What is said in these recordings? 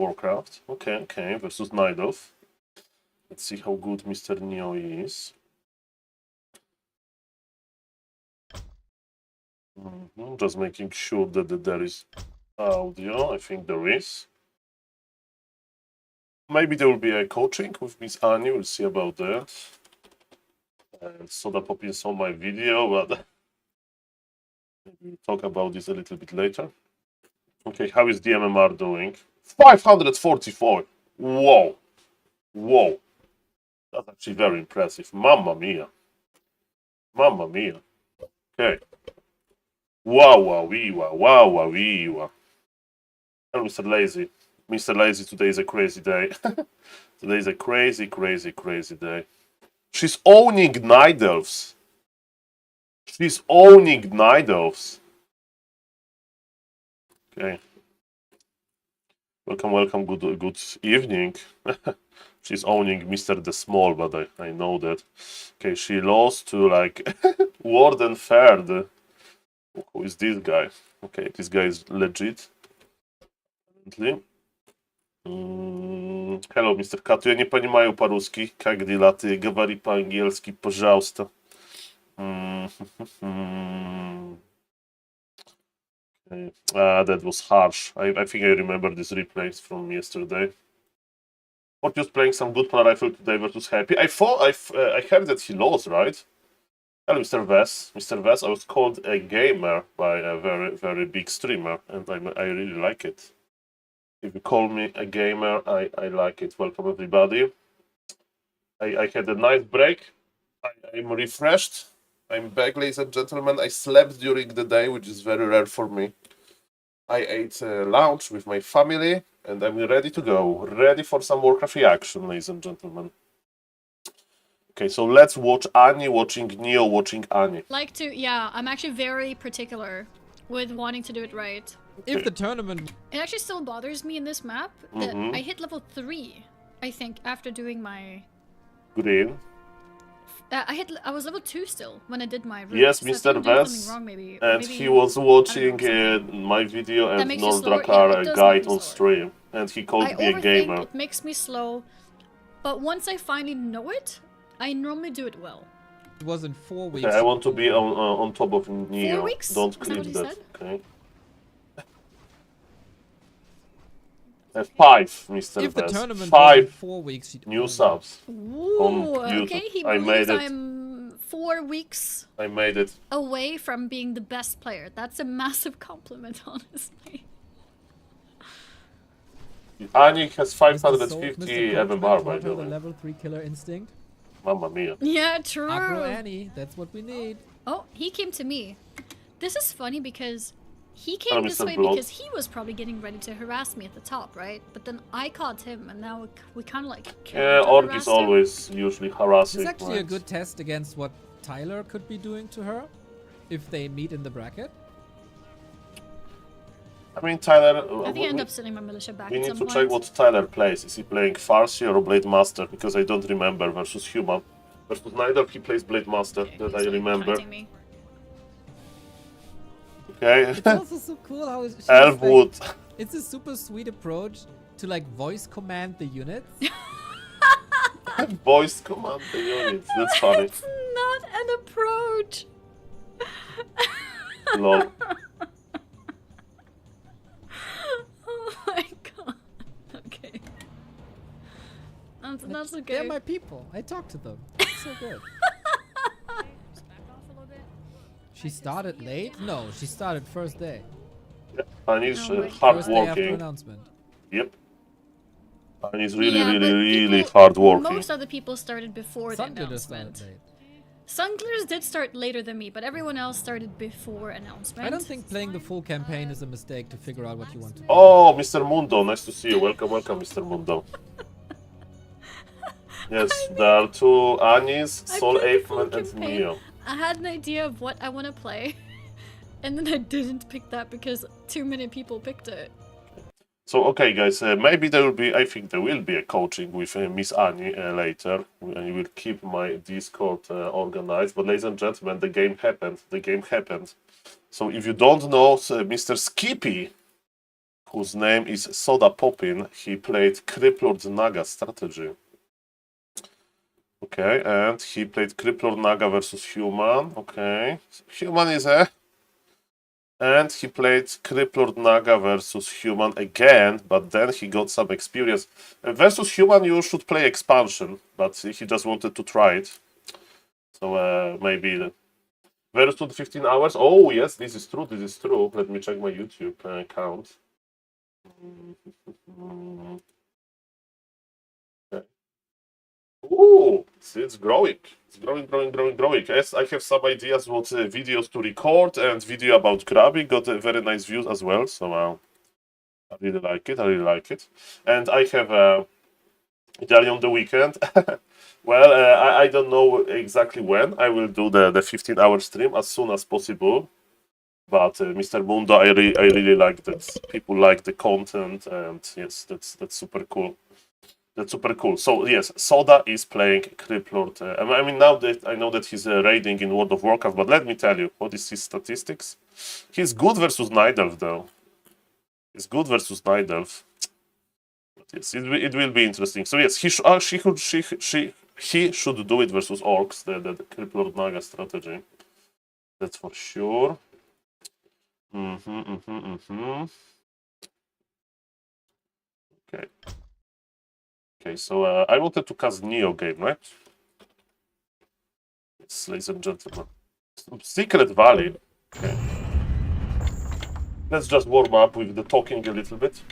Warcraft. Okay, versus Nidov. Let's see how good Mr. Neo is. Just making sure that there is audio. I think there is. Maybe there will be a coaching with Miss Annie. We'll see about that. And Soda Poppin saw my video, but we'll talk about this a little bit later. Okay, how is the MMR doing? 544. Whoa. That's actually very impressive. Mamma mia. Okay. Wow. And Mr. Lazy. Mr. Lazy, today is a crazy day. Today is a crazy day. She's owning Night Elves. Okay. Welcome. Good evening. She's owning Mr. the Small, but I know that. Okay, she lost to like Warden Third. Who is this guy? Okay, this guy is legit. Hello, Mr. Katu. Я не понимаю по-русски. Как дела? Ты говори по-английски, пожалуйста. Okay. That was harsh. I think I remember these replays from yesterday. What just playing some good Polar Rifle today versus Happy? I heard that he lost, right? Hello, Mr. Vess. Mr. Vess, I was called a gamer by a very big streamer, and I really like it. If you call me a gamer, I like it. Welcome, everybody. I had a nice break. I'm refreshed. I'm back, ladies and gentlemen. I slept during the day, which is very rare for me. I ate lunch with my family, and I'm ready to go. Ready for some Warcraft reaction, ladies and gentlemen. Okay, so let's watch Annie watching Neo watching Annie. I'm actually very particular with wanting to do it right. Okay. If the tournament... It actually still bothers me in this map that I hit level 3, I think, after doing my... Green. I was level 2 still when I did my route. Yes, so Mr. Vess, and maybe, he was watching my video and Nozdrakar guide on stream, and he called me a gamer. It makes me slow, but once I finally know it, I normally do it well. It was in 4 weeks. Okay, I want to be on top of Neo. 4 weeks? Don't Is click that. that. Okay. 5, Mr. If the Vess. tournament 5 was in 4 weeks, new subs. Ooh, okay, he I made believes it. I'm 4 weeks I made it. away from being the best player. That's a massive compliment, honestly. Annie has Mr. 550 MMR, by the the way. level 3 killer instinct. Mamma mia. Yeah, true. Aggro Annie, that's what we need. Oh, he came to me. This is funny because he came Hello, this Mr. way Blood. because he was probably getting ready to harass me at the top, right? But then I caught him, and now we kind of like... Yeah, Orc is always usually harassing. It's actually a right? good test against what Tyler could be doing to her if they meet in the bracket. I mean, Tyler... I think I end up sending my militia back we at need some to point. check what Tyler plays. Is he playing Farseer or Blade Master? Because I don't remember. Versus Human. Versus neither he plays Blade Master, Okay, that he's, I like, remember. counting me. Okay. It's also so cool how she's Elfwood. like, it's a super sweet approach to like voice command the units. Voice command the units. That's funny. It's not an approach. Lol. Oh my god. Okay. That's okay. They're my people. I talk to them. It's so good. She started late? No, she started first day. Yeah, Annie's Oh my hard First day after working. announcement. Yep. Annie's really, Yeah, but really people- hard working. Most other people started before the Sunglitter started announcement. late. Sunglitters did start later than me, but everyone else started before announcement. I don't think playing the full campaign is a mistake to figure out what you want to do. Oh, Mr. Mundo, nice to see you. Welcome, Mr. Mundo. Yes, there are two Annies, I Soul played the full Apeman, and campaign. Neo. I had an idea of what I want to play, and then I didn't pick that because too many people picked it. So, okay, guys, maybe there will be, I think there will be a coaching with Miss Annie later. And will keep my Discord organized. But, ladies and gentlemen, the game happened. So, if you don't know, Mr. Skippy, whose name is Soda Poppin. He played Cripplord Naga strategy. Okay, and he played Cripplord Naga versus Human. Okay, Human is a... And he played Cripplord Naga versus Human again, but then he got some experience. Versus Human, you should play expansion, but he just wanted to try it. So maybe very soon 15 hours. Oh yes, this is true. This is true. Let me check my YouTube account. Okay. Ooh, it's growing. It's growing. Yes, I have some ideas what videos to record, and video about grabbing got very nice views as well. So I really like it. And I have Italy on the weekend. Well, I don't know exactly when. I will do the 15-hour stream as soon as possible. But Mr. Mundo, I really like that. People like the content, and yes, that's super cool. That's super cool. So yes, Soda is playing Cripplord. I mean, now that I know that he's raiding in World of Warcraft, but let me tell you, what is his statistics? He's good versus Night Elf, though. He's good versus Night Elf. But yes, it will be interesting. So yes, he should do it versus Orcs, the Cripplord Naga strategy. That's for sure. Okay. Okay, so I wanted to cast Neo game, right? Yes, ladies and gentlemen. Secret Valley. Okay. Let's just warm up with the talking a little bit.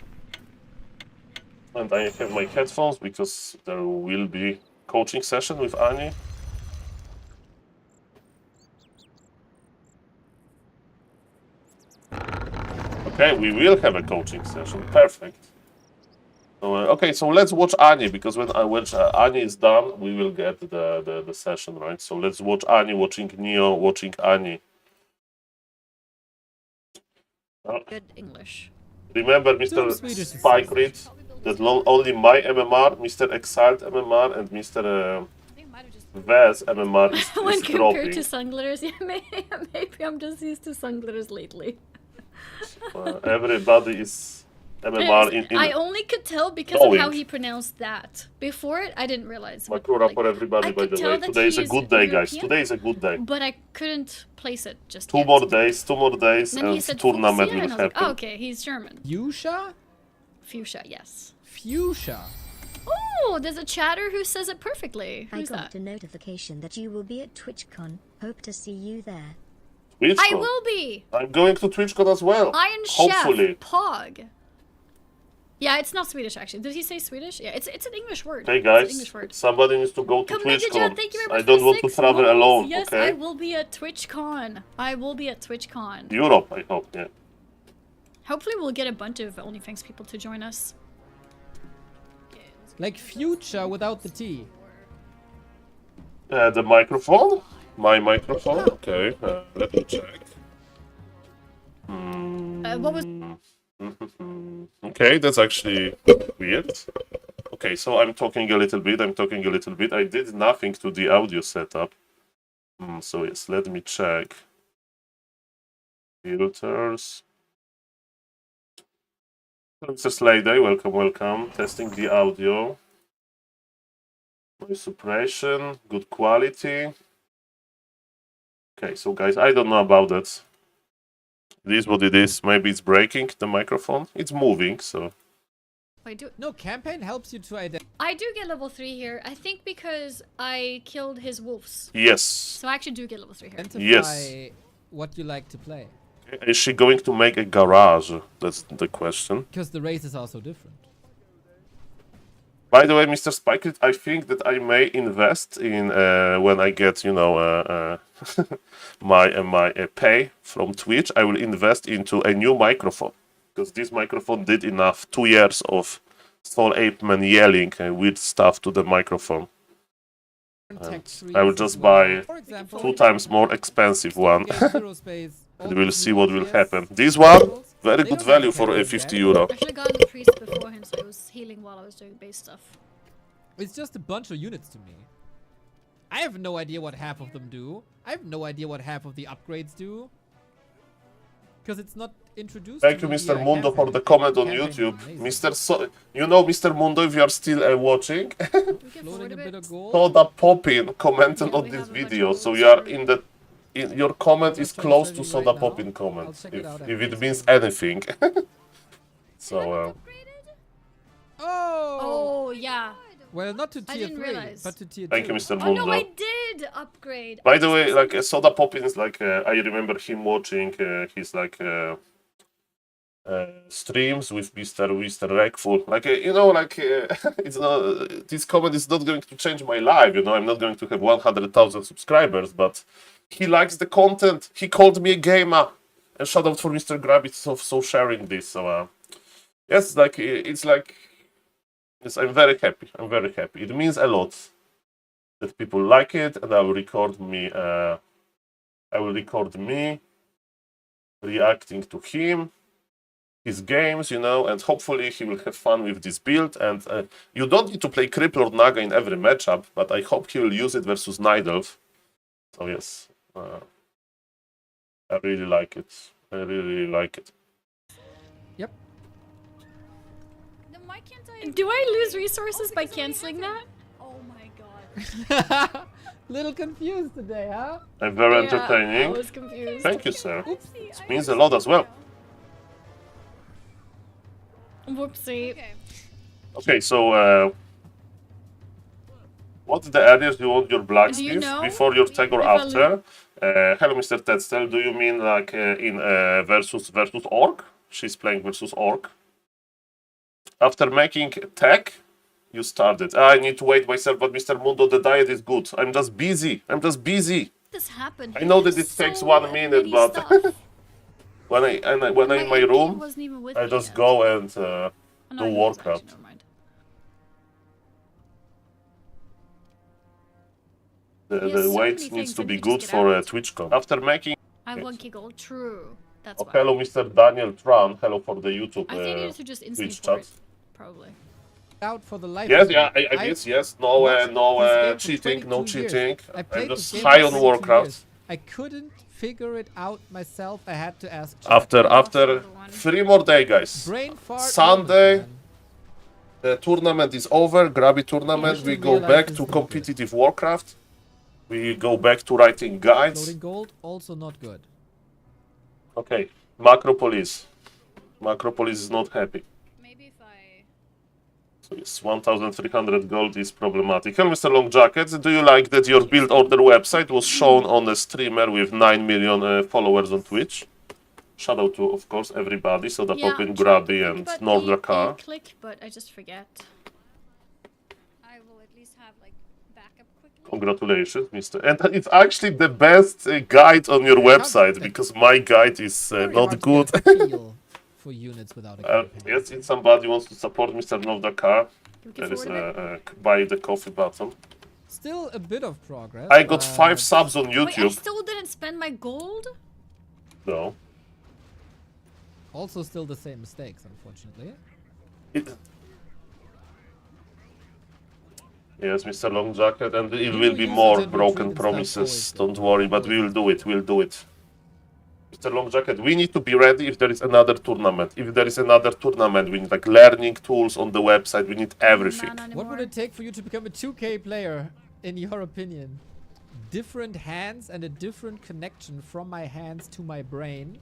And I have my headphones because there will be coaching session with Ani. Okay, we will have a coaching session. Perfect. So, okay, so let's watch Ani, because when Ani is done, we will get the session, right? So let's watch Ani watching Neo, watching Ani. Good English. Remember, Mr. Spike Reed, that only my MMR, Mr. Exiled MMR, and Mr. Vez MMR is When dropping. compared to Sunglitters, yeah, maybe I'm just used to Sunglitters lately. Everybody is MMR in I only could tell because of how he pronounced that. Before it, I didn't realize. Makura for everybody, by the way. Today is a good day, guys. Today is a good day. But I couldn't place it just Two yet. more days, Then he and said tournament Fuchsia, will and I was like, happen. oh, okay, he's German. Fuchsia? Fuchsia, yes. Fuchsia. Oh, there's a chatter who says it perfectly. Who's I got that? a notification that you will be at TwitchCon. Hope to see you there. TwitchCon. I will be. I'm going to TwitchCon as well. Iron Hopefully. Chef Pog. Yeah, it's not Swedish actually. Did he say Swedish? Yeah, it's an English word. Hey It's an guys, English word. somebody needs to go to Commended TwitchCon. you. Thank you very much I don't for want to 6 travel months. alone, Yes, okay? I will be at TwitchCon. I will be at TwitchCon. Europe, I hope, yeah. Hopefully we'll get a bunch of OnlyFangs people to join us. Like future without the T. The microphone? My microphone? Okay, let me check. What was... Okay, that's actually weird. Okay, so I'm talking a little bit. I did nothing to the audio setup. So yes, let me check. Filters. Mr. Slayday, welcome. Testing the audio. Noise suppression, good quality. Okay, so guys, I don't know about that. It is what it is. Maybe it's breaking, the microphone. It's moving, so... No, campaign helps you to identify. I do get level 3 here. I think because I killed his wolves. Yes. So I actually do get level 3 here. Yes. What you like to play. Is she going to make a garage? That's the question. Because the races are so different. By the way, Mr. Spike, I think that I may invest in when I get, you know, my pay from Twitch. I will invest into a new microphone, because this microphone did enough. 2 years of SaulPlayerMan yelling weird stuff to the microphone. I will just buy 2 times more expensive one. And we'll see what will happen. This one, very good value for a 50 euro. I should have gotten the priest before him, so I was healing while I was doing base stuff. It's just a bunch of units to me. I have no idea what half of them do. I have no idea what half of the upgrades do. because it's not introduced. Thank to you, me Mr. via Mundo, for campaign. the comment on Campaign YouTube. is amazing. You know, Mr. Mundo, if you are still watching, We can Floating forward a a bit bit. of gold. Soda Poppin commented Yeah, on we this have a bunch of video, so gold you are too. your comment I'm is gonna close try to to Soda right now. Poppin comment, I'll check it out if after it this means one. anything. So, Oh! Oh, yeah. Well, not to I tier didn't 3, realize. but to tier 2. thank you, Mr. Oh Mundo. no, I did upgrade. By I the just way, missed like it. Soda Poppin is like I remember him watching his like streams with Mr. Rekful. Like you know, like it's not this comment is not going to change my life. You know, I'm not going to have 100,000 subscribers, but he likes the content. He called me a gamer, and shout out for Mr. Grabbit for sharing this. So yes, like it's like yes, I'm very happy. I'm very happy. It means a lot that people like it, and I will record me. I will record me reacting to him, his games, you know, and hopefully he will have fun with this build. And you don't need to play Cripple or Naga in every matchup, but I hope he will use it versus Nidolf. So yes, I really like it. I really like it. Yep. Then why can't I? Do I lose resources by canceling that? Oh my god. Little confused today, huh? I'm very I entertaining. was confused. Thank you, sir. Oopsie. It means a lot as well. Whoopsie. Okay, so what's the areas you want your blacksmith know before your tag or if I after? Hello, Mr. Tedstel. Do you mean like in versus orc? She's playing versus orc. After making tag, you started. I need to wait myself, but Mr. Mundo, the diet is good. I'm just busy. This happened. I know that it takes 1 minute, but when I'm in my room, I just go and do Warcraft. The weight needs to be good for TwitchCon. After making. I have 1k gold. True. That's why. Hello, Mr. Daniel Tran. Hello for the YouTube I think I need to just instant Twitch port chat. it. Probably. Out for the life. Yes, of yeah, it. I did. Yes, no watched this game for cheating, no 22 years. cheating. I played I'm this just game high for on 22 Warcraft. years. I couldn't figure it out myself. I had to ask. After 3 more days, guys. Brain fart Sunday, moment, the tournament is over. Grabby tournament. Yeah, We we go realize back this to is good. competitive Warcraft. We go back to writing man. guides. Floating gold also not good. Okay, Macropolis. Macropolis is not happy. Maybe if I. So yes, 1,300 gold is problematic. Hello, Mr. Long Jackets. Do you like that your build order website was shown on a streamer with 9 million followers on Twitch? Shout out to, of course, everybody. So the Popin, Grabby, and Nordrakar. Click, but I just forget. I will at least have like backup quickly. Congratulations, Mr. And it's actually the best guide on your website because my guide is Very not hard to good. get a feel for units without a campaign. Yes, if somebody wants to support Mr. Nordrakar, We can there is forward a bit. buy the coffee button. Still a bit of progress. I got but 5 subs on Wait, I YouTube. still didn't spend my gold? No. Also, still the same mistakes, unfortunately. Yes, Mr. Long Jacket, and it You will be use more it and broken retreat and stuff, promises. always Don't worry, but we will do it. We'll do it. Mr. Long Jacket, we need to be ready if there is another tournament. If there is another tournament, we need like learning tools on the website. We need everything. What would it take for you to become a 2K player, in your opinion? Different hands and a different connection from my hands to my brain.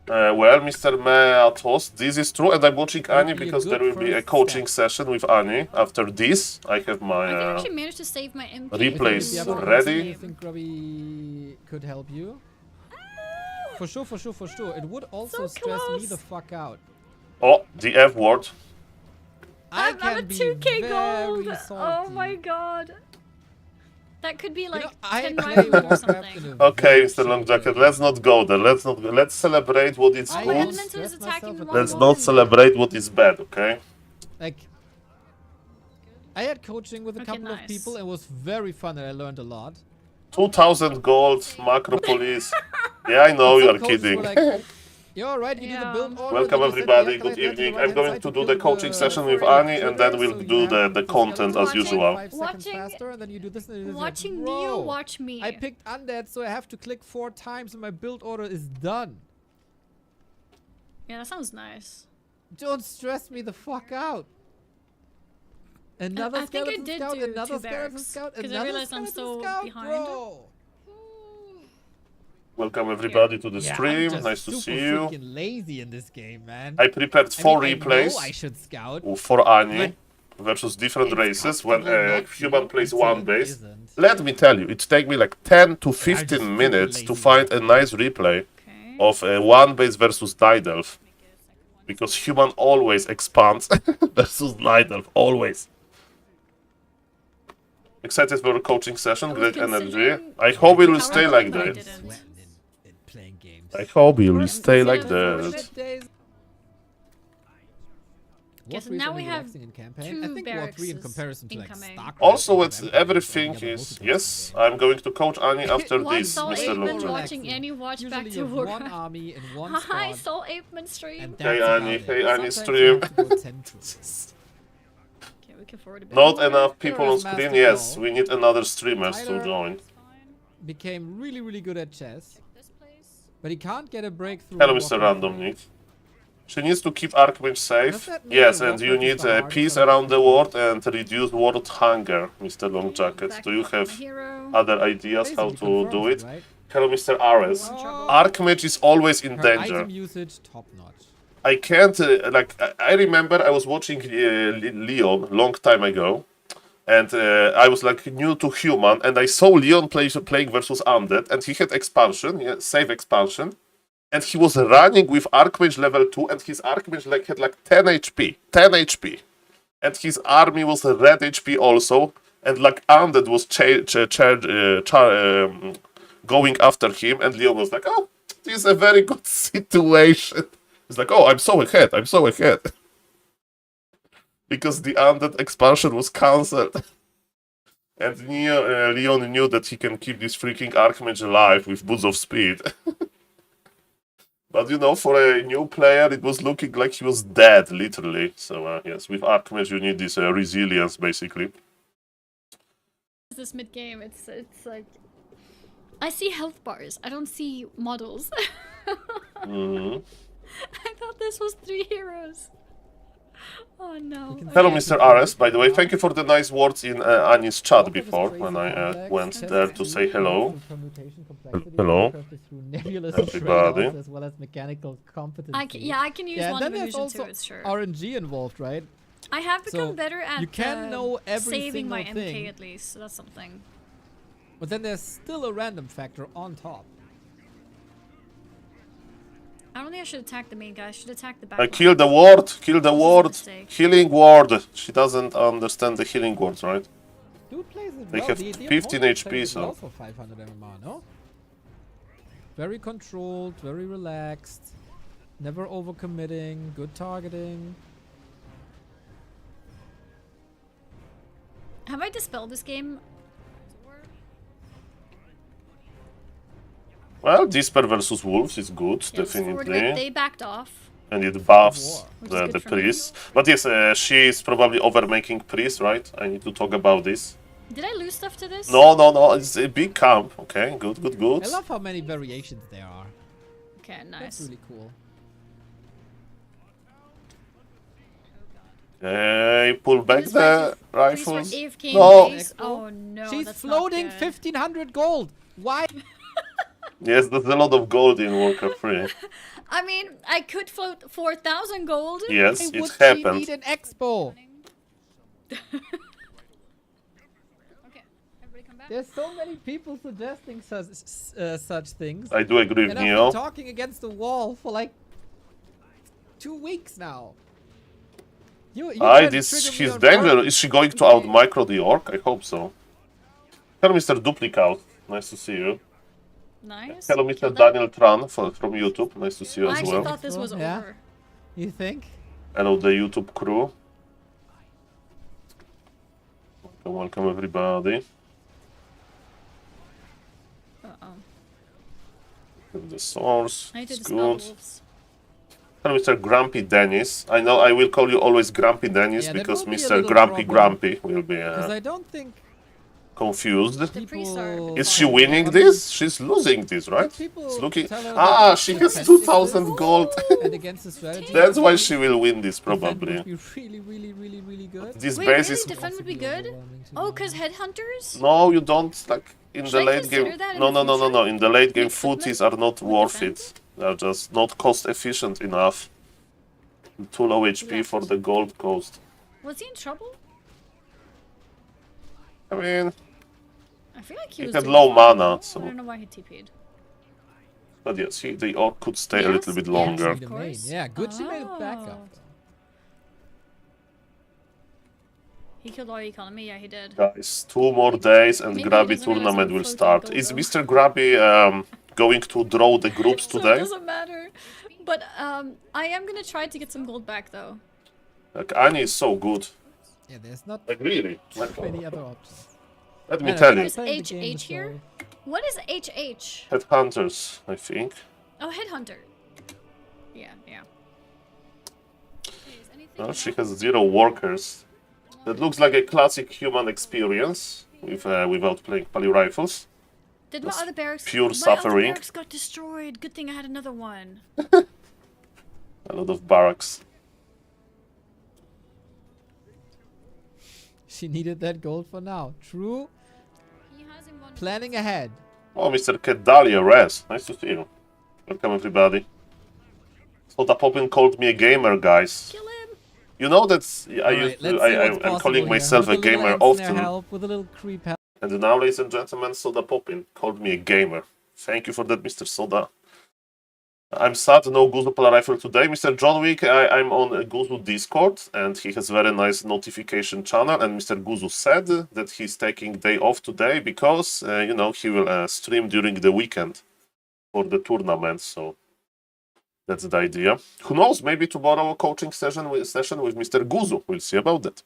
Well, Mr. Meatos, this is true, and I'm watching Ani be a because there good will be a first coaching step. session with Ani. After this, I have I my think I actually managed to save my MP. replays If you have a ready. I think Grubby could help you. For sure, for sure, for sure. It would also So stress me close. the fuck out. Oh, the F word. I I'm can a be 2k very gold! salty. Oh my god. That could be You like know, I 10 play rivals or Warcraft in something. a Okay, very Mr. Long shitty Jacket, way. let's not go there. Let's not. Let's celebrate what is Oh, I my good. don't elemental is stress attacking myself one at Let's all. not woman. celebrate what is bad, okay? Like, I had coaching with a Okay, couple of nice. people. It was very fun and I learned a lot. 2,000 gold, Macropolis. Yeah, I know you Some are coaches kidding. were like, you're alright, you do the Yeah. build order. Welcome then you set the everybody, acolyte good there to the evening. I'm right-hand going side to to do the build coaching the session with trigger, Ani, and then we'll so you do have the content as skeleton usual. 5 seconds Watching- faster, and then you do this and you do this. Watching Bro, Neo watch me. I picked undead, so I have to click 4 times and my build order is done. Yeah, that sounds nice. Don't stress me the fuck out. Another I think I skeleton did scout, do another 2 skeleton barracks, scout, 'cause I another realized I'm skeleton so scout, behind. bro. Welcome everybody to the Yeah, stream. I'm just Nice to super see you. freaking lazy in this game, man. I prepared I 4 mean, I replays know I should scout. for Ani but versus different it's races when comfortable a not human to plays until one it base. isn't. Let me tell you, it take me like 10 to just 15 stupid minutes to lazy find a work. nice replay Okay. of one base versus Night Elf. Because human always expands versus Night Elf, always. Excited for a coaching session, I was great energy. considering I hope it will power stay play, like but I that. didn't. Sweating in playing games. I hope it will First stay instead like of that. worship- days. Okay, so War 3 is now only we have relaxing in campaign. I 2 think War 3 in barracks comparison to like incoming. StarCraft. Also, Age of it's Empires, everything altogether is... multiplayer Yes, game. I'm going to coach Ani after Watch this, Saul Mr. Apeman Longjack. watching Annie watch Usually back you to have one Warcraft. army in one Hi, squad. Saul Apeman stream. And Hey, that's Annie. about Hey, it. Annie, Sometimes stream. you have to go 10 troops. Okay, we can forward a bit Not more. enough people on Master screen, yes. Ball. We need another streamers to Tyler. join. Became really, really good at chess. This place. But he can't get a breakthrough. Hello, in Mr. Warcraft Random 3. Nick. She needs to keep Archmage Does safe. that mean Yes, that and you Warcraft is need the hardest peace on around the PC? world and reduce world hunger, Mr. Longjacket. Back Do you to my have hero. other ideas how Basically to do confirms it? right? Hello, Mr. Ares. in trouble. Archmage is always in Her danger. item usage, top notch. I can't, I remember I was watching Leon long time ago, and I was like new to human, and I saw Leon playing versus Undead, and he had expansion, yeah, save expansion, and he was running with Archmage level 2, and his Archmage had like 10 HP, 10 HP, and his army was red HP also, and like Undead was going after him, and Leon was like, oh, this is a very good situation. It's like, oh, I'm so ahead, I'm so ahead. Because the Undead expansion was cancelled. And Leon knew that he can keep this freaking Archmage alive with Boots of Speed. But you know, for a new player, it was looking like he was dead, literally. So yes, with Archmage you need this resilience, basically. This mid game, it's like I see health bars. I don't see models. Mhm. I thought this was 3 heroes. Oh no. Hello, Okay. Mr. Ares, by the way. Thank you for the nice words in Annie's chat before, when I went there to say hello. Hello, everybody. As well as mechanical competency. I can use Yeah, one then there's illusion too, also it's sure. RNG involved, right? I have become so better at you can know every saving my single MK thing. at least, so that's something. But then there's still a random factor on top. I don't think I should attack the main guy, I should attack the back. Kill the ward, kill the This is a ward. mistake. Healing ward. She doesn't understand the healing words, right? Dude plays it They well. have The 15 opponent HP, plays it well so- for 500 MMR, no? Very controlled, very relaxed. Never overcommitting, good targeting. Have I dispelled this game? Well, Disper versus Wolves is good, Yeah, let's forward a bit. definitely. They backed off. And it buffs Which is the good for me. priest. But yes, she is probably overmaking priest, right? I need to talk about this. Did I lose stuff to this? No, it's a big camp. Okay, good. I love how many variations there are. Okay, That's nice. really cool. Okay, pull back This the Please rifles. for AFK No. base. Oh no, She's that's floating not good. 1500 gold. Why? Yes, there's a lot of gold in Warcraft 3. I mean, I could float 4,000 gold. Yes, Why it would she happened. need an expo? Okay, everybody come back. There's so many people suggesting such things. I do agree with And I've been Neo. talking against the wall for like 2 weeks now. You try to This trigger me she's on danger. purpose. Is she going to out micro the orc? I hope so. Hello, Mr. Duplicate. Nice to see you. Nice. Hello, Mr. Killed that. Daniel Tran from YouTube. Nice to see you I as actually well. thought this was Yeah. over. You think? Hello, the YouTube crew. Welcome everybody. Uh-oh. The source. I need to It's dispel good. wolves. Hello, Mr. Grumpy Dennis. I know I will call you always Grumpy Dennis Yeah, that because will be a Mr. little Grumpy problem. Grumpy will be. Because I don't think confused. The priests are. People- Is she winning this? She's losing this, right? People It's looking. tell her Ah, that she it's has defensive 2,000 gold. and against the strategy. That's why she will win this defend probably. would be really good. This Wait, base really? is. Defend would be good? Oh, because headhunters? No, you don't like in Should the I late consider game. that in No, the no, no, no, future? no. In the late game, Like footies footmen are not would worth defend? it. They're just not cost efficient enough. Too low HP for the gold cost. Was he in trouble? I mean, I feel like he He was had doing low fine. mana, I so- don't know why he TP'd. but yes, the orc could stay a Yes, little bit yes. longer. The main. course. Yeah, good she made it back Oh. up. He killed our economy, yeah, he did. Guys, 2 more days and Maybe he Grabby doesn't realize tournament I'm will floating start. gold, Is though. Mr. Grabby going to draw the groups So it today? doesn't matter. But I am gonna try to get some gold back though. Like, Annie is so good. Yeah, there's not Like, really. Like, many other options. let me Yeah, tell I'm you. There's playing the game HH this here? way. What is HH? Headhunters, I think. Oh, headhunter. Yeah, yeah. Well, she has 0 workers. That looks like a classic human experience with, without playing poly rifles. Did my That's other barracks? pure my suffering. other barracks got destroyed. Good thing I had another one. A lot of barracks. She needed that gold for now. True. He has him one. Planning ahead. Oh, Mr. Kedalia Res. Nice to see you. Welcome, everybody. So the Poppin called me a gamer, guys. Kill him. You know that I Alright, used to, let's see what's I'm possible calling here. myself With a little gamer ant snare often. help, with a little creep help. And now, ladies and gentlemen, Soda Poppin called me a gamer. Thank you for that, Mr. Soda. I'm sad no Guzu Polar Rifle today. Mr. John Wick, I'm on Guzu Discord, and he has very nice notification channel. And Mr. Guzu said that he's taking day off today because, you know, he will stream during the weekend for the tournament. So that's the idea. Who knows? Maybe tomorrow a coaching session with Mr. Guzu. We'll see about that.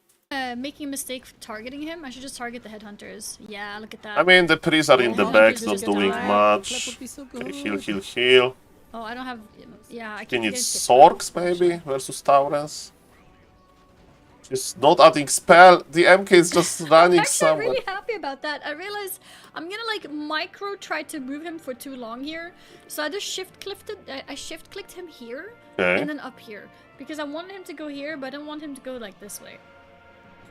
Making a mistake targeting him. I should just target the headhunters. Yeah, look at that. I mean, the priests are in the Oh, back, did not you doing die? Clap would much. be so Okay, good. heal. Oh, I don't have. Yeah, I He can't needs get Sorks maybe versus Taurens. She's not adding spell. The MK is just running Actually, I'm somewhere. really happy about that. I realized I'm gonna like micro try to move him for too long here. So I just I shift clicked him here Okay. and then up here because I wanted him to go here, but I didn't want him to go like this way.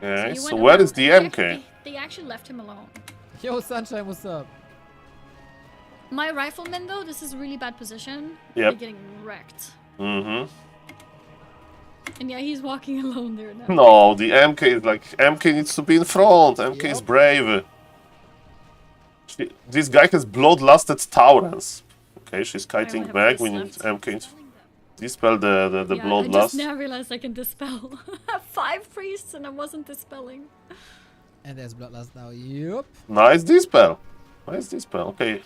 Okay. he So went where around. is the MK? They actually left him alone. Yo, Sunshine, what's up? My riflemen though, this is a really bad position. Yep. They're getting wrecked. Mm-hmm. And yeah, he's walking alone there now. No, the MK is like MK needs to be in front. MK is Yep. brave. This guy has bloodlusted Taurens. Okay, she's kiting have back. this We need left. MK to dispel the Yeah, I just bloodlust. now realized I can dispel 5 priests and I wasn't dispelling. And there's Bloodlust now. Yup. Nice dispel. Nice dispel. Okay.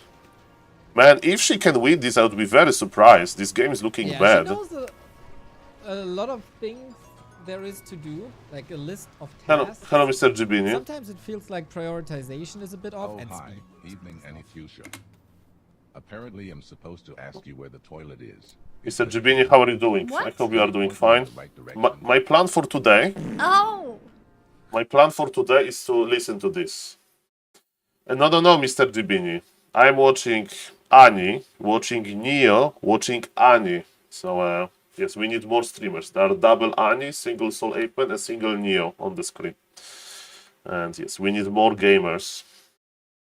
Man, if she can win this, I would be very surprised. This game is looking Yeah, bad. she knows a lot of things there is to do, like a list of Hello, tasks. hello, Mr. Jibini. Sometimes it feels like prioritization is a bit off. Oh, and hi. speed. Evening, Annie Fuchsia. Apparently, I'm supposed to ask you where the toilet is. Mr. Jibini, how are you doing? What? I hope you are doing Pointing fine. in the right direction. My plan for today, Oh! is to listen to this. And no, Mr. Jibini. I'm watching Annie, watching Neo, watching Annie. So, yes, we need more streamers. There are double Annie, single SaulPlayerMan, and single Neo on the screen. And yes, we need more gamers.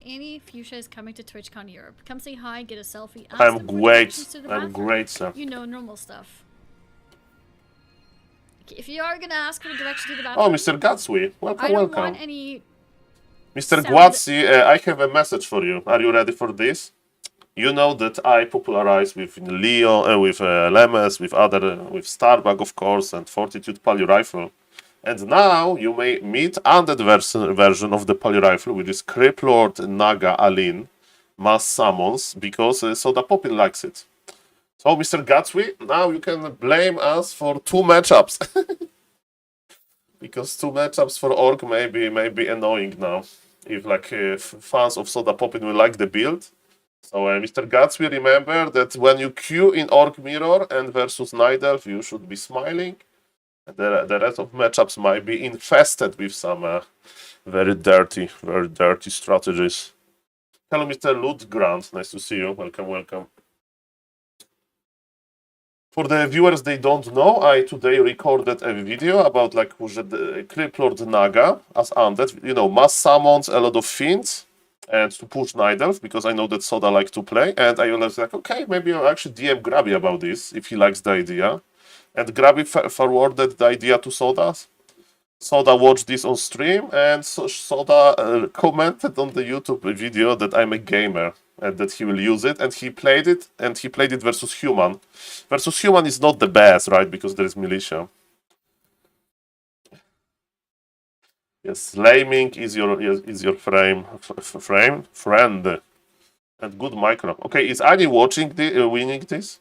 Annie Fuchsia is coming to TwitchCon Europe. Come say hi, get a selfie. Ask I'm them for great. directions to the I'm bathroom. great, sir. You know, normal stuff. Okay, if you are gonna ask for the direction to the Oh, bathroom, Mr. Gatsby, I welcome, don't welcome. want any. Mr. sound- Guazzi, I have a message for you. Are you ready for this? You know that I popularized with Leo, with Lemes, with Starbuck, of course, and Fortitude Poly Rifle. And now you may meet undead version of the Poly Rifle, which is Criplord Naga Alin Mass Summons, because Soda Poppin likes it. So, Mr. Gatsby, now you can blame us for 2 matchups. Because 2 matchups for Orc may be annoying now. If like fans of Soda Poppin will like the build. So Mr. Gatsby, remember that when you queue in Orc Mirror and versus Night Elf, you should be smiling. The rest of matchups might be infested with some very dirty strategies. Hello, Mr. Loot Grant. Nice to see you. Welcome, welcome. For the viewers, they don't know, I today recorded a video about like Criplord Naga as undead. You know, mass summons, a lot of fiends, and to push Night Elf, because I know that Soda likes to play. And I was like, okay, maybe I'll actually DM Grabby about this, if he likes the idea. And Grabby forwarded the idea to Soda. Soda watched this on stream, and Soda commented on the YouTube video that I'm a gamer and that he will use it, and he played it versus human. Versus human is not the best, right? Because there is militia. Yes, Laming is your friend, and good micro. Okay, is Annie watching winning this?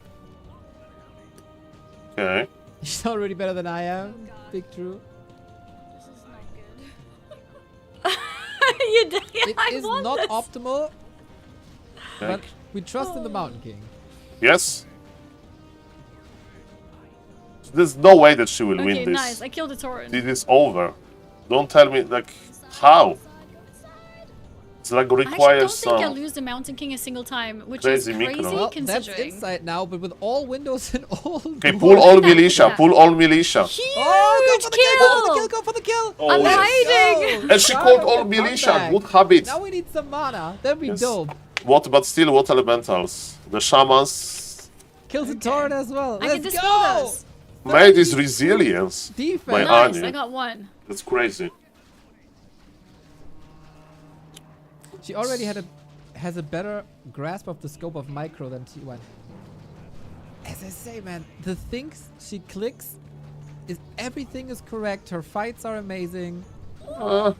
Okay. She's already better than I am. Big true. This is not good. You did. It is want not this. optimal, Okay. but we trust in the Mountain King. Yes. There's no way that she will Okay, win this. nice. I killed a Tauren. This is over. Don't tell me like how. It's like I actually requires don't think I'll some. lose the Mountain King a single time, which Crazy is micro. crazy Well, that's considering. insight now, but with all windows and all. Okay, pull all militia. Yeah. Pull all militia. Huge Oh, go for the kill! Go for the kill! kill! Go for the kill! Oh, I'm yes. hiding! Go. And she Start called the all militia. comeback. Good habit. Now we need some mana. That'd be Yes. dope. But still, what elementals? The shamans Kills the Torrent as well. I can Let's dispel go! those. made this resilience. Defense. My Nice, Annie. I got one. That's crazy. She already has a better grasp of the scope of micro than T1. As I say, man, the things she clicks is everything is correct. Her fights are amazing. Uh,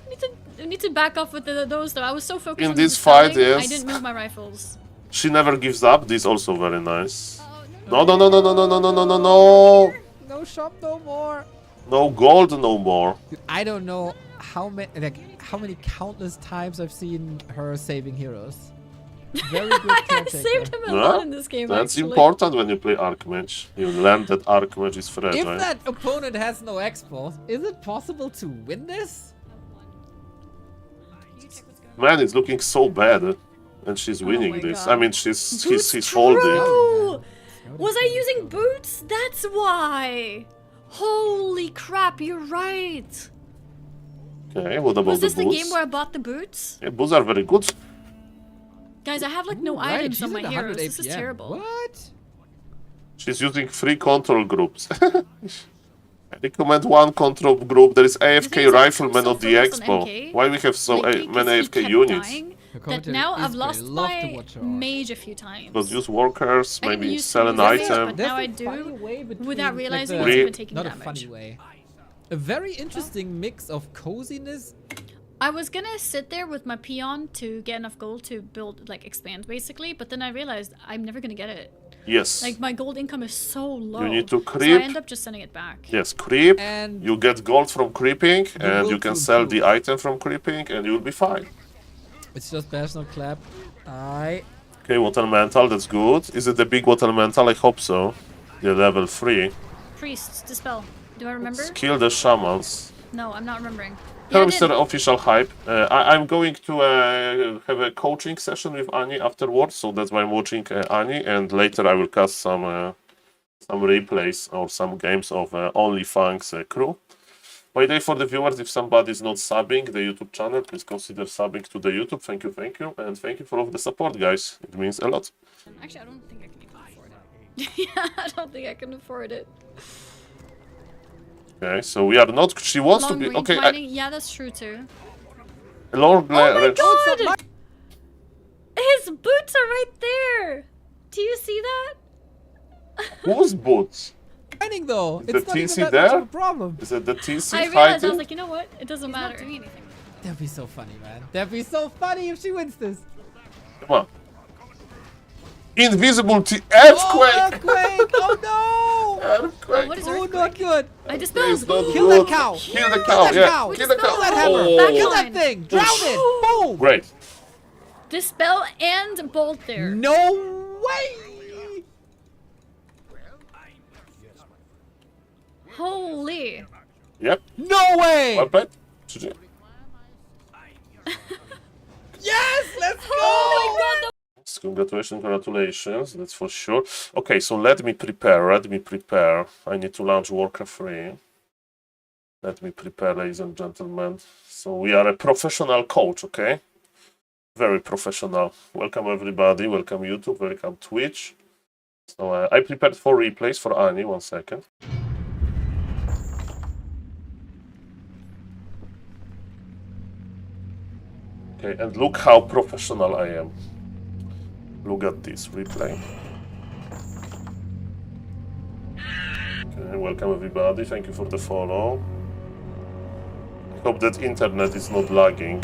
I need to back off with those though. I was so focused In on this dispelling, fight, yes. I didn't move my rifles. she never gives up. This also very nice. Oh, No, no, no, no, no, no, no, no, no, no. No shop no more. No gold, no more. Dude, I don't know how many countless times I've seen her saving heroes. Very good I caretaker. saved him a Yeah, lot in this game. That's actually. important when you play Archmage. You learn that Archmage is fragile. If that opponent has no expo, is it possible to win this? Man, it's looking so bad. And she's winning my this. God. I mean, he's Boots holding. true! Was I using boots? That's why. Holy crap! You're right. Okay, what about Was this the the boots? game where I bought the boots? Yeah, boots are very good. Guys, I have like no Ooh, right, items she's on my at heroes. 100 This is APM. terrible. What? She's using 3 control groups. I recommend 1 control group. There is thing AFK is, I'm rifleman so on the focused on expo. MK Why we have so lately 'cause many he AFK kept units? dying, Her that commentary now is I've great. lost Love to my watch her. mage a few times. Just use workers, I maybe used to sell an use it, item. but now I There's a funny do way between, without like, realizing the- it's Re- been taking Not a damage. funny way. A very interesting mix of coziness. I was gonna sit there with my peon to get enough gold to build, like, expand basically, but then I realized I'm never gonna get it. Yes. Like, my gold income is so low. need to So creep. I end up just sending it back. Yes, creep. And You get gold from creeping, and will you can to sell improve. the item from creeping, and you'll be fine. it's just bash, not clap. Okay, water mental, that's good. Is it the big water mental? I hope so. The level 3. Priests, dispel. Do I remember? Let's kill the shamans. No, I'm not remembering. Hello, I Mr. did. Official Hype. I'm going to have a coaching session with Annie afterwards, so that's why I'm watching Annie, and later I will cast some replays or some games of OnlyFangs crew. By the way, for the viewers, if somebody is not subbing the YouTube channel, please consider subbing to the YouTube. Thank you, and thank you for all of the support, guys. It means a lot. Actually, I don't think I can even afford it. Yeah, I don't think I can afford it. Okay, so we are not. She wants Long to be. range Okay, mining, yeah, that's true too. Lord Oh my range. god! His boots are right there! Do you see that? Whose boots? Mining though, Is it's the not even TC that much there? of a problem. Is it the TC I realized, I fighting? was like, you know what? It doesn't matter. Not doing anything. That'd be so funny, man. That'd be so funny if she wins this. Come on. Invisible Oh, earthquake! earthquake! Oh no! Earthquake! What is Oh, earthquake? not good. I It's dispelled! not Kill good. that cow. Kill the cow, that yeah. cow. Kill the cow. Kill that hammer. Oh. Kill that thing. Drown it. Boom. Great. Dispel and bolt there. No way. Holy. Yep. No way! Well played. GG. Yes, let's go! Oh my god, Congratulations, that's for sure. Okay, so let me prepare. I need to launch Warcraft 3. Let me prepare, ladies and gentlemen. So we are a professional coach, okay? Very professional. Welcome everybody, welcome YouTube, welcome Twitch. So I prepared 4 replays for Annie, 1 second. Okay, and look how professional I am. Look at this replay. Okay, welcome everybody, thank you for the follow. I hope that internet is not lagging,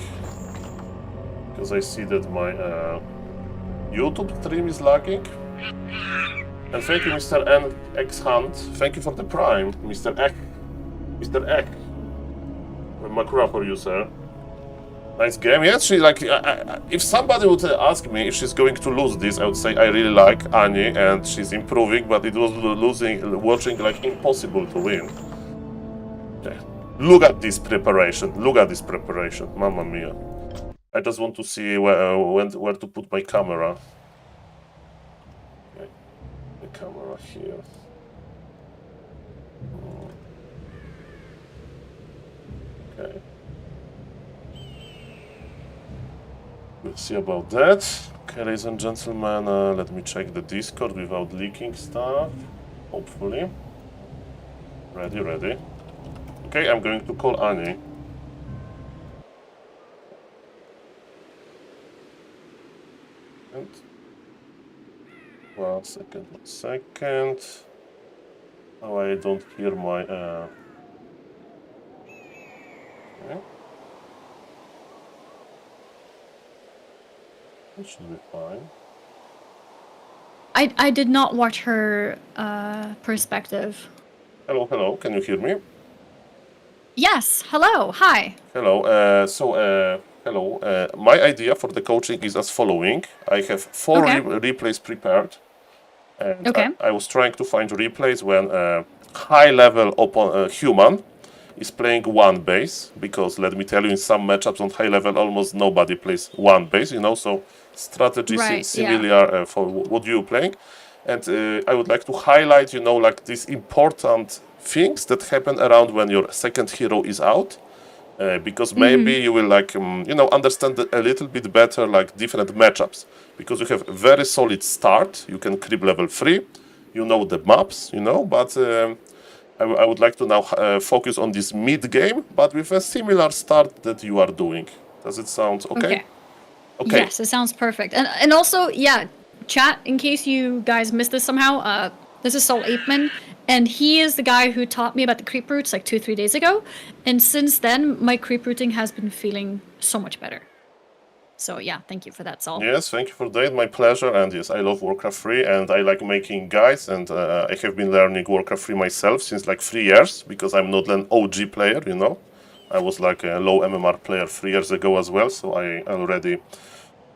because I see that my YouTube stream is lagging. And thank you, Mr. NX Hunt. Thank you for the Prime, Mr. Ek. Mr. Ek. Makura for you, sir. Nice game. Yes, she like. If somebody would ask me if she's going to lose this, I would say I really like Annie and she's improving, but it was watching like impossible to win. Okay. Look at this preparation. Look at this preparation. Mamma mia. I just want to see where to put my camera. Okay. The camera here. Okay. We'll see about that. Okay, ladies and gentlemen, let me check the Discord without leaking stuff. Hopefully. Ready. Okay, I'm going to call Annie. And 1 second. Oh, I don't hear my okay. It should be fine. I did not watch her perspective. Hello, can you hear me? Yes, hello, hi. Hello, hello. My idea for the coaching is as following. I have 4 Okay. replays prepared. And Okay. I was trying to find replays when a high-level human is playing 1 base, because let me tell you, in some matchups on high level, almost nobody plays 1 base, you know, so strategy Right, similar for what you're playing. And I would like to highlight, you know, like these important things that happen around when your second hero is out. Because maybe you will like you know, understand a little bit better like different matchups, because you have a very solid start. You can creep level 3, you know the maps, you know, but I would like to now focus on this mid game, but with a similar start that you are doing. Does it sound okay? Okay. Yes, it sounds perfect. And also, yeah, chat, in case you guys missed this somehow, this is SaulPlayerMan, and he is the guy who taught me about the creep routes like 2-3 days ago. And since then, my creep routing has been feeling so much better. So yeah, thank you for that, Saul. Yes, thank you for that. My pleasure. And yes, I love Warcraft 3 and I like making guides. And I have been learning Warcraft 3 myself since like 3 years, because I'm not an OG player, you know. I was like a low MMR player 3 years ago as well. So I already,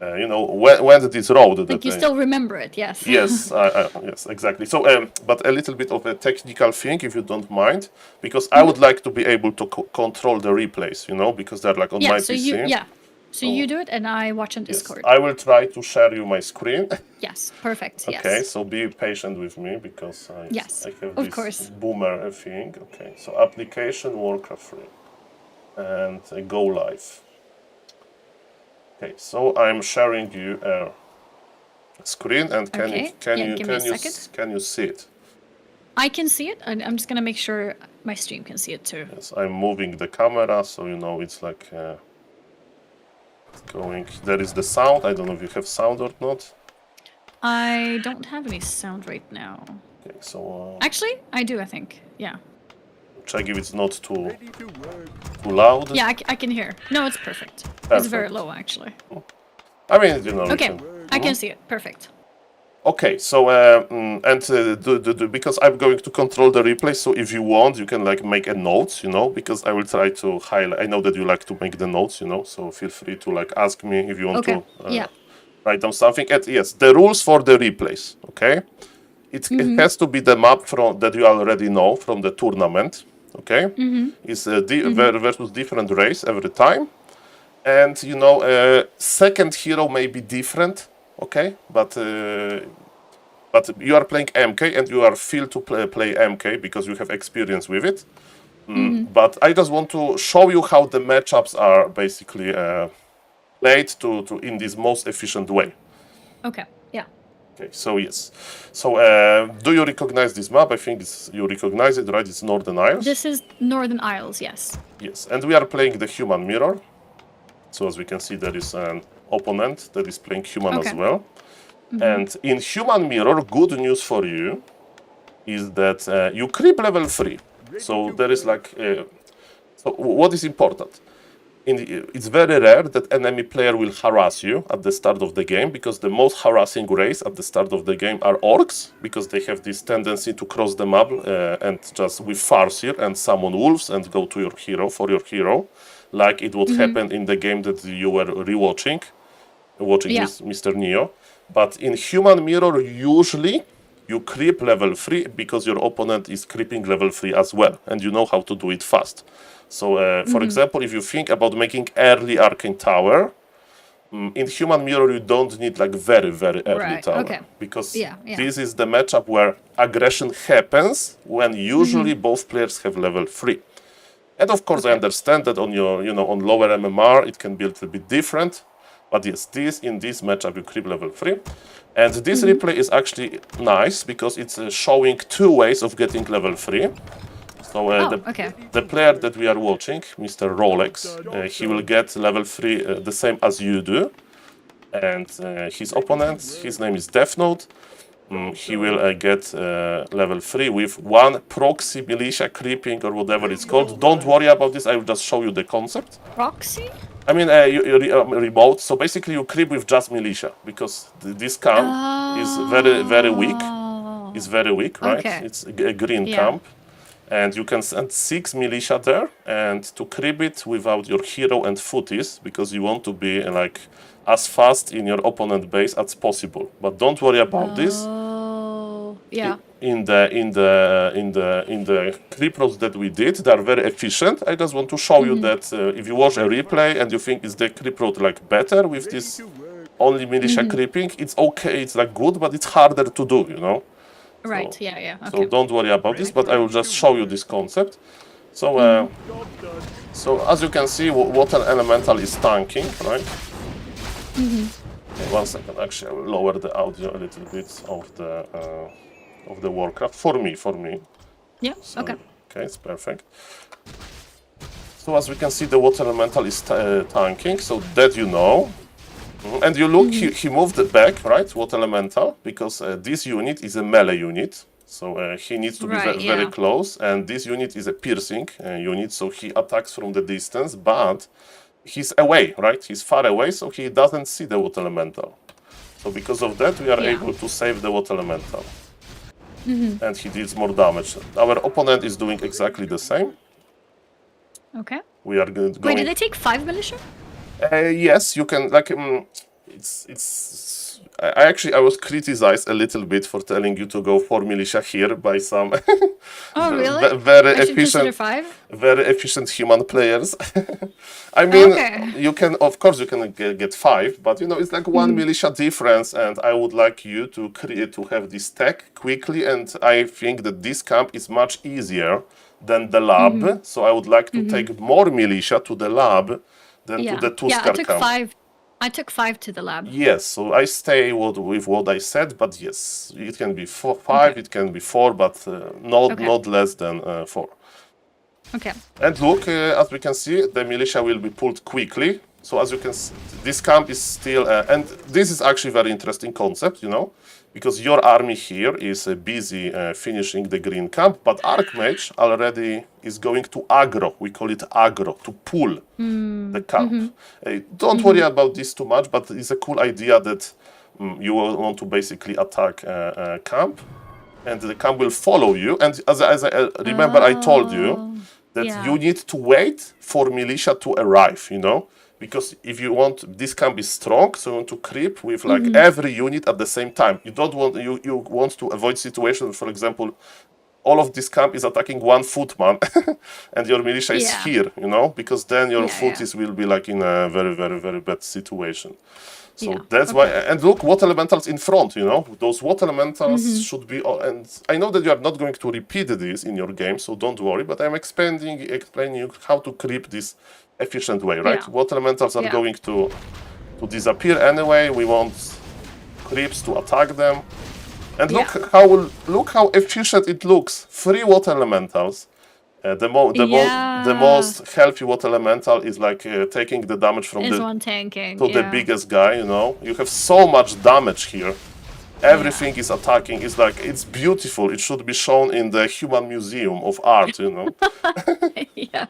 you know, went this road. Like you still remember it, yes. Yes, yes, exactly. So, but a little bit of a technical thing, if you don't mind, because I would like to be able to control the replays, you know, because they're like on my PC. So you do it and I watch on Discord. Yes, I will try to share you my screen. Yes, perfect. Okay, Yes. so be patient with me, because I have of this course. boomer thing. Okay, so application Warcraft 3 and go live. Okay, so I'm sharing you a screen, and can you see it? I can see it, and I'm just gonna make sure my stream can see it too. Yes, I'm moving the camera, so you know it's like going. There is the sound. I don't know if you have sound or not. I don't have any sound right now. Okay, so Actually, I do, I think. Yeah. check if it's not too loud. Yeah, I can hear. No, it's perfect. It's Perfect. very low, actually. I mean, you know. you Okay, can- I can see it. Perfect. Okay, so because I'm going to control the replay, so if you want, you can like make a notes, you know, because I will try to highlight. I know that you like to make the notes, you know, so feel free to like ask me if you want Okay. to Yeah. write down something. And yes, the rules for the replays. Okay, It has to be the map that you already know from the tournament. Okay, it's versus different race every time, and you know, second hero may be different. Okay, but you are playing MK and you are feel to play MK because you have experience with it. But I just want to show you how the matchups are basically played to in this most efficient way. Okay. Yeah. Okay, so yes. So do you recognize this map? I think you recognize it, right? It's Northern Isles. This is Northern Isles, yes. Yes, and we are playing the human mirror. So as we can see, there is an opponent that is playing human as Okay. well. And in human mirror, good news for you is that you creep level 3. So there is like, so what is important? It's very rare that enemy player will harass you at the start of the game, because the most harassing race at the start of the game are orcs, because they have this tendency to cross the map and just with Farseer and summon wolves and go to your hero for your hero, like it would happen in the game that you were watching Mr. Neo. But in human mirror, usually you creep level 3 because your opponent is creeping level 3 as well, and you know how to do it fast. So, for example, if you think about making early Arcane Tower, in human mirror you don't need like very, very early Right, tower. okay. Because Yeah. this is the matchup where aggression happens when usually both players have level 3. And of course, I understand that on your, on lower MMR, it can be a little bit different. But yes, in this matchup, you creep level 3. And this replay is actually nice because it's showing 2 ways of getting level 3. So the player that we are watching, Mr. Rolex, he will get level 3 the same as you do. And his opponent, his name is Death Note. He will get level 3 with 1 proxy militia creeping or whatever it's called. Don't worry about this, I will just show you the concept. Proxy? I mean, remote. So basically, you creep with just militia because this camp is very, very weak. It's very weak, right? Okay. It's a green camp, and you can send 6 militia there and to creep it without your hero and footies because you want to be like as fast in your opponent base as possible. But don't worry about this. Oh, yeah. In the creep routes that we did, they are very efficient. I just want to show you that if you watch a replay and you think is the creep route like better with this only militia creeping, it's okay, it's like good, but it's harder to do, you know. Right. So, Yeah. So Okay. don't worry about this, but I will just show you this concept. So so as you can see, water elemental is tanking, right? Okay, 1 second. Actually, I will lower the audio a little bit of the Warcraft for me. Yeah. So, Okay. Okay, it's perfect. So as we can see, the water elemental is tanking, so that you know. And you look, he moved it back, right, water elemental, because this unit is a melee unit. So he needs to be very close, and this unit is a piercing unit, so he attacks from the distance, but he's away, right? He's far away, so he doesn't see the water elemental. So because of that, we are able to save the water elemental. And he deals more damage. Our opponent is doing exactly the same. Okay. We are going. Wait, did they take 5 militia? Yes, you can. Like, it's. I was criticized a little bit for telling you to go 4 militia here by some. Oh, really? Very I should consider efficient. 5? Very efficient human players. I mean, Okay. you can, of course, you can get 5, but it's like 1 militia difference, and I would like you to have this tech quickly, and I think that this camp is much easier than the lab, so I would like to take more militia to the lab than to the Tuskar I took camp. 5. I took 5 to the lab. Yes, so I stay with what I said, but yes, it can be 5, it can be 4, but not less than 4. Okay. And look, as we can see, the militia will be pulled quickly. So as you can see, this camp is still, and this is actually a very interesting concept, because your army here is busy finishing the green camp, but Archmage already is going to aggro. We call it aggro, to pull the camp. Don't worry about this too much, but it's a cool idea that you will want to basically attack a camp, and the camp will follow you. And as I remember, I told you that you need to wait for militia to arrive, because if you want this camp is strong, so you want to creep with like every unit at the same time. You don't want you want to avoid situations, for example, all of this camp is attacking one footman and your militia is Yeah. here, you know, because then your Yeah, footies will be like in a very, very, very bad situation. So Yeah, that's why, and look, what elementals in front, you know, those what elementals should be, and I know that you are not going to repeat this in your game, so don't worry, but I'm explaining you how to creep this efficient way, right? Yeah. What elementals are Yeah. going to disappear anyway. We want creeps to attack them. And Yeah. look how efficient it looks. 3 water elementals. The most healthy water elemental is like taking the damage from Is the one tanking. to the yeah. biggest guy. You know, you have so much damage here. Everything is attacking. It's like it's beautiful. It should be shown in the Human Museum of Art. You know. yeah.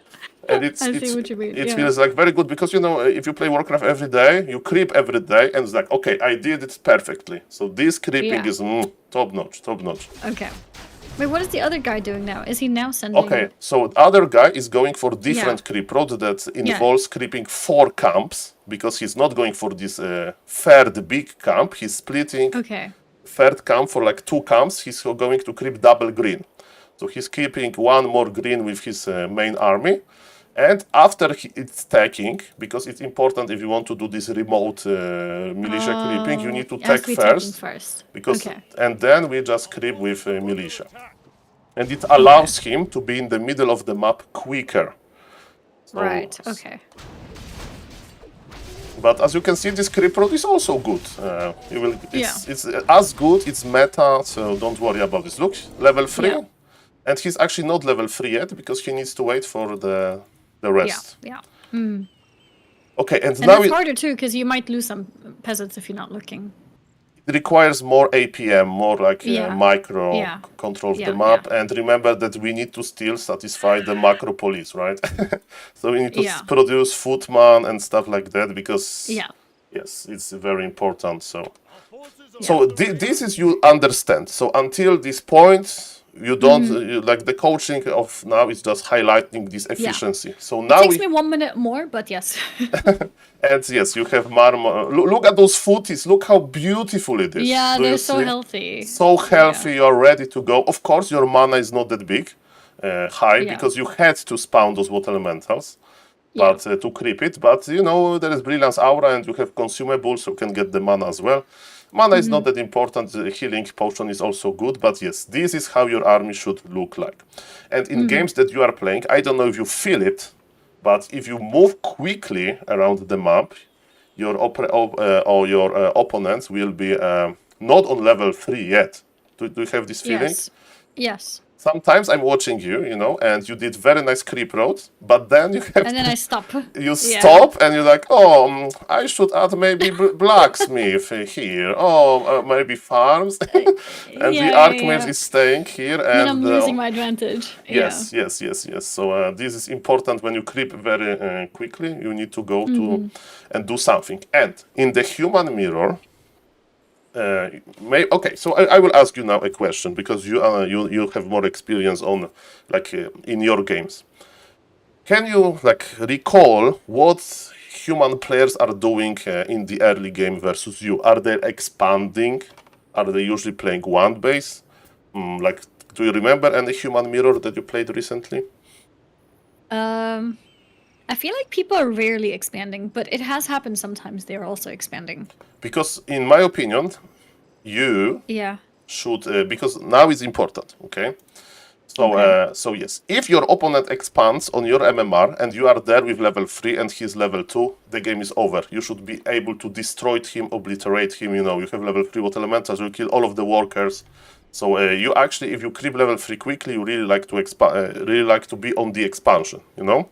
And I see what you mean, it yeah. feels like very good because you know if you play Warcraft every day, you creep every day, and it's like okay, I did it perfectly. So this creeping Yeah. is top notch, top notch. Okay. Wait, what is the other guy doing now? Is he now sending? Okay, so the other guy is going for different creep road that involves creeping 4 camps because he's not going for this third big camp. He's splitting Okay. third camp for like 2 camps. He's going to creep double green. So he's keeping 1 more green with his main army. And after it's taking, because it's important if you want to do this remote militia creeping, you need to It has take to be taken first. first. Because Okay. and then we just creep with militia. And it allows him to be in the middle of the map quicker. So- Right. Okay. But as you can see, this creep road is also good. It's as good, it's meta, so don't worry about this. Look, level 3. Yeah. And he's actually not level 3 yet because he needs to wait for the rest. Yeah. Okay, and And now that's it harder too, because you might lose some peasants if you're not looking. requires more APM, more like micro Yeah. control of the Yeah, map. And remember that we need to still satisfy the macro police, right? So we need to produce footman and stuff like that because yes, it's very important. So this is you understand. So until this point, you don't like the coaching of now is just highlighting this efficiency. So now It takes me 1 minute more, but yes. and yes, you have marmor. Look at those footies. Look how beautiful it is. Yeah, Do they're you so see? healthy. So healthy. You're ready to go. Of course, your mana is not that big, high, because you had to spawn those water elementals. But to creep it, but you know there is brilliance aura and you have consumables, so you can get the mana as well. Mana is not that important. The healing potion is also good, but yes, this is how your army should look like. And in games that you are playing, I don't know if you feel it, but if you move quickly around the map, your opponents will be not on level 3 yet. Do you have this feeling? Yes. Sometimes I'm watching you, you know, and you did very nice creep road, but then you have And then I stop. you stop and you're like, oh, I should add maybe blacksmith here. Oh, maybe farms. And the archmage is staying here. And then I'm losing my advantage. Yes. So this is important when you creep very quickly. You need to go to and do something. And in the human mirror, okay, so I will ask you now a question because you have more experience on like in your games. Can you like recall what human players are doing in the early game versus you? Are they expanding? Are they usually playing one base? Like, do you remember any human mirror that you played recently? I feel like people are rarely expanding, but it has happened sometimes they're also expanding. Because in my opinion, you should because now it's important, okay? So so yes, if your opponent expands on your MMR and you are there with level 3 and he's level 2, the game is over. You should be able to destroy him, obliterate him, you know, you have level 3 water elementals, you kill all of the workers. So you actually, if you creep level 3 quickly, you really like to really like to be on the expansion, you know?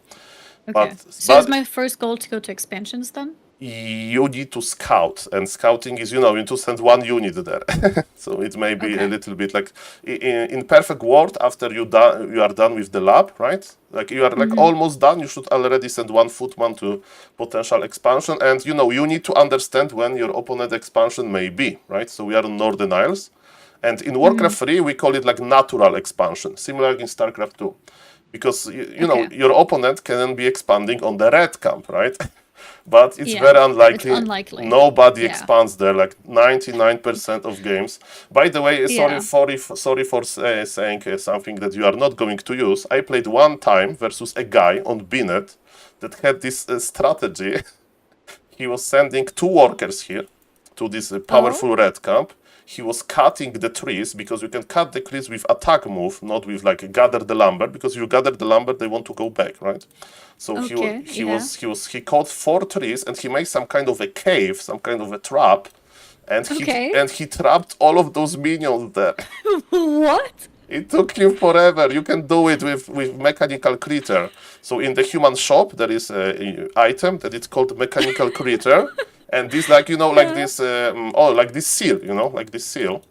Okay. So is my first goal to go to expansions then? You need to scout, and scouting is, you know, you need to send 1 unit there. So it may be a little bit like in perfect world, after you are done with the lab, right? Like you are like almost done, you should already send 1 footman to potential expansion, and you know, you need to understand when your opponent expansion may be, right? So we are on Northern Isles, and in Warcraft 3 we call it like natural expansion, similar in StarCraft 2. Because you know your opponent can be expanding on the red camp, right? but it's Yeah, very unlikely. it's unlikely. Nobody Yeah. expands there, like 99% of games. By the way, Yeah. sorry for saying something that you are not going to use. I played one time versus a guy on Binet that had this strategy. He was sending 2 workers here to this powerful red camp. He was cutting the trees, because you can cut the trees with attack move, not with like gather the lumber, because if you gather the lumber, they want to go back, right? So Okay, he caught 4 trees, and he made some kind of a cave, some kind of a trap, and he trapped all of those minions there. What? It took him forever. You can do it with mechanical creature. So in the human shop, there is a item that it's called mechanical creature, and this like like this like this seal, like this seal.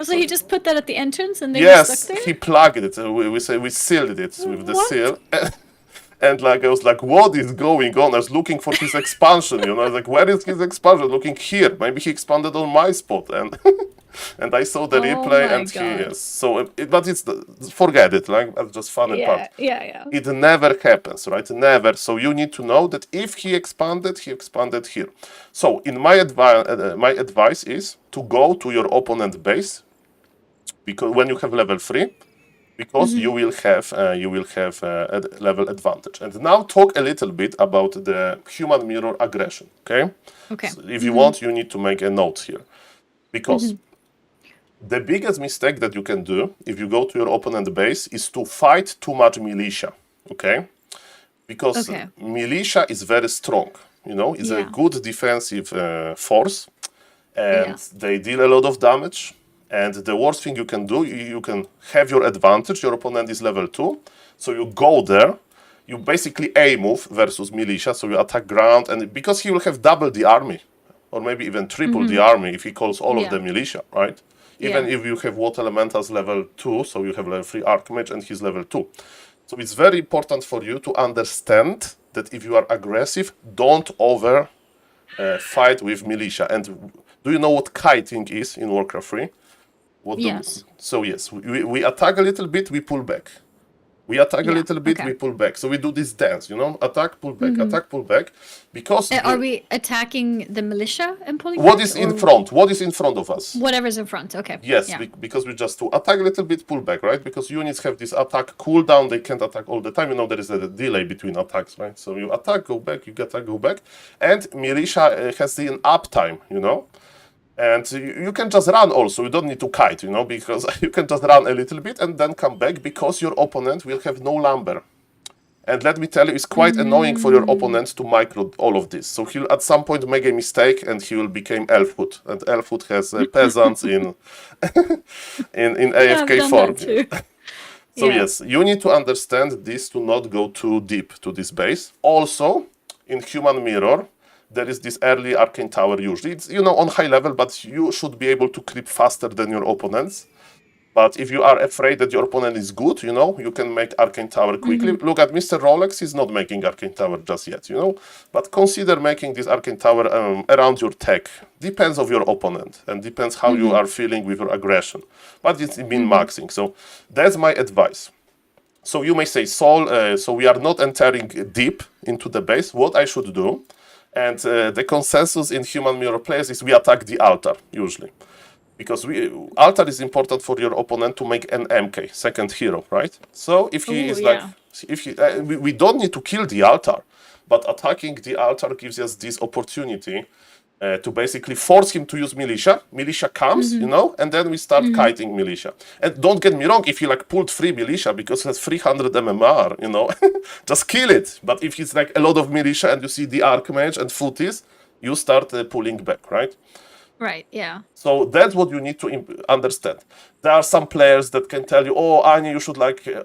So he just put that at the entrance and they Yes, were stuck there? he plugged it. We sealed it with the What? seal. And like I was like, what is going on? I was looking for his expansion, I was like, where is his expansion? Looking here. Maybe he expanded on my spot, and and I saw the replay, my and God. yes. So, but it's forget it. Like that's just funny part. Yeah. It never happens, right? Never. So you need to know that if he expanded here. So in my advice is to go to your opponent base, because when you have level 3, because you will have a level advantage. And now talk a little bit about the human mirror aggression. Okay. Okay. So if you want, you need to make a note here, because the biggest mistake that you can do if you go to your opponent base is to fight too much militia. Okay. Because militia is very strong. It's a good defensive force, and they deal a lot of damage. And the worst thing you can do, you can have your advantage. Your opponent is level 2, so you go there. You basically A move versus militia, so you attack ground, and because he will have double the army, or maybe even triple the army if he calls all of the militia, right? Even if you have water elementals level 2, so you have level 3 archmage and he's level 2. So it's very important for you to understand that if you are aggressive, don't over fight with militia. And do you know what kiting is in Warcraft 3? Yes. So yes, we attack a little bit, we pull back. We attack a little bit, we pull back. So we do this dance, attack, pull back, attack, pull back. Because Are we attacking the militia and pulling what back, is in or front? What is in front of us? Whatever's in front, okay. Yes, Yeah. because we just to attack a little bit, pull back, right? Because units have this attack cooldown, they can't attack all the time. There is a delay between attacks, right? So you attack, go back, you attack, go back. And militia has the uptime, And you can just run also, you don't need to kite, because you can just run a little bit and then come back, because your opponent will have no lumber. And let me tell you, it's quite annoying for your opponent to micro all of this. So he'll at some point make a mistake and he will become Elfhood. And Elfhood has peasants in AFK I've done form. that too. So yes, you need to understand this to not go too deep to this base. Also, in Human Mirror, there is this early Arcane Tower usually. It's, on high level, but you should be able to creep faster than your opponents. But if you are afraid that your opponent is good, you can make Arcane Tower quickly. Look at Mr. Rolex, he's not making Arcane Tower just yet, But consider making this Arcane Tower around your tech. Depends of your opponent, and depends how you are feeling with your aggression. But it's min-maxing, so that's my advice. So you may say, Saul, so we are not entering deep into the base. What I should do? And the consensus in Human Mirror players is we attack the altar, usually. Because altar is important for your opponent to make an MK, second hero, right? So if he is like, we don't need to kill the altar, but attacking the altar gives us this opportunity to basically force him to use militia. Militia comes, and then we start kiting militia. And don't get me wrong, if he pulled 3 militia because it has 300 MMR, just kill it. But if it's a lot of militia and you see the archmage and footies, you start pulling back, right? Right, yeah. So that's what you need to understand. There are some players that can tell you, oh, Anya, you should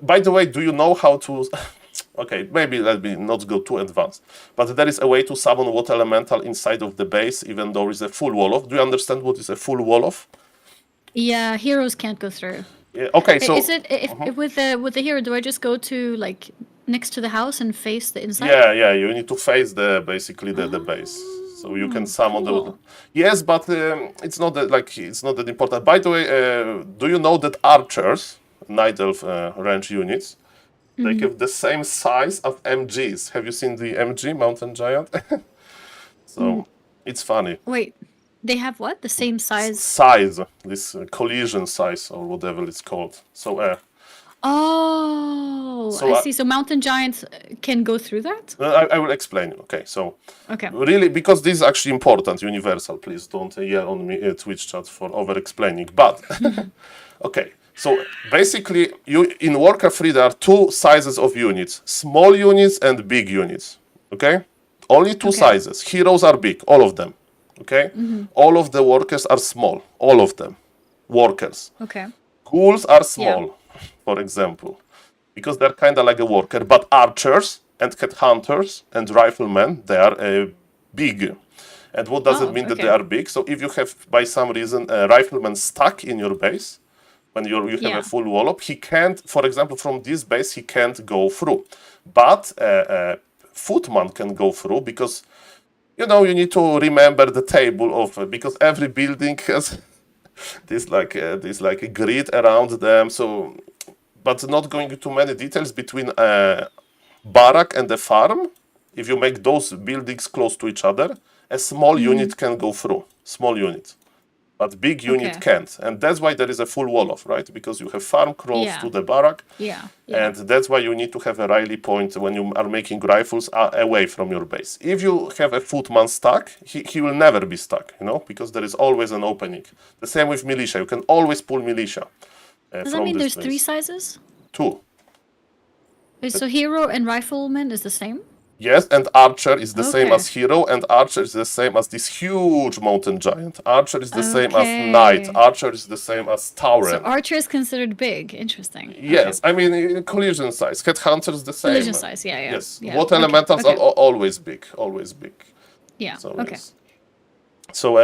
by the way, do you know how to... Okay, maybe let me not go too advanced. But there is a way to summon water elemental inside of the base, even though there is a full wall off. Do you understand what is a full wall off? Yeah, heroes can't go through. Yeah, okay, so... Is it, with the hero, do I just go to, next to the house and face the inside? Yeah, you need to face basically the base. So you can summon the... Yes, but it's not that important. By the way, do you know that archers, Night Elf range units, They have the same size as MGs. Have you seen the MG, Mountain Giant? So it's funny. Wait, they have what? The same size? Size, this collision size or whatever it's called. So Oh, So, I see. So mountain giants can go through that? I will explain. Okay, so Okay. really, because this is actually important, universal. Please don't yell on me, Twitch chat, for over-explaining. But okay, so basically, in Warcraft 3 there are two sizes of units: small units and big units. Okay, only two sizes. Heroes are big, all of them. Okay, all of the workers are small, all of them. Workers. Okay. Ghouls are small, for example, because they're kind of like a worker. But archers and headhunters and riflemen, they are big. And what does it mean that they are big? So if you have, by some reason, a rifleman stuck in your base, when you have a full wall-up, he can't, for example, from this base, he can't go through. But a footman can go through because, you need to remember the table of, because every building has this like a grid around them. So, but not going into many details between a barrack and a farm. If you make those buildings close to each other, a small unit can go through. Small unit, but big unit can't, and that's why there is a full wall off, right? Because you have farm close to the barrack, and that's why you need to have a rally point when you are making rifles away from your base. If you have a footman stuck, he will never be stuck, because there is always an opening. The same with militia; you can always pull militia. Does that mean there's three sizes? Two. So hero and rifleman is the same? Yes, and archer is the same as hero, and archer is the same as this huge mountain giant. Archer is the same as knight. Archer is the same as tauren. So archer is considered big. Interesting. Yes, I mean collision size. Headhunter is the same. Collision size, yeah. Yes, water elementals are always big, always big. Yeah. So, okay. yes. So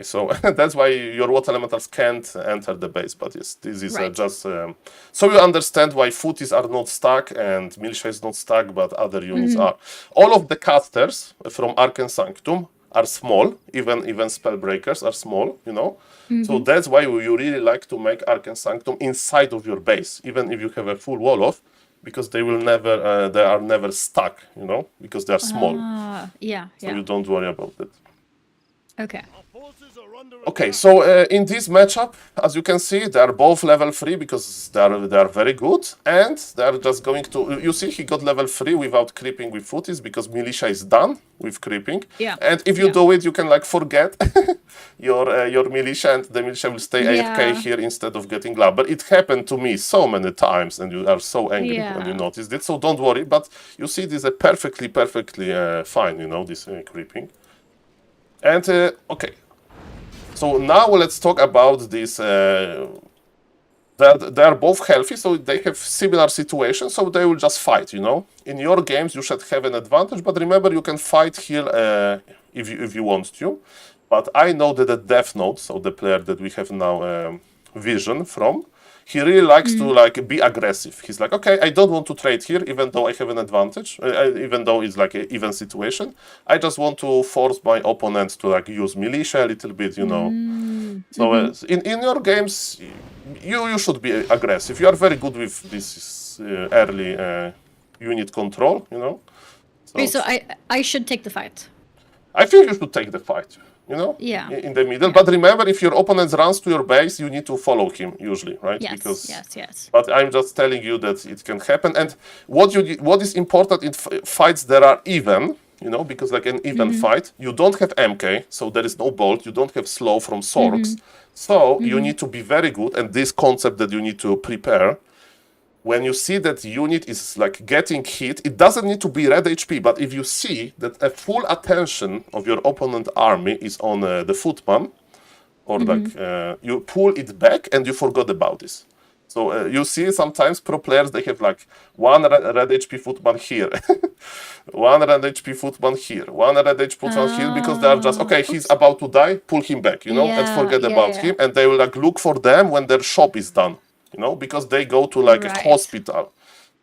So that's why your water elementals can't enter the base. But yes, this is just so you understand why footies are not stuck and militia is not stuck, but other units are. All of the casters from Arcane Sanctum are small. Even spellbreakers are small. So that's why you really like to make Arcane Sanctum inside of your base, even if you have a full wall off, because they will never they are never stuck. Because they are small. So you don't worry about that. Okay. Okay, so in this matchup, as you can see, they are both level 3 because they are very good, and they are just going to. You see, he got level 3 without creeping with footies because militia is done with creeping. Yeah. And if you do it, you can forget your militia, and the militia will stay AFK here instead of getting lab. But it happened to me so many times, and you are so angry when you noticed it. So don't worry. But you see, this is perfectly fine. This creeping. And okay, so now let's talk about this. They are both healthy, so they have similar situations, so they will just fight. In your games you should have an advantage, but remember you can fight here if you want to. But I know that the Death Note, so the player that we have now vision from, he really likes to be aggressive. He's like, okay, I don't want to trade here, even though I have an advantage, even though it's like an even situation. I just want to force my opponent to use militia a little bit, So in your games, you should be aggressive. You are very good with this early unit control, So I should take the fight. I think you should take the fight. In the middle. But remember, if your opponent runs to your base, you need to follow him usually, right? Yes, yes. But I'm just telling you that it can happen. And what is important in fights that are even, because like an even fight, you don't have MK, so there is no bolt, you don't have slow from Sorks. So you need to be very good, and this concept that you need to prepare. When you see that unit is getting hit, it doesn't need to be red HP, but if you see that a full attention of your opponent army is on the footman, or you pull it back and you forgot about this. So you see sometimes pro players, they have one red HP footman here, one red HP footman here, one red HP footman here, because they are just, okay, he's about to die, pull him back, and forget about him, and they will look for them when their shop is done. Because they go to a hospital.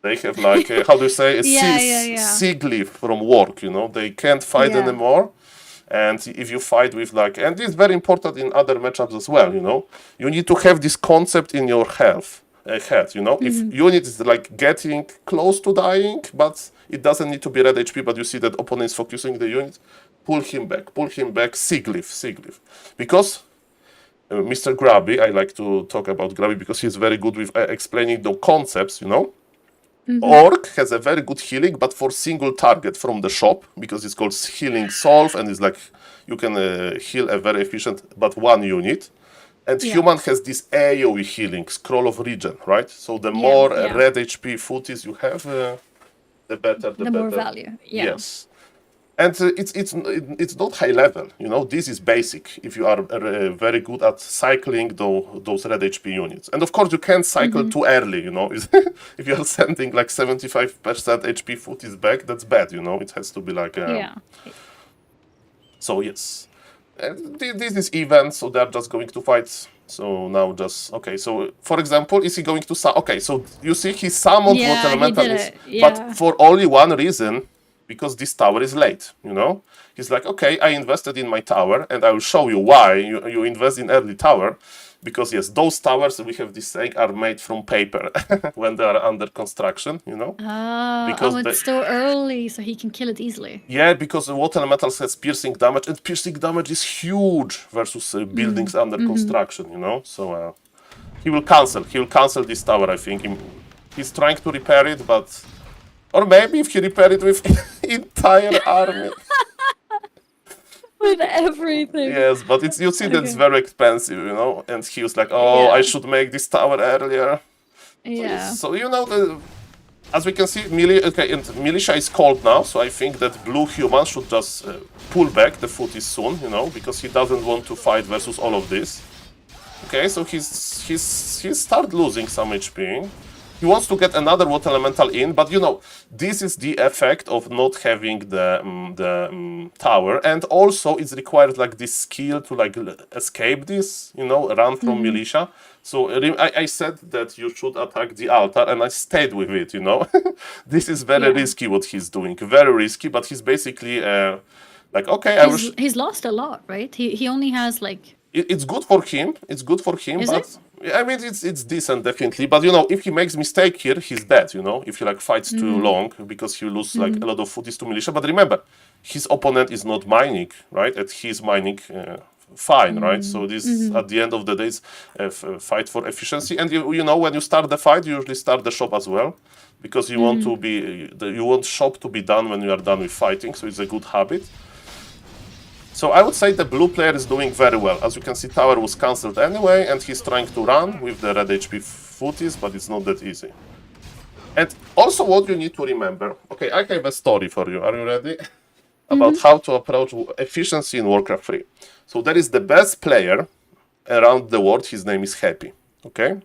They have how do you say, a sick leave from work, They can't fight anymore. And if you fight with and this is very important in other matchups as well, You need to have this concept in your health, ahead, you know? If unit is like getting close to dying, but it doesn't need to be red HP, but you see that opponent is focusing the unit, pull him back, Siglyph. Because Mr. Grabby, I like to talk about Grabby because he's very good with explaining the concepts, you know? Orc has a very good healing, but for single target from the shop, because it's called Healing Solve, and it's like you can heal a very efficient, but one unit. And human has this AoE healing, Scroll of Regen, right? So the more red HP footies you have, the better. The more value. Yeah. Yes. And it's not high level, you know. This is basic if you are very good at cycling those red HP units. And of course, you can't cycle too early, you know. If you are sending like 75% HP footies back, that's bad, you know. It has to be like So yes, this is event, so they're just going to fight. So now just okay. So for example, is he going to okay? So you see, he summoned Water Elemental, but for only one reason. Because this tower is late, you know? He's like, okay, I invested in my tower, and I will show you why you invest in early tower. Because, yes, those towers, we have this saying, are made from paper when they are under construction, you know? Because it's still early, so he can kill it easily. Yeah, because the Water Elemental has piercing damage, and piercing damage is huge versus buildings under construction, you know? So he will cancel this tower, I think. He's trying to repair it, but... Or maybe if he repair it with entire army. With everything. Yes, but you see that it's very expensive, you know? And he was like, oh, I should make this tower earlier. Yeah. So you know, as we can see, Militia is cold now, so I think that blue human should just pull back the footies soon, you know? Because he doesn't want to fight versus all of this. Okay, so he's start losing some HP. He wants to get another Water Elemental in, but you know, this is the effect of not having the tower, and also it's required like this skill to like escape this, you know, run from Militia. So I said that you should attack the altar, and I stayed with it, you know. This is very risky what he's doing, very risky, but he's basically like, okay, he's lost a lot, right? He only has like... It's good for him, Is but... it? I mean, it's decent, definitely. But, you know, if he makes mistake here, he's dead, you know? If he, like, fights too long, because he lose, like, a lot of footies to Militia. But remember, his opponent is not mining, right? And he's mining fine, right? So this, at the end of the day, is a fight for efficiency. And, you know, when you start the fight, you usually start the shop as well. Because you want to be... You want shop to be done when you are done with fighting. So it's a good habit. So I would say the blue player is doing very well. As you can see, tower was cancelled anyway, and he's trying to run with the red HP footies, but it's not that easy. And also what you need to remember... Okay, I have a story for you. Are you ready? About how to approach efficiency in Warcraft 3. So there is the best player around the world. His name is Happy. Okay?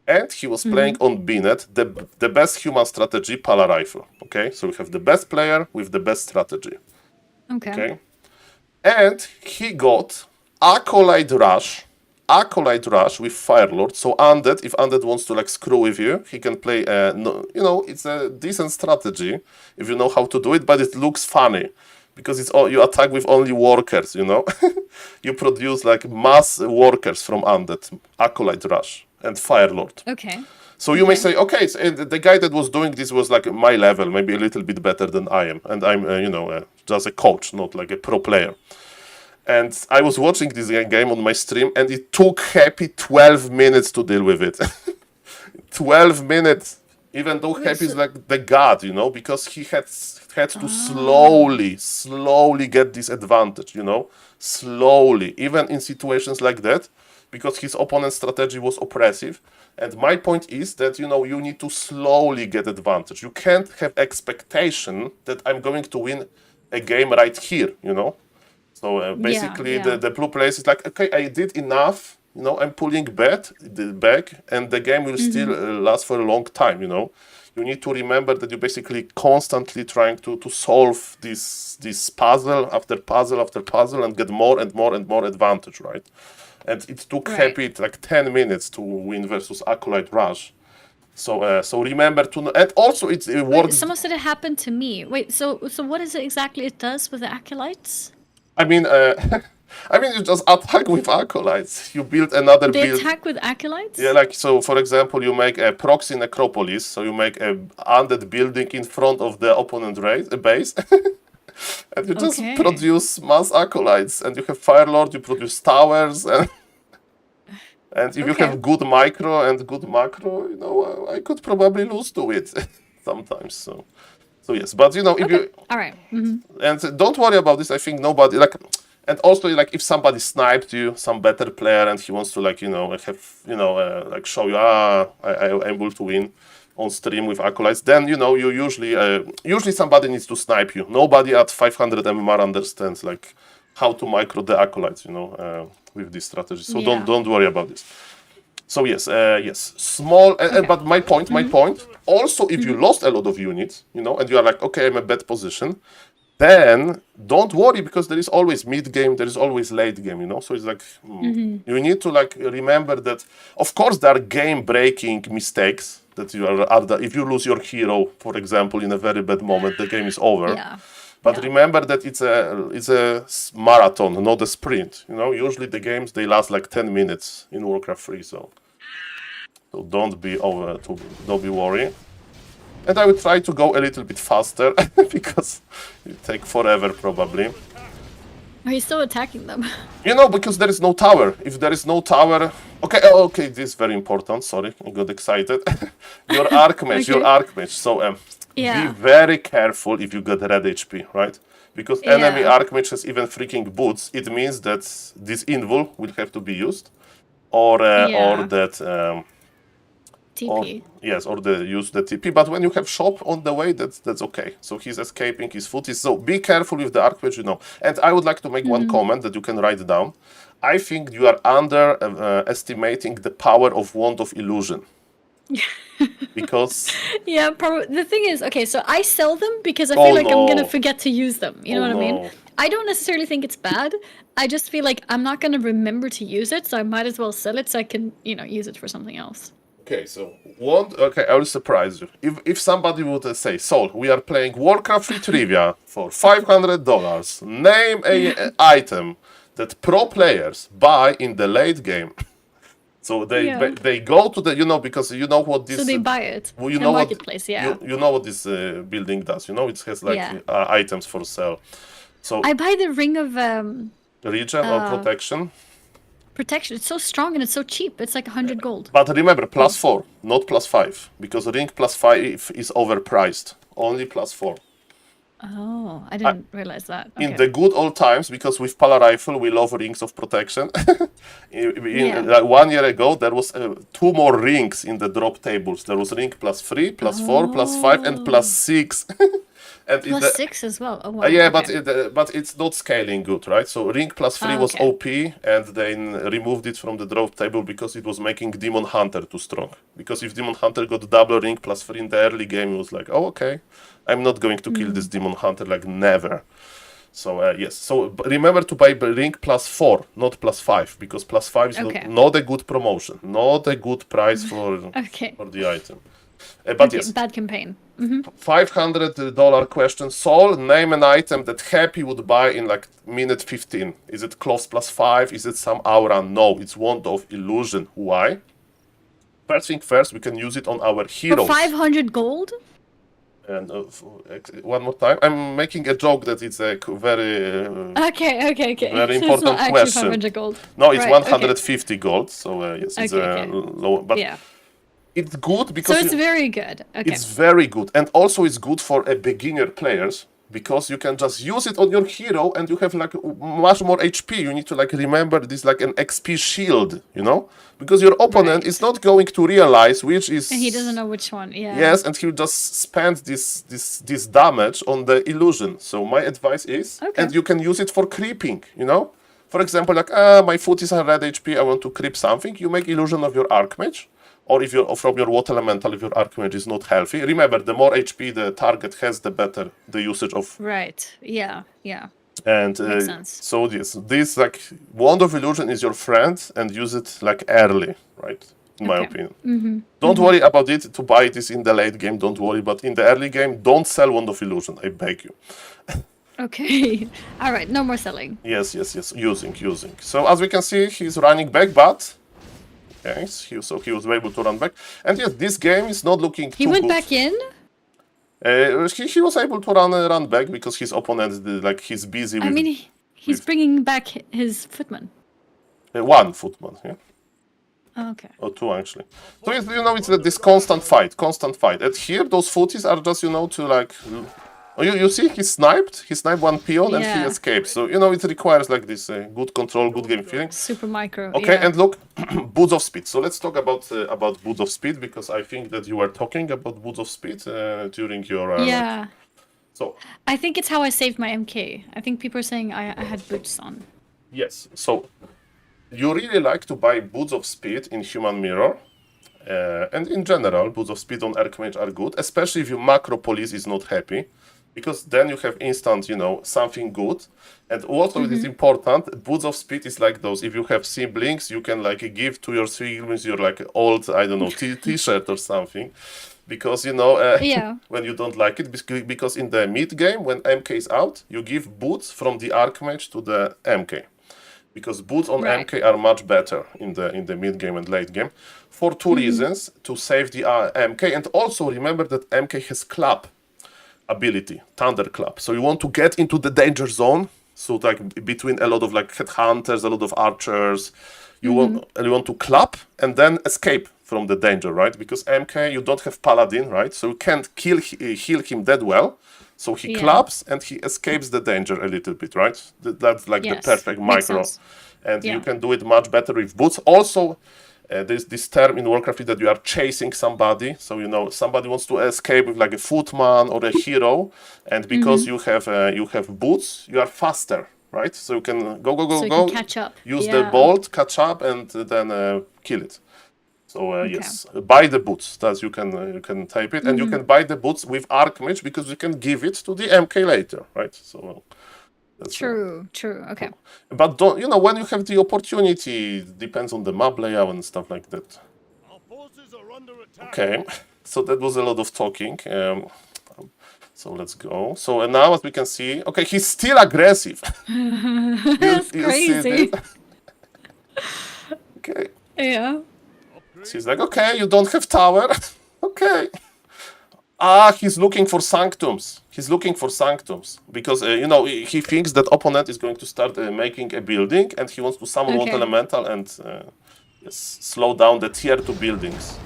And he was playing on Binet, the best human strategy, Pala Rifle. Okay? So we have the best player with the best strategy. Okay? And he got Acolyte Rush with Firelord. So Undead, if Undead wants to like screw with you, he can play, you know, it's a decent strategy if you know how to do it, but it looks funny because it's all, you attack with only workers, you know. You produce like mass workers from Undead, Acolyte Rush and Firelord. Okay. So you may say, okay, so the guy that was doing this was like my level, maybe a little bit better than I am. And I'm, you know, just a coach, not like a pro player. And I was watching this game on my stream, and it took Happy 12 minutes to deal with it. 12 minutes, even though Happy is like the god, you know, because he had to slowly get this advantage, you know, slowly, even in situations like that, because his opponent's strategy was oppressive. And my point is that, you know, you need to slowly get advantage. You can't have expectation that I'm going to win a game right here, you know. So basically the blue player is like, okay, I did enough, you know, I'm pulling back, and the game will still last for a long time, you know. You need to remember that you're basically constantly trying to solve this puzzle after puzzle after puzzle and get more and more and more advantage, right? And it took Happy like 10 minutes to win versus Acolyte Rush. So so remember to know, and also it works. Someone said it happened to me. Wait, so what is it exactly it does with the acolytes? I mean, I mean, you just attack with acolytes. You build another They build. attack with acolytes? Yeah, like, so for example, you make a proxy necropolis, so you make a undead building in front of the opponent base, and you just Okay. produce mass acolytes, and you have Fire Lord, you produce towers, and if you Okay. have good micro and good macro, you know, I could probably lose to it sometimes, so yes, but you know, if you, All right. Hmm. and don't worry about this, I think nobody, like, and also, like, if somebody sniped you, some better player, and he wants to, like, you know, have, you know, like, show you, I'm able to win on stream with acolytes, then, you know, you usually somebody needs to snipe you. Nobody at 500 MMR understands, like, how to micro the acolytes, you know, with this strategy. So Yeah. don't worry about this. So yes, small. But my point. Also, if you lost a lot of units, you know, and you are like, okay, I'm in a bad position, then don't worry, because there is always mid game, there is always late game, you know. So it's like you need to, like, remember that. Of course, there are game breaking mistakes that you are. If you lose your hero, for example, in a very bad moment, the game is over. Yeah. But Yeah. remember that it's a marathon, not a sprint. You know, usually the games, they last like 10 minutes in Warcraft 3, so don't be worried. And I will try to go a little bit faster because it take forever probably. Are you still attacking them? You know, because there is no tower. If there is no tower, okay, this is very important. Sorry, I got excited. Your archmage. So Yeah. be very careful if you get red HP, right? Because enemy Yeah. archmage has even freaking boots. It means that this invul will have to be used, or that. TP. Or use the TP. But when you have shop on the way, that's okay. So he's escaping, his foot is. So be careful with the archmage, you know. And I would like to make one comment that you can write down. I think you are underestimating the power of Wand of Illusion. Because Yeah, probably. The thing is, okay, so I sell them because I feel like I'm no. gonna forget to use them. You know what I no. mean? I don't necessarily think it's bad. I just feel like I'm not gonna remember to use it, so I might as well sell it so I can, you know, use it for something else. Okay, so I will surprise you. If somebody would say, Saul, we are playing Warcraft 3 trivia for $500. Name a item that pro players buy in the late game. So they go to the, you know, because you know what this. So they buy it. Well, you in know what marketplace, yeah. you know what this building does. You know, it has like items for sale. So I buy the ring of regen or protection. protection. It's so strong and it's so cheap. It's like 100 gold. But remember, +4, not +5, because ring +5 is overpriced. Only +4. Oh, I didn't realize that. In Okay. the good old times, because with Pala Rifle we love rings of protection. Yeah. 1 year ago, there was 2 more rings in the drop tables. There was ring +3, +4, +5, and +6. And in Plus 6 as well. Oh, wow. yeah, okay. but it's not scaling good, right? So ring +3 was okay. OP, and then removed it from the drop table because it was making Demon Hunter too strong. Because if Demon Hunter got double ring +3 in the early game, it was like, oh, okay, I'm not going to kill this Demon Hunter, like, never. So yes, so remember to buy ring +4, not +5, because +5 is Okay. not a good promotion, not a good price for Okay. the item. But Okay, yes, bad campaign. $500 question. Saul, name an item that Happy would buy in like minute 15. Is it close +5? Is it some aura? No, it's Wand of Illusion. Why? First thing first, we can use it on our For heroes. 500 gold? And one more time, I'm making a joke that it's a very Okay. Very So it's important not actually question. 500 gold. no, it's Right, 150 gold. So yes, it's Okay, okay. low, but Yeah. it's good So because it's very good. Okay. it's very good, and also it's good for a beginner players because you can just use it on your hero and you have like much more HP. You need to like remember this like an XP shield, you know, because your opponent is not going to realize which is. And he doesn't know which one. Yeah. Yes, and he'll just spend this damage on the illusion. So my advice is, Okay. and you can use it for creeping, you know. For example, like my foot is on red HP, I want to creep something. You make illusion of your archmage. Or if you're from your water elemental, if your archmage is not healthy. Remember, the more HP the target has, the better the usage of. Right. Yeah. Yeah. And Makes sense. so this like Wand of Illusion is your friend, and use it like early, right? In my Okay. opinion. Don't worry about it to buy this in the late game. Don't worry, but in the early game, don't sell Wand of Illusion. I beg you. Okay. All right. No more selling. Yes. Using. So as we can see, he's running back, but okay, so he was able to run back. And yes, this game is not looking He too went good. back in. He was able to run back because his opponent like he's busy with. I mean, he's with- bringing back his footman. One footman, yeah. Okay. Or two actually. So it's, it's this constant fight. And here those footies are just to like. Oh, you see, he sniped one peon and he Yeah. escaped. So it requires like this good control, good game feeling. Super micro. Okay, yeah. and look, boots of speed. So let's talk about boots of speed because I think that you were talking about boots of speed during your. Yeah. So I think it's how I saved my MK. I think people are saying I had boots on. yes, so you really like to buy boots of speed in Human Mirror. And in general, boots of speed on Archmage are good, especially if your macro police is not happy, because then you have instant, something good. And also it is important, boots of speed is like those, if you have siblings, you can like give to your siblings your like old, I don't know, t-shirt or something. Because, Yeah. when you don't like it, because in the mid game, when MK is out, you give boots from the Archmage to the MK. Because boots on Right. MK are much better in the mid game and late game for two reasons: to save the MK, and also remember that MK has club ability, thunder club. So you want to get into the danger zone. So like between a lot of like headhunters, a lot of archers, you want to club and then escape from the danger, right? Because MK you don't have paladin, right? So you can't heal him that well. So he Yeah. clubs and he escapes the danger a little bit, right? That's like Yes. the perfect Makes micro. sense. And Yeah. you can do it much better with boots. Also, there's this term in Warcraft that you are chasing somebody. So somebody wants to escape with like a footman or a hero, and because you have boots, you are faster, right? So you can go So you go, can catch up. use Yeah. the bolt, catch up, and then kill it. So yes, buy the boots. That's you can type it, and you can buy the boots with Archmage because you can give it to the MK later, right? So that's True. Okay. But don't when you have the opportunity, it depends on the map layout and stuff like that. Okay, so that was a lot of talking. So let's go. So now as we can see, okay, he's still aggressive. That's You see crazy. this? Okay. Yeah. She's like, okay, you don't have tower. Okay. He's looking for sanctums. Because, he thinks that opponent is going to start making a building and he wants to summon Okay. one elemental and slow down the tier 2 buildings.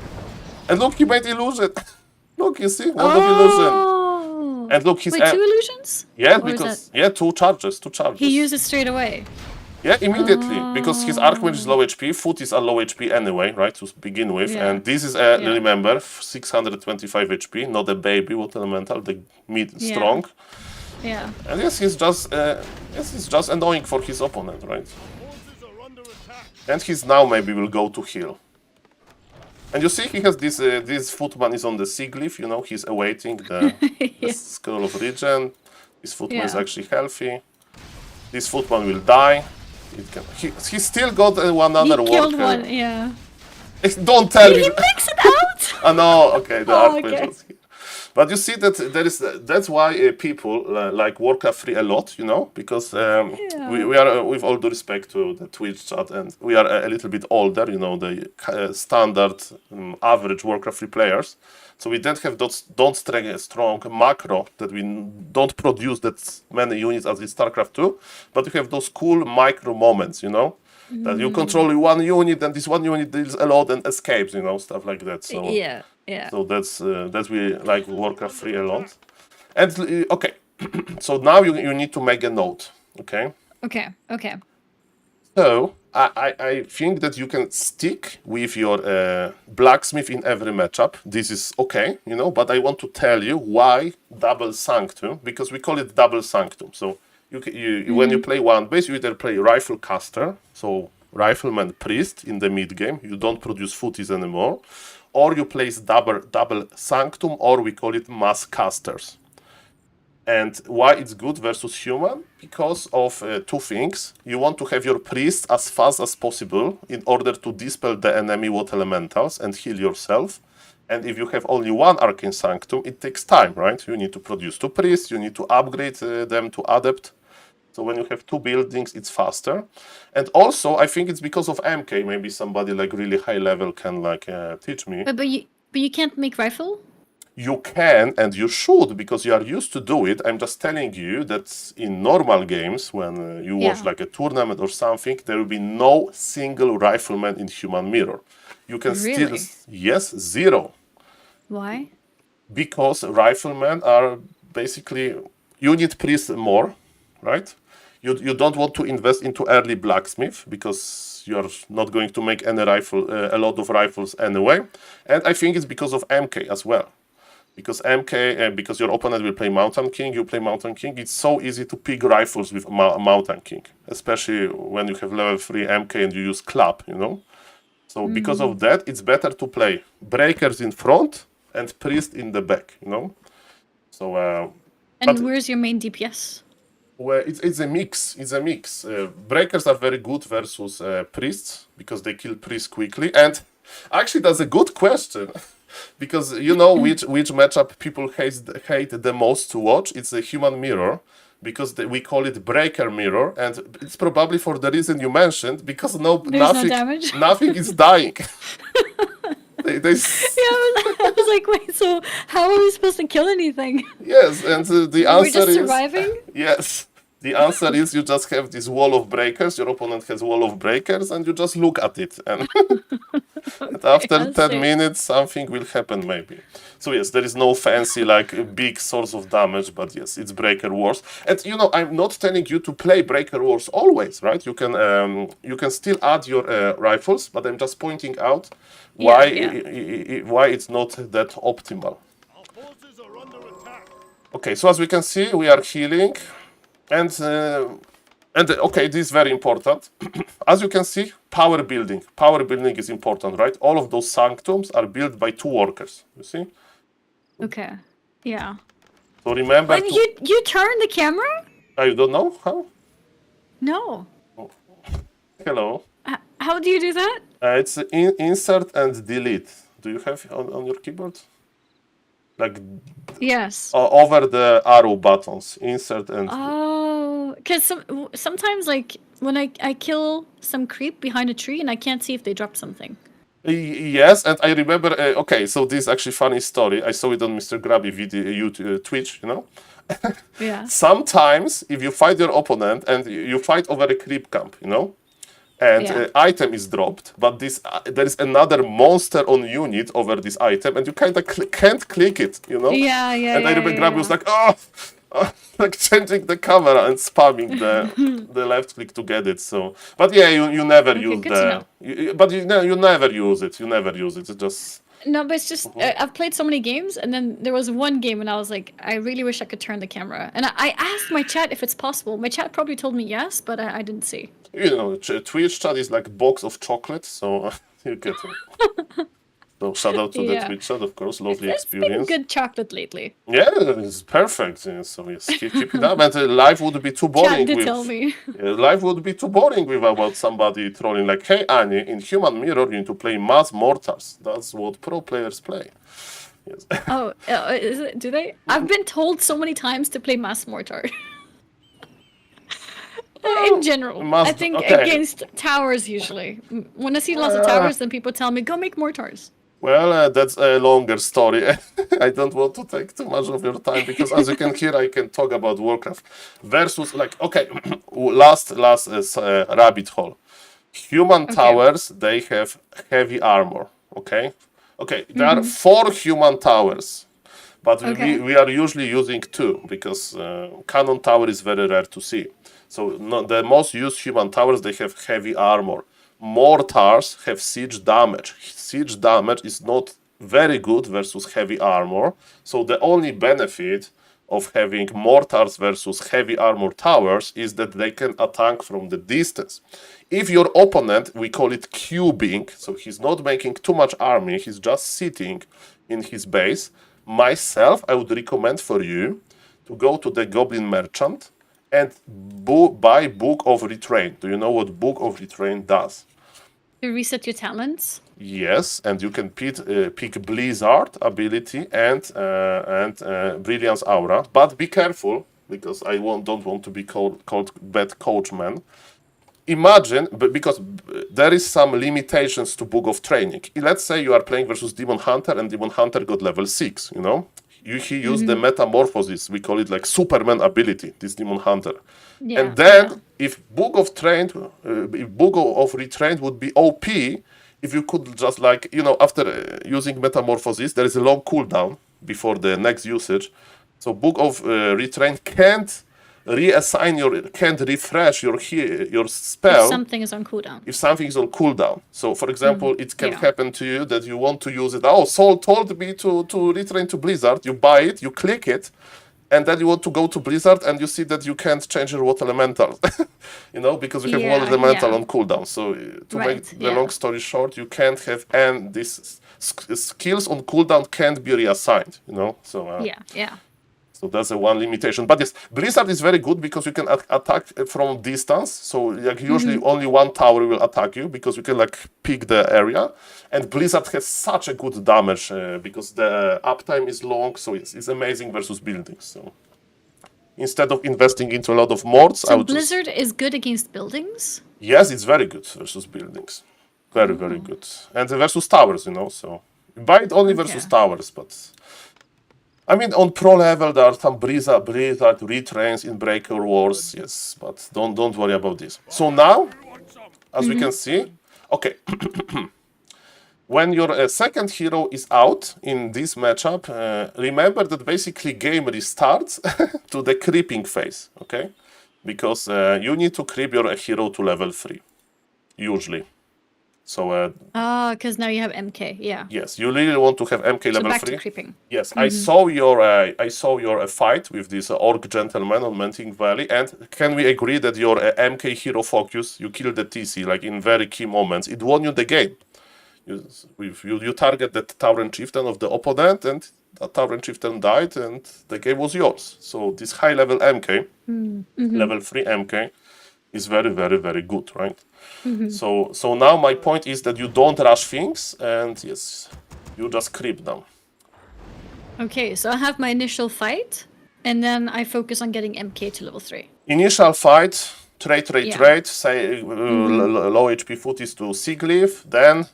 And look, he made illusion. Look, you see? One of illusion. Oh. And look, he's... Wait, two illusions? yeah, Or is because... Yeah, two charges. He used it straight away. Yeah, immediately, because his Archmage is low HP, footies are low HP anyway, right, to begin with, Yeah. and this is, remember, 625 HP, not a baby, what elemental, the mid Yeah. strong, Yeah. and yes, he's just annoying for his opponent, right, and he's now maybe will go to heal. And you see, he has this footman is on the sea glyph, he's awaiting the scroll of regen, this footman is Yeah. actually healthy, this footman will die. He still got one other He killed worker. one, yeah. Don't tell Did me. he mix it out? Oh no, okay, the Oh, Archmage okay. was here. But you see that that's why people like Warcraft 3 a lot, because we are, with all due respect to the Twitch chat, and we are a little bit older, the standard average Warcraft 3 players. So we don't have strong macro that we don't produce that many units as in StarCraft 2, but you have those cool micro moments, that you control one unit and this one unit deals a lot and escapes, stuff like that. So Yeah. so that's we like Warcraft 3 a lot. And okay, so now you need to make a note, okay? Okay. So I think that you can stick with your blacksmith in every matchup. This is okay, but I want to tell you why double sanctum, because we call it double sanctum. So when you play one base, you either play rifle caster, so rifleman priest in the mid game. You don't produce footies anymore, or you place double sanctum, or we call it mass casters. And why it's good versus human? Because of two things. You want to have your priest as fast as possible in order to dispel the enemy water elementals and heal yourself. And if you have only one arcane sanctum, it takes time, right? You need to produce 2 priests, you need to upgrade them to adept. So when you have 2 buildings, it's faster. And also, I think it's because of MK. Maybe somebody like really high level can like teach me. But you can't make rifle? You can and you should because you are used to do it. I'm just telling you that in normal games, when you watch Yeah. like a tournament or something, there will be no single rifleman in Human Mirror. You can Really? yes, 0. Why? Because riflemen are basically, you need priests more, right? You don't want to invest into early blacksmith because you're not going to make any a lot of rifles anyway. And I think it's because of MK as well. Because MK, because your opponent will play Mountain King, you play Mountain King, it's so easy to pick rifles with Mountain King, especially when you have level 3 MK and you use clap, you know? So because of that, it's better to play breakers in front and priest in the back, you know? So, And where's your main DPS? well, it's a mix. It's a mix. Breakers are very good versus priests because they kill priests quickly. And actually, that's a good question because you know which matchup people hate the most to watch. It's a Human Mirror because we call it Breaker Mirror, and it's probably for the reason you mentioned because There's no damage? nothing is dying. they Yeah, I was like, wait, so how are we supposed to kill anything? Yes, and the We're answer just is surviving? yes. The answer is you just have this wall of breakers. Your opponent has wall of breakers, and you just look at it, and, and after I 10 see. minutes, something will happen maybe. So yes, there is no fancy like a big source of damage, but yes, it's breaker wars. And you know, I'm not telling you to play breaker wars always, right? You can still add your rifles, but I'm just pointing out why why it's not that optimal. Okay, so as we can see, we are healing. And okay, this is very important. As you can see, power building. Power building is important, right? All of those sanctums are built by 2 workers. You see? Okay. Yeah. So remember And you turn the camera? I don't know how. No. Hello. How do you do that? It's insert and delete. Do you have on your keyboard? Like Yes. over the arrow buttons, insert and. Oh, because sometimes like when I kill some creep behind a tree and I can't see if they dropped something. Yes, and I remember. Okay, so this is actually funny story. I saw it on Mr. Grabby video, YouTube, Twitch. You know. Yeah. Sometimes, if you fight your opponent and you fight over a creep camp, you know, and Yeah. item is dropped, but there is another monster on unit over this item, and you kind of can't click it, you know. Yeah, yeah. And I yeah, remember yeah, Grabby was like, oh, like changing the camera and spamming the left click to get it. So, but yeah, you never use good to but you never use it. You never use it. It's just. No, but it's just I've played so many games, and then there was one game, and I was like, I really wish I could turn the camera. And I asked my chat if it's possible. My chat probably told me yes, but I didn't see. You know, Twitch chat is like a box of chocolate, so you get it. So shout out to the Yeah. Twitch chat, of course, lovely It's been experience. good chocolate lately. Yeah, it's perfect. Yeah, so yes, keep it up. And life would be too boring Chat did with. tell me. Life would be too boring without somebody trolling like, "Hey, Annie, in Human Mirror, you need to play mass mortars. That's what pro players play." Yes. Oh, is it? Do they? I've been told so many times to play mass mortar. In general, I think okay. against towers usually. When I see lots of towers, then people tell me go make mortars. Well, that's a longer story. I don't want to take too much of your time because, as you can hear, I can talk about Warcraft versus like okay, last rabbit hole. Human towers, they have heavy armor. Okay, there are 4 human towers, but Okay. we are usually using 2 because cannon tower is very rare to see. So the most used human towers, they have heavy armor. Mortars have siege damage. Siege damage is not very good versus heavy armor. So the only benefit of having mortars versus heavy armor towers is that they can attack from the distance. If your opponent, we call it cubing, so he's not making too much army, he's just sitting in his base, myself, I would recommend for you to go to the Goblin Merchant and buy Book of Retrain. Do you know what Book of Retrain does? To reset your talents. Yes, and you can pick Blizzard ability and Brilliance Aura, but be careful because don't want to be called bad coachman. Imagine, because there is some limitations to Book of Training. Let's say you are playing versus Demon Hunter and Demon Hunter got level 6, you know? He used the Metamorphosis, we call it like Superman ability, this Demon Hunter. Yeah, And then, if Book of Retrained would be OP, if you could just like, you know, after using Metamorphosis, there is a long cooldown before the next usage. So Book of Retrained can't can't refresh your spell If something is on cooldown. if something is on cooldown. So, for example, it can happen to you that you want to use it. Oh, Saul told me to retrain to Blizzard. You buy it, you click it, and then you want to go to Blizzard, and you see that you can't change your water elemental, you know, because you have one elemental on cooldown. So, to make the long story short, you can't have these skills on cooldown can't be reassigned, you know. So, So that's a one limitation. But yes, Blizzard is very good because you can attack from distance. So like usually only one tower will attack you because you can like pick the area. And Blizzard has such a good damage because the uptime is long. So it's amazing versus buildings. So instead of investing into a lot of mods, So Blizzard is good against buildings? Yes, it's very good versus buildings. Very, very good. And versus towers, you know. So buy it only versus towers, but... I mean, on pro level, there are some Blizzard retrains in Breaker Wars, yes, but don't worry about this. So now, as we can see, okay, when your second hero is out in this matchup, remember that basically game restarts to the creeping phase, okay? Because you need to creep your hero to level 3, usually. So because now you have MK, Yes, you really want to have MK level 3. So back to creeping. Yes, I saw your fight with this orc gentleman on Menting Valley, and can we agree that your MK hero focus, you killed the TC like in very key moments, it won you the game. You target the Tauren Chieftain of the opponent, and the Tauren Chieftain died, and the game was yours. So this high level MK, level 3 MK, is very, very, very good, right? So now my point is that you don't rush things, and yes, you just creep them. Okay, so I have my initial fight, and then I focus on getting MK to level 3. Initial fight, trade, say low HP footies to Seaglyph, then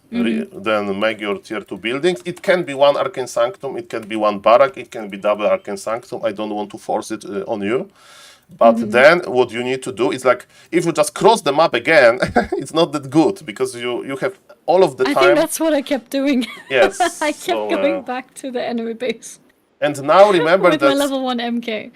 make your tier 2 buildings. It can be one Arcane Sanctum, it can be one Barrack, it can be double Arcane Sanctum. I don't want to force it on you. But then what you need to do is like, if you just cross the map again, it's not that good because you have all of the time. I think that's what I kept doing. Yes. I kept going back to the enemy base. And now remember with that my level 1 MK.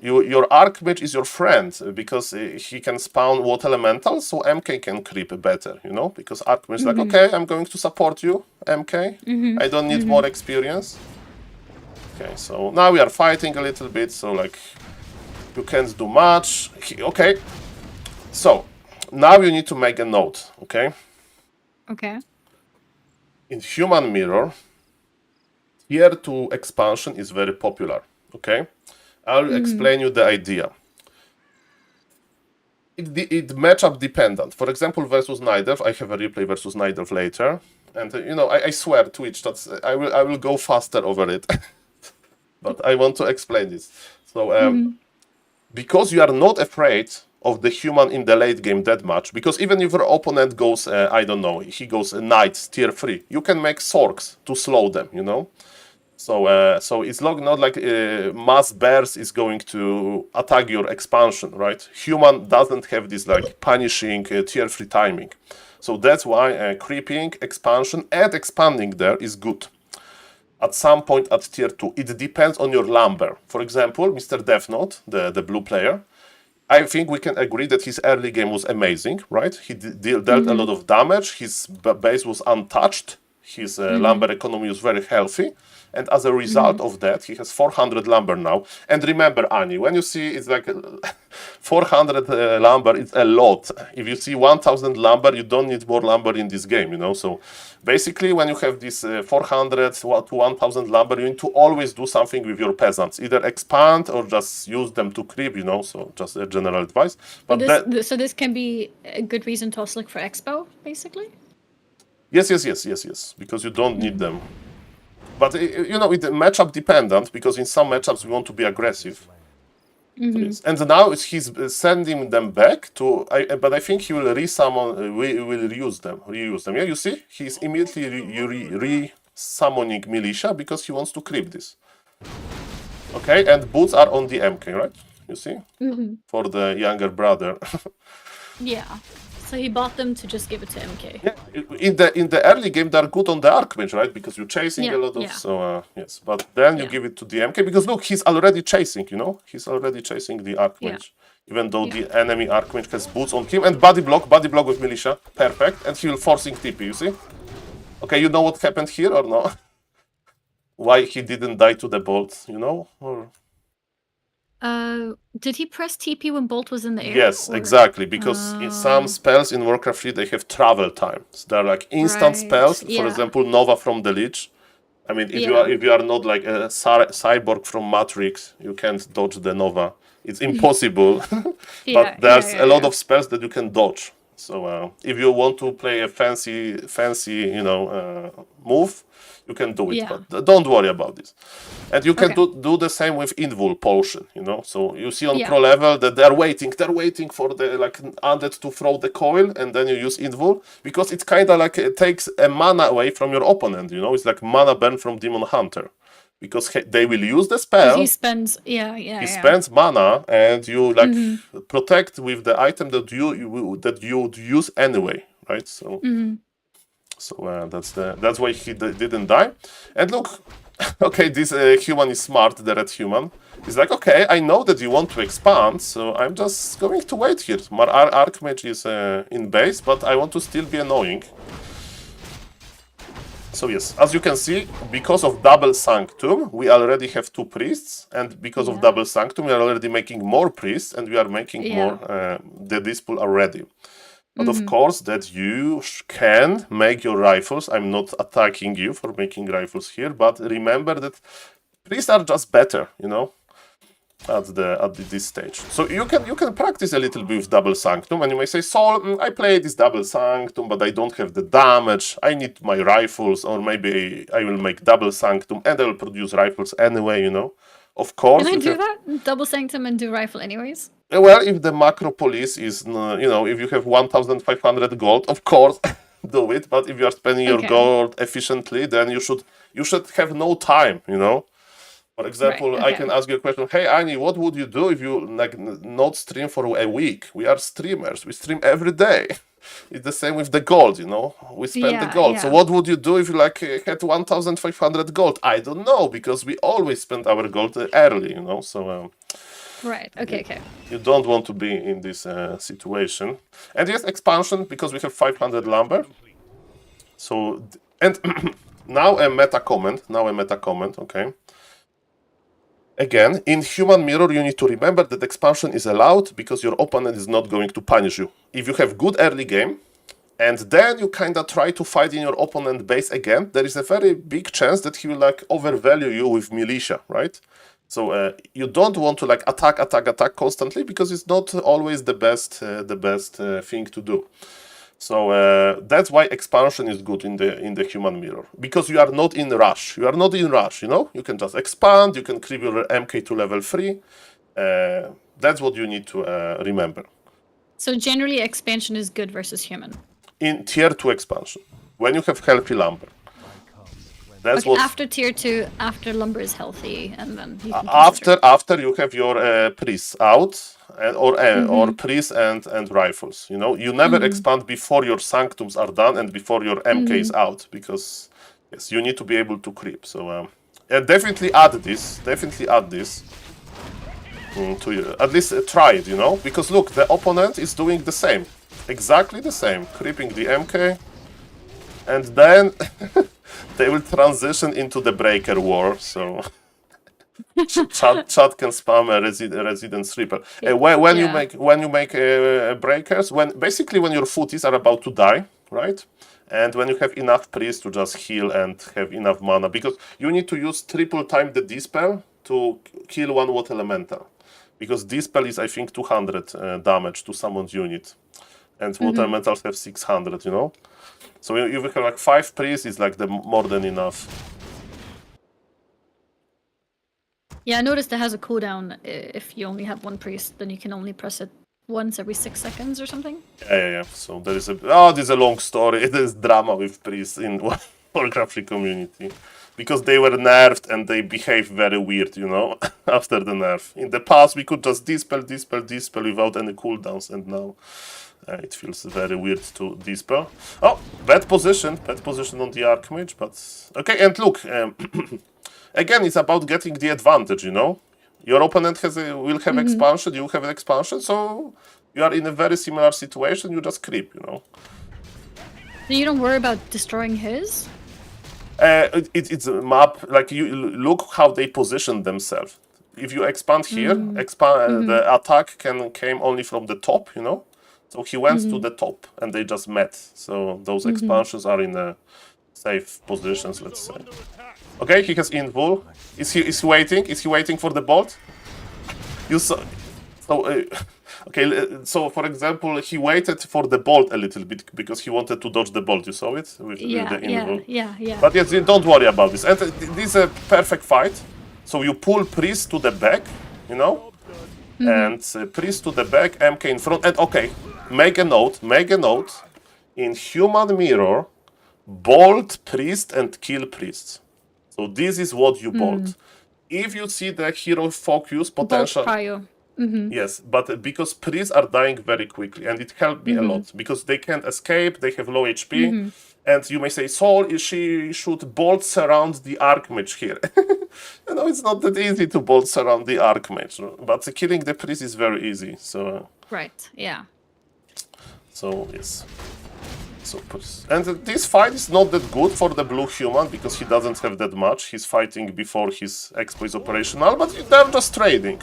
Your Archmage is your friend because he can spawn water elementals, so MK can creep better, you know? Because Archmage is like, okay, I'm going to support you, MK. I don't need more experience. Okay, so now we are fighting a little bit, so like... You can't do much. Okay. So, now you need to make a note, okay? Okay. In Human Mirror, tier 2 expansion is very popular, okay? I'll explain you the idea. It's matchup dependent. For example, versus Nidelf, I have a replay versus Nidelf later. And, you know, I swear, Twitch, I will go faster over it. But I want to explain this. So, because you are not afraid of the human in the late game deathmatch, because even if your opponent goes, I don't know, he goes Knights tier 3, you can make Sorks to slow them, you know? So it's not like Mass Bears is going to attack your expansion, right? Human doesn't have this like punishing tier 3 timing. So that's why creeping, expansion, and expanding there is good. At some point at tier 2. It depends on your lumber. For example, Mr. Death Note, the blue player, I think we can agree that his early game was amazing, right? He dealt a lot of damage, his base was untouched, his lumber economy was very healthy, and as a result of that, he has 400 lumber now. And remember, Annie, when you see it's like 400 lumber, it's a lot. If you see 1000 lumber, you don't need more lumber in this game, you know? So basically, when you have this 400 to 1000 lumber, you need to always do something with your peasants. Either expand or just use them to creep, you know? So just a general advice. But so this can be a good reason to also look for Expo, basically? Yes. Because you don't need them. But you know, it's matchup dependent. Because in some matchups we want to be aggressive. Yes. And now he's sending them back to. But I think he will resummon. We will reuse them. Yeah, you see, he's immediately re-summoning militia because he wants to creep this. Okay, and boots are on the MK, right? You see, for the younger brother. Yeah. So he bought them to just give it to MK. Yeah, in the early game they're good on the Archmage, right? Because you're chasing a lot of yes. But then you give it to the MK because look, he's already chasing. You know, he's already chasing the Archmage, even though the enemy Archmage has boots on him and body block with militia, perfect, and he will forcing TP. You see? Okay, you know what happened here or no? Why he didn't die to the bolt? You know? Or... Did he press TP when Bolt was in the air? Yes, exactly. Because in some spells in Warcraft 3 they have travel times. They're like instant spells. For example, Nova from the Lich. I mean, if you are not like a cyborg from Matrix, you can't dodge the Nova. It's impossible. But there's a lot of spells that you can dodge. So if you want to play a fancy, you know, move, you can do it. But don't worry about this. And you can do the same with Invul Potion, you know. So you see on pro level that they're waiting for the like undead to throw the coil, and then you use Invul because it's kind of like it takes a mana away from your opponent, you know. It's like mana burn from Demon Hunter. Because they will use the spell. He spends, He spends mana, and you like protect with the item that you would use anyway, right? So, that's why he didn't die. And look, okay, this human is smart. The red human. He's like, okay, I know that you want to expand, so I'm just going to wait here. My Archmage is in base, but I want to still be annoying. So yes, as you can see, because of double sanctum, we already have 2 priests, and because of double sanctum, we are already making more priests, and we are making more. The disciple are ready. But of course, that you can make your rifles. I'm not attacking you for making rifles here, but remember that priests are just better, you know, at this stage. So you can practice a little bit with double sanctum, and you may say, Saul, I play this double sanctum, but I don't have the damage. I need my rifles, or maybe I will make double sanctum and I will produce rifles anyway, you know. Of course. Can I do that? Double sanctum and do rifle anyways? Well, if the macro police is, you know, if you have 1,500 gold, of course, do it. But if you are spending your gold efficiently, then you should have no time, you know. For example, I can ask you a question. Hey, Annie, what would you do if you like not stream for a week? We are streamers. We stream every day. It's the same with the gold, you know. We spend the gold. So what would you do if you like had 1,500 gold? I don't know, because we always spend our gold early, you know. So right. Okay. You don't want to be in this situation. And yes, expansion, because we have 500 lumber. So and now a meta comment. Okay. Again, in Human Mirror, you need to remember that expansion is allowed because your opponent is not going to punish you. If you have good early game, and then you kind of try to fight in your opponent base again, there is a very big chance that he will like overvalue you with militia, right? So you don't want to like attack constantly, because it's not always the best thing to do. So that's why expansion is good in the Human Mirror, because you are not in rush. You know. You can just expand. You can creep your MK to level 3. That's what you need to remember. So generally, expansion is good versus human. In tier 2 expansion, when you have healthy lumber. That's what. After tier 2, after lumber is healthy, and then you can after you have your priests out. Or priests and rifles, you know. You never expand before your sanctums are done and before your MK is out, because yes, you need to be able to creep. So definitely add this to you. At least try it, you know, because look, the opponent is doing the same, exactly the same, creeping the MK, and then they will transition into the Breaker War. So. Chat can spam a resident stripper. When you make breakers, when your footies are about to die, right? And when you have enough priests to just heal and have enough mana, because you need to use triple time the dispel to kill one water elemental, because dispel is I think 200 damage to summoned unit. and water elementals have 600. You know, so if you have like 5 priests, it's like the more than enough. Yeah, I noticed it has a cooldown. If you only have 1 priest, then you can only press it once every 6 seconds or something. Yeah. So there is this is a long story. It is drama with priests in Warcraft 3 community. Because they were nerfed and they behave very weird, you know, after the nerf. In the past, we could just dispel without any cooldowns, and now it feels very weird to dispel. Oh, bad position on the Archmage, but... Okay, and look, again, it's about getting the advantage, you know? Your opponent will have expansion, you have an expansion, so you are in a very similar situation, you just creep, you know? So you don't worry about destroying his? It's a map, like you look how they position themselves. If you expand here, the attack came only from the top, you know? So he went to the top and they just met. So those expansions are in safe positions, let's say. Okay, he has invul. Is he waiting? Is he waiting for the bolt? You saw. So okay, so for example, he waited for the bolt a little bit because he wanted to dodge the bolt. You saw it with the invul. Yeah. But yes, don't worry about this. And this is a perfect fight. So you pull priest to the back, you know, and priest to the back, MK in front. And okay, make a note. In human mirror, bolt priest and kill priests. So this is what you bolt. If you see the hero focus potential. Bolt prio. Yes, but because priests are dying very quickly, and it helped me a lot because they can't escape, they have low HP, and you may say, Saul, she should bolt surround the Archmage here. You know, it's not that easy to bolt surround the Archmage, but killing the priest is very easy. So Right, yeah. So yes. So and this fight is not that good for the blue human because he doesn't have that much. He's fighting before his expo is operational, but they're just trading.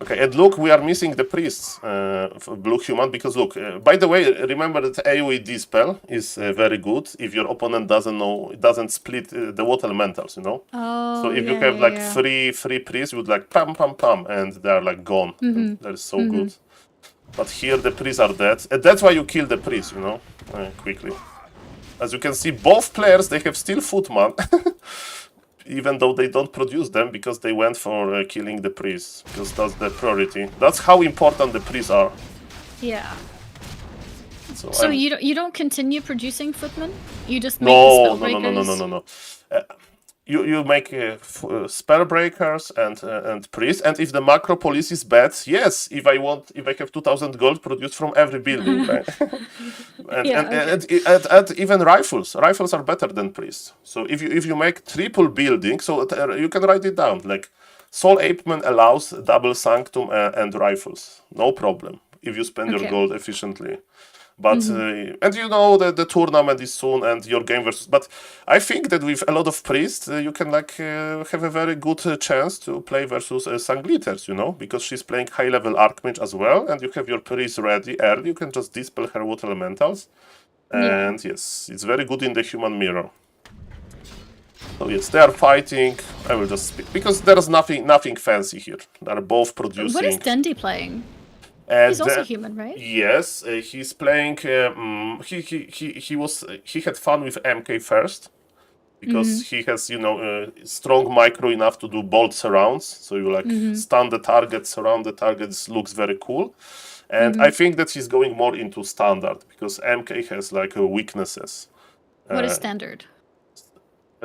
Okay, and look, we are missing the priests for blue human because look, by the way, remember that AoE dispel is very good if your opponent doesn't split the water elementals, you know? Oh, so if you have like three priests, you would like pam, and they are like gone. That is so good. But here the priests are dead, and that's why you kill the priest, you know, quickly. As you can see, both players, they have still footman. Even though they don't produce them because they went for killing the priests, because that's the priority. That's how important the priests are. Yeah. So you don't continue producing footmen? You just make the spellbreakers? No. You make spellbreakers and priests, and if the macro police is bad, yes. If I have 2,000 gold produced from every building, right? and even rifles are better than priests. So if you make triple building, so you can write it down like SaulPlayerMan allows double sanctum and rifles, no problem if you spend your gold efficiently. But and you know that the tournament is soon and your game versus. But I think that with a lot of priests, you can like have a very good chance to play versus Sangliters, you know, because she's playing high level Archmage as well, and you have your priest ready early. You can just dispel her water elementals, and yes, it's very good in the human mirror. So yes, they are fighting. I will just speak because there is nothing fancy here. They are both producing. What is Dendi playing? He's also human, right? Yes, he's playing. He had fun with MK first because he has strong micro enough to do bolt surrounds. So you like stun the target, surround the targets. Looks very cool, and I think that he's going more into standard because MK has like weaknesses. What is standard?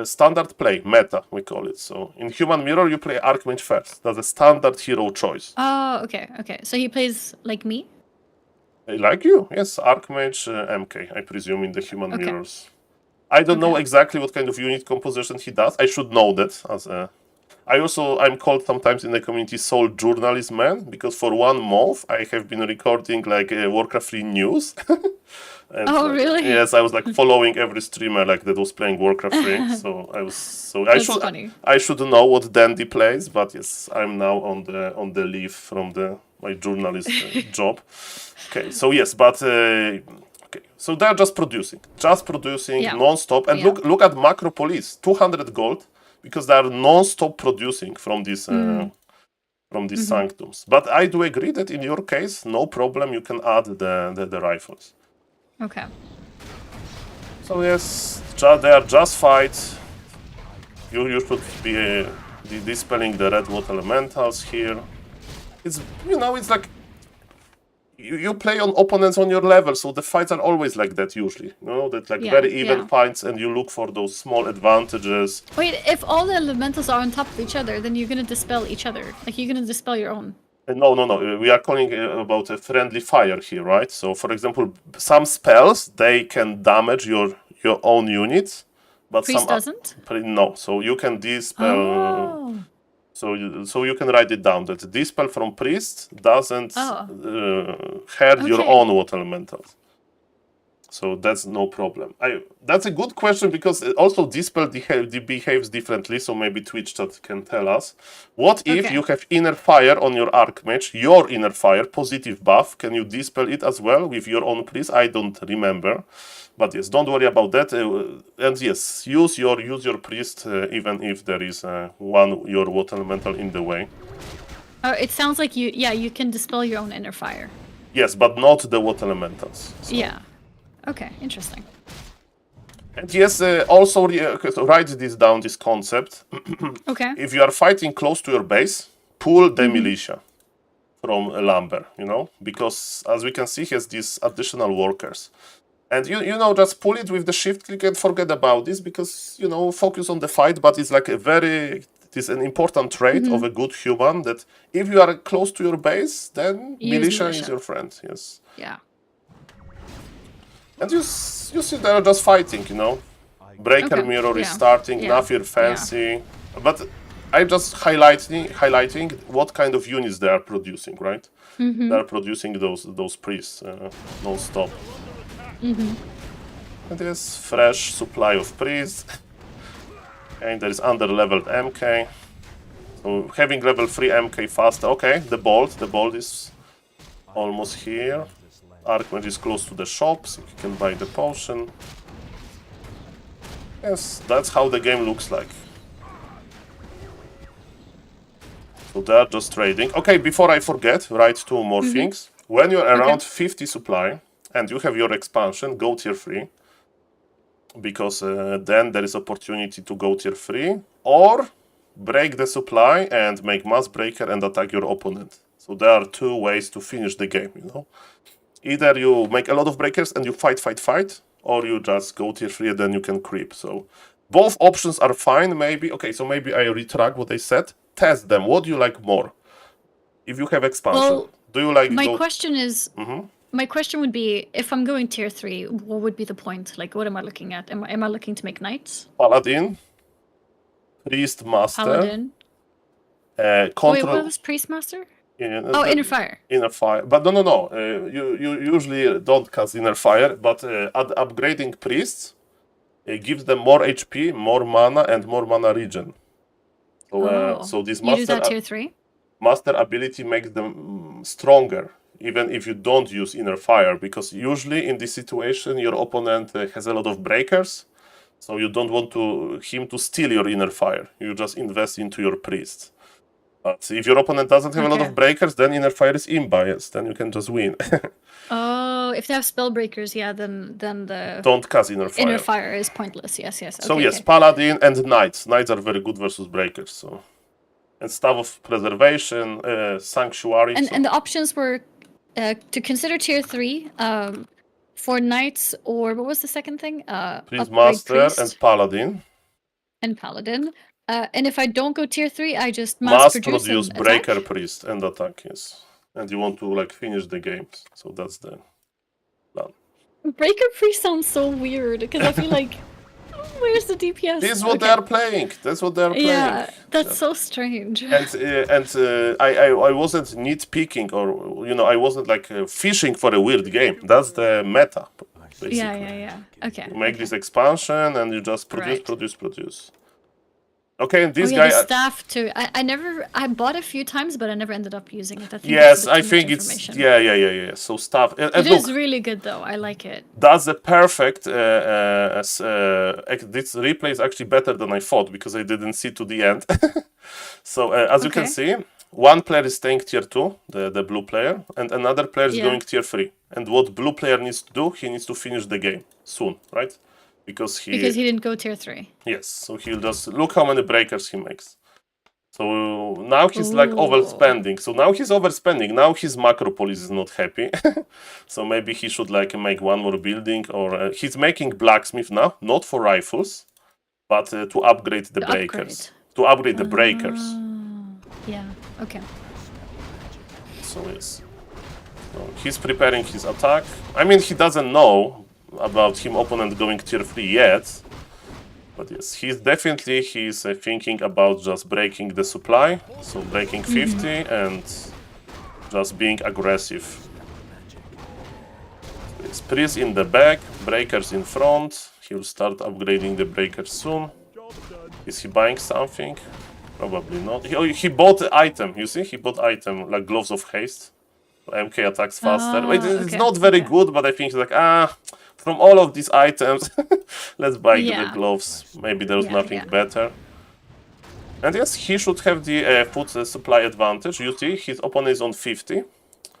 Standard play, meta, we call it. So in Human Mirror, you play Archmage first. That's a standard hero choice. Oh, okay. So he plays like me? Like you, yes. Archmage, MK, I presume, in the Human Mirrors. I don't know exactly what kind of unit composition he does. I should know that. I'm called sometimes in the community Soul Journalist Man, because for 1 month I have been recording like Warcraft 3 news. And, really? Yes, I was like following every streamer like that was playing Warcraft 3. I should know what Dandy plays, but yes, I'm now on the leave from my journalist job. Okay, so yes, but so they're just producing non-stop, and look at Macropolis, 200 gold, because they are non-stop producing from this from these sanctums. But I do agree that in your case, no problem, you can add the rifles. Okay. So yes, they are just fights. You should be dispelling the red water elementals here. It's it's like you play on opponents on your level, so the fights are always like that usually. That like very even fights, and you look for those small advantages. Wait, if all the elementals are on top of each other, then you're gonna dispel each other. Like you're gonna dispel your own. No. We are calling about a friendly fire here, right? So, for example, some spells they can damage your own units, but Priest some doesn't. No. So you can dispel. Oh. So you can write it down that dispel from priest doesn't hurt your own water elementals. So that's no problem. That's a good question because also dispel behaves differently. So maybe Twitch chat can tell us. What if you have inner fire on your archmage? Your inner fire positive buff. Can you dispel it as well with your own priest? I don't remember, but yes, don't worry about that. And yes, use your priest even if there is your water elemental in the way. It sounds like you can dispel your own inner fire. Yes, but not the water elementals. So. Yeah. Okay, interesting. And yes, also write this down, this concept. Okay. If you are fighting close to your base, pull the militia from lumber, because as we can see, he has these additional workers. And just pull it with the shift click and forget about this because, focus on the fight, but it's like it is an important trait of a good human that if you are close to your base, then militia is your friend, yes. Yeah. And you see they're just fighting, Breaker mirror is starting, nothing fancy. But I'm just highlighting what kind of units they are producing, right? They are producing those priests non-stop. And there's fresh supply of priests. And there is under-leveled MK. So having level 3 MK faster. Okay, the bolt is almost here. Archmage is close to the shop, so you can buy the potion. Yes, that's how the game looks like. So they're just trading. Okay, before I forget, write 2 more things. When you're around 50 supply and you have your expansion, go tier 3. Because then there is opportunity to go tier 3. Or break the supply and make mass breaker and attack your opponent. So there are 2 ways to finish the game, Either you make a lot of breakers and you fight, or you just go tier 3 and then you can creep. So both options are fine, maybe. Okay, so maybe I retract what I said. Test them. What do you like more? If you have expansion, do you like... My question is... My question would be, if I'm going tier 3, what would be the point? Like, what am I looking at? Am I looking to make knights? Paladin. Priest Master. Paladin. Control... Wait, what was Priest Master? Inner fire. Inner fire, but no. You usually don't cast inner fire, but upgrading priests gives them more HP, more mana, and more mana regen. So this you do that tier 3? Master ability makes them stronger, even if you don't use inner fire, because usually in this situation your opponent has a lot of breakers, so you don't want him to steal your inner fire. You just invest into your priests. But if your opponent doesn't have a lot of breakers, then inner fire is unbiased. Then you can just win. If they have spell breakers, then the don't cast inner fire. Inner fire is pointless. Yes. Okay, so yes, Paladin and Knights. Knights are very good versus breakers. So and Staff of Preservation, Sanctuary. And the options were to consider tier 3 for Knights, or what was the second thing? Priest Master and Paladin. And Paladin. And if I don't go tier 3, I just mass produce Breaker, attack? Priest, and attack, yes. And you want to finish the games. So that's the plan. Breaker Priest sounds so weird, because I feel like, where's the DPS? This is what they are playing. That's what they are playing. Yeah, that's so strange. And I wasn't nitpicking, or I wasn't fishing for a weird game. That's the meta, basically. Yeah. Okay. You make this expansion and you just produce. Okay, and this the guy. Staff too. I bought a few times, but I never ended up using it. I think it's yeah. So Staff. It is really good though. I like it. That's the perfect. This replay is actually better than I thought because I didn't see to the end. So as you can see, one player is staying tier 2, the blue player, and another player is going tier 3. And what blue player needs to do, he needs to finish the game soon, right? Because he didn't go tier 3. Yes, so he'll just look how many breakers he makes. So now he's like overspending. So now he's overspending. Now his macro police is not happy. So maybe he should like make one more building, or he's making blacksmith now, not for rifles, but to upgrade the breakers. To upgrade the breakers. Yeah, okay. So yes. So he's preparing his attack. I mean, he doesn't know about him opponent going tier 3 yet. But yes, he's thinking about just breaking the supply. So breaking 50 and just being aggressive. It's priest in the back, breakers in front. He'll start upgrading the breakers soon. Is he buying something? Probably not. He bought the item, you see? He bought item, like Gloves of Haste. MK attacks faster. It's not very good, but I think he's like, from all of these items, let's buy the gloves. Maybe there's nothing better. And yes, he should have the food supply advantage. You see, his opponent is on 50.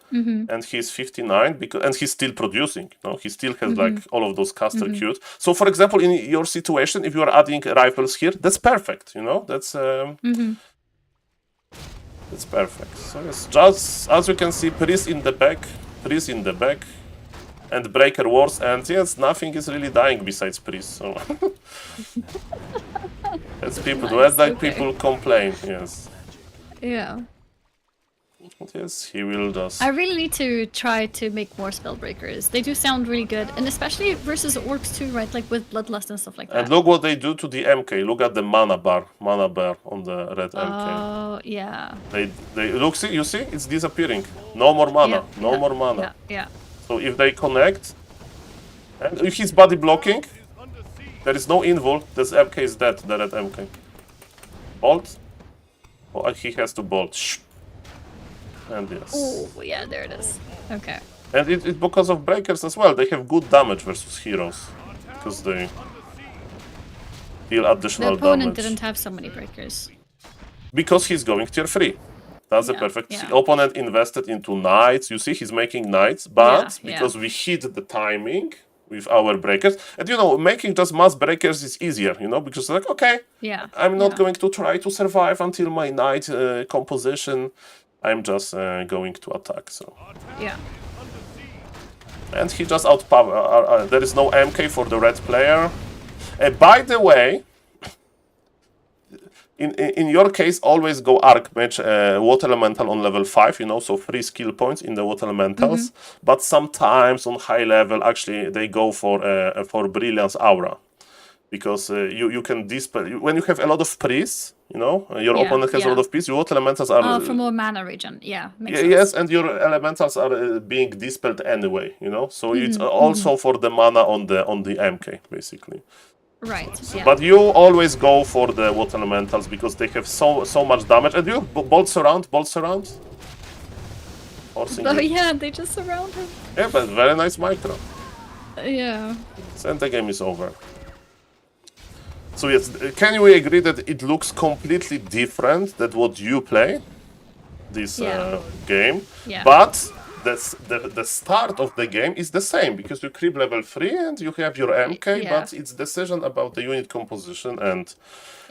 And he's 59, and he's still producing. You know? He still has like all of those caster queues. So, for example, in your situation, if you are adding rifles here, that's perfect. You know, that's perfect. So yes, just as you can see, priest in the back, and breaker wars, and yes, nothing is really dying besides priest. So that's people. People complain. Yes. Yeah. But yes, he will just. I really need to try to make more spellbreakers. They do sound really good, and especially versus orcs too, right? Like with bloodlust and stuff like that. And look what they do to the MK. Look at the mana bar on the red MK. Oh yeah. They look. See, you see, it's disappearing. No more mana. More mana. Yeah. So if they connect, and if he's body blocking, there is no invul. This MK is dead. The red MK. Bolt. Oh, he has to bolt. Shh. And yes. Oh yeah, there it is. Okay. And it's because of breakers as well. They have good damage versus heroes because they deal additional damage. The opponent didn't have so many breakers. Because he's going tier 3. That's the perfect. The opponent invested into knights. You see, he's making knights, but because we hit the timing with our breakers, and you know, making just mass breakers is easier, you know, because like, okay, I'm not going to try to survive until my knight composition. I'm just going to attack. So and he just outpower. There is no MK for the red player. By the way, in your case, always go Archmage, Water Elemental on level 5, you know, so 3 skill points in the Water Elementals. But sometimes on high level, actually, they go for Brilliance Aura. Because you can dispel, when you have a lot of priests, you know, your opponent has a lot of priests, your Water Elementals are... from more mana regen, makes sense. Yes, and your Elementals are being dispelled anyway, you know, so it's also for the mana on the MK, basically. Right. So, but you always go for the Water Elementals because they have so much damage. And you bolt surround. Oh yeah, they just surround him. Yeah, but very nice micro. Yeah. And the game is over. So yes, can we agree that it looks completely different than what you play this game? Yeah. But the start of the game is the same because you creep level 3 and you have your MK, but it's decision about the unit composition, and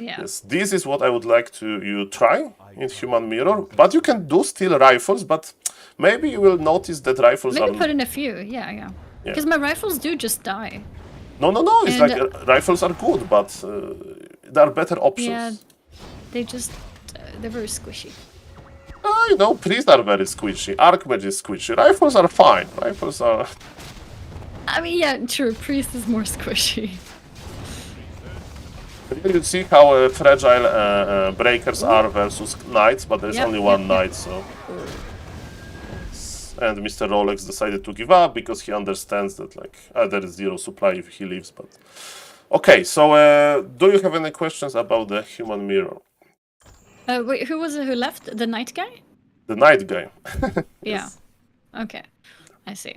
yes, this is what I would like you try in Human Mirror. But you can do still rifles, but maybe you will notice that rifles are... Maybe put in a few, yeah. Because my rifles do just die. No, it's like rifles are good, but there are better options. Yeah, they're very squishy. You know, priests are very squishy. Archmage is squishy. Rifles are fine. Rifles are... I mean, yeah, true. Priest is more squishy. You see how fragile breakers are versus knights, but there's only one knight, so... And Mr. Rolex decided to give up because he understands that, like, there is zero supply if he leaves, but... Okay, so do you have any questions about the Human Mirror? Wait, who was it who left? The knight guy? The knight guy. Yes. Yeah. Okay. I see.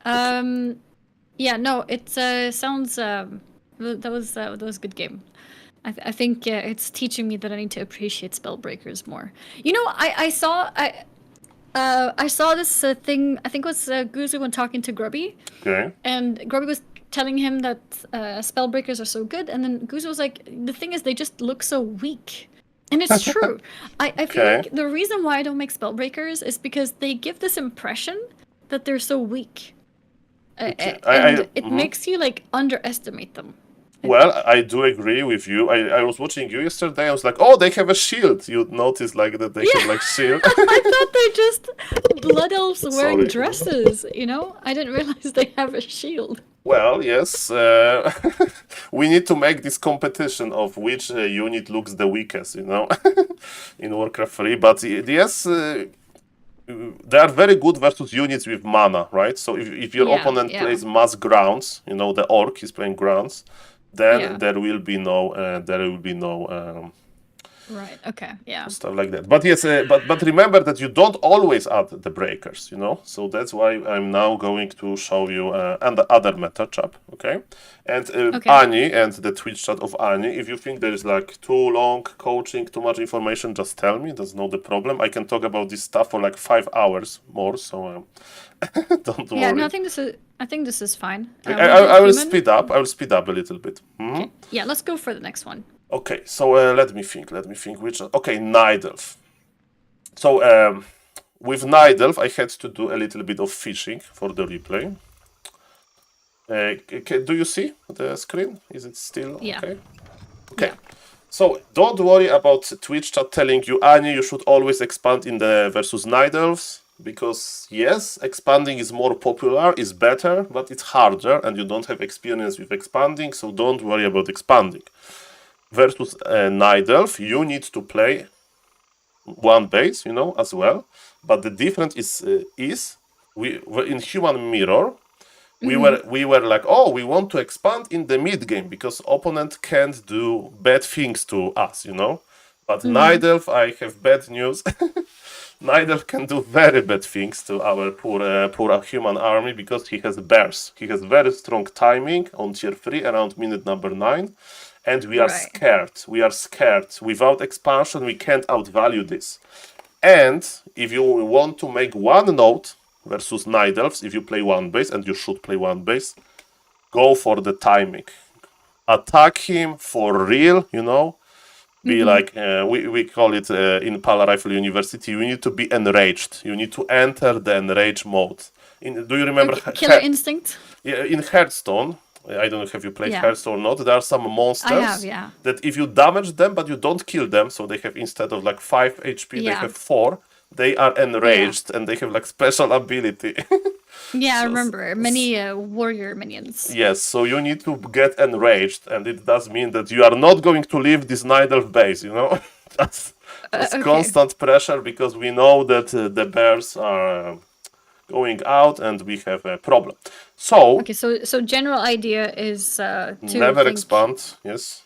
Yeah, no, it sounds that was a good game. I think it's teaching me that I need to appreciate spellbreakers more. You know, I saw this thing. I think it was Guzu when talking to Grubby, Okay. and Grubby was telling him that spellbreakers are so good, and then Guzu was like, "The thing is, they just look so weak." And it's true. I feel Okay. like the reason why I don't make spellbreakers is because they give this impression that they're so weak, and it makes you like underestimate them. Well, I do agree with you. I was watching you yesterday. I was like, oh, they have a shield. You notice like that they have like shield. I thought they're just blood elves wearing Sorry. dresses, you know? I didn't realize they have a shield. Well, yes. We need to make this competition of which unit looks the weakest, you know, in Warcraft 3. But yes, they are very good versus units with mana, right? So if your Yeah, opponent yeah. plays mass grounds, you know, the orc is playing grounds, then Yeah. there will be no Right, okay, yeah. stuff like that. But yes, but remember that you don't always add the breakers, you know. So that's why I'm now going to show you and the other meta chat, okay? And Okay. Ani and the Twitch chat of Ani. If you think there is like too long coaching, too much information, just tell me. That's not the problem. I can talk about this stuff for like 5 hours more. So don't worry. Yeah, no, I think this is fine. I will speed up. I will speed up a little bit. Mhm. Okay. Yeah, let's go for the next one. Okay, so let me think which. Okay, Nidelf. So with Nidelf, I had to do a little bit of fishing for the replay. Do you see the screen? Is it still Yeah. okay? Okay. So don't worry about Twitch chat telling you, Anya, you should always expand in the versus Nidelfs. Because yes, expanding is more popular, is better, but it's harder and you don't have experience with expanding, so don't worry about expanding. Versus Nidelf, you need to play one base, you know, as well. But the difference is we in Human Mirror, we were like, oh, we want to expand in the mid game because opponent can't do bad things to us, you know. But Nidelf, I have bad news. Nidelf can do very bad things to our poor human army because he has bears. He has very strong timing on tier 3 around minute number 9. And we are Right. scared. We are scared. Without expansion, we can't outvalue this. And if you want to make one note versus Nidelfs, if you play one base, and you should play one base, go for the timing. Attack him for real, you know. Be like, we call it in Pala Rifle University, you need to be enraged. You need to enter the enrage mode. Do you remember? Killer Instinct? Yeah, in Hearthstone, I don't know if you played Yeah. Hearthstone or not, there are some monsters I have, yeah. that if you damage them but you don't kill them, so they have instead of like 5 HP, they Yeah. have 4, they are enraged and they have like special ability. Yeah, I remember. Many warrior minions. Yes, so you need to get enraged, and it does mean that you are not going to leave this Nidelf base, you know? That's okay. constant pressure because we know that the bears are going out and we have a problem. So, Okay, so general idea is to never think- expand, yes.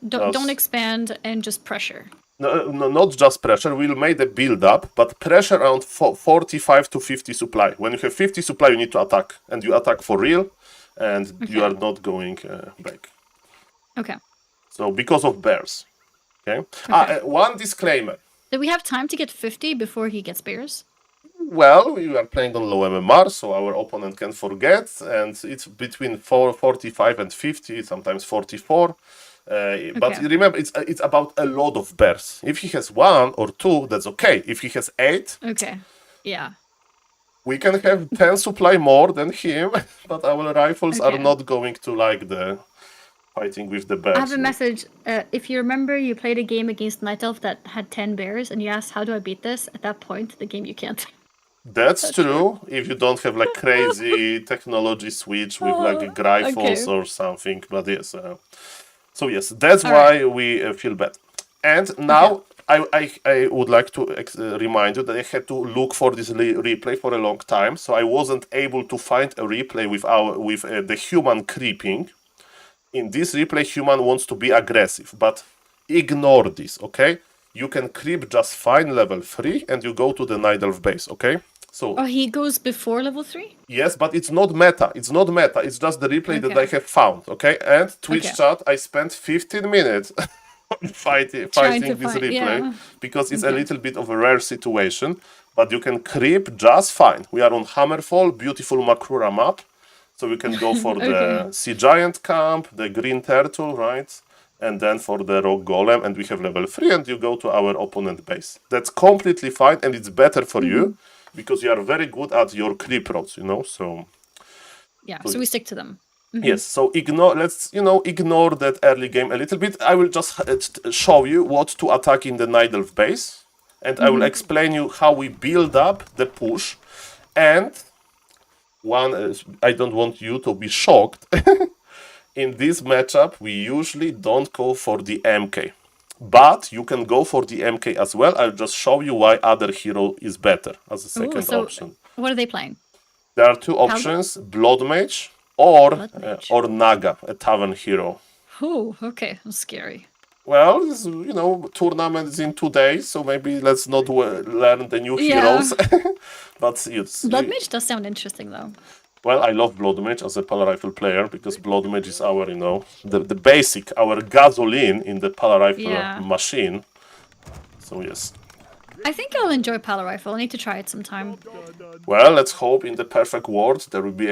Don't expand and just pressure. No, not just pressure. We'll make the build up, but pressure around 45 to 50 supply. When you have 50 supply, you need to attack, and you attack for real, and you are not going back. Okay. So because of bears. Okay. One disclaimer. Do we have time to get 50 before he gets bears? Well, we are playing on low MMR, so our opponent can forget, and it's between 45 and 50, sometimes 44. But Okay. remember, it's about a lot of bears. If he has 1 or 2, that's okay. If he has 8, Okay. Yeah. we can have 10 supply more than him, but our rifles are Okay. not going to like the fighting with the bears. I have a message. If you remember, you played a game against Night Elf that had 10 bears, and you asked, how do I beat this? At that point, the game you can't. That's true. If you don't have like crazy technology switch with like rifles Okay. or something, but yes. So yes, that's All why we feel bad. And now I would like to remind you that I had to look for this replay for a long time, so I wasn't able to find a replay with the human creeping. In this replay, human wants to be aggressive, but ignore this, okay? You can creep just fine level 3 and you go to the Nidelf base, okay? So Oh, he goes before level 3? yes, but it's not meta. It's not meta. It's just the replay that Okay. I have found. Okay, and Twitch Okay. chat, I spent 15 minutes fighting to this fight, replay yeah. because it's a Okay. little bit of a rare situation. But you can creep just fine. We are on Hammerfall, beautiful Makura map, so we can go for the Okay. Sea Giant camp, the Green Turtle, right? And then for the Rock Golem, and we have level 3, and you go to our opponent base. That's completely fine, and it's better for you because you are very good at your creep routes, you know. So Yeah, so we stick to them. yes, so ignore. Let's ignore that early game a little bit. I will just show you what to attack in the Nidelf base, and I will explain you how we build up the push. And I don't want you to be shocked. In this matchup, we usually don't go for the MK, but you can go for the MK as well. I'll just show you why other hero is better as a second Ooh, so option. what are they playing? There are two options: Blood Mage or Blood Mage. or Naga, a tavern hero. Oh, okay, that's scary. Well, this, tournament is in 2 days, so maybe let's not learn the new Yeah. heroes. But it's Blood Mage does sound interesting, though. well, I love Blood Mage as a Polar Rifle player because Blood Mage is our, the basic, our gasoline in the Polar Rifle Yeah. machine. So yes. I think I'll enjoy Power Rifle. I need to try it sometime. Well, let's hope in the perfect world there will be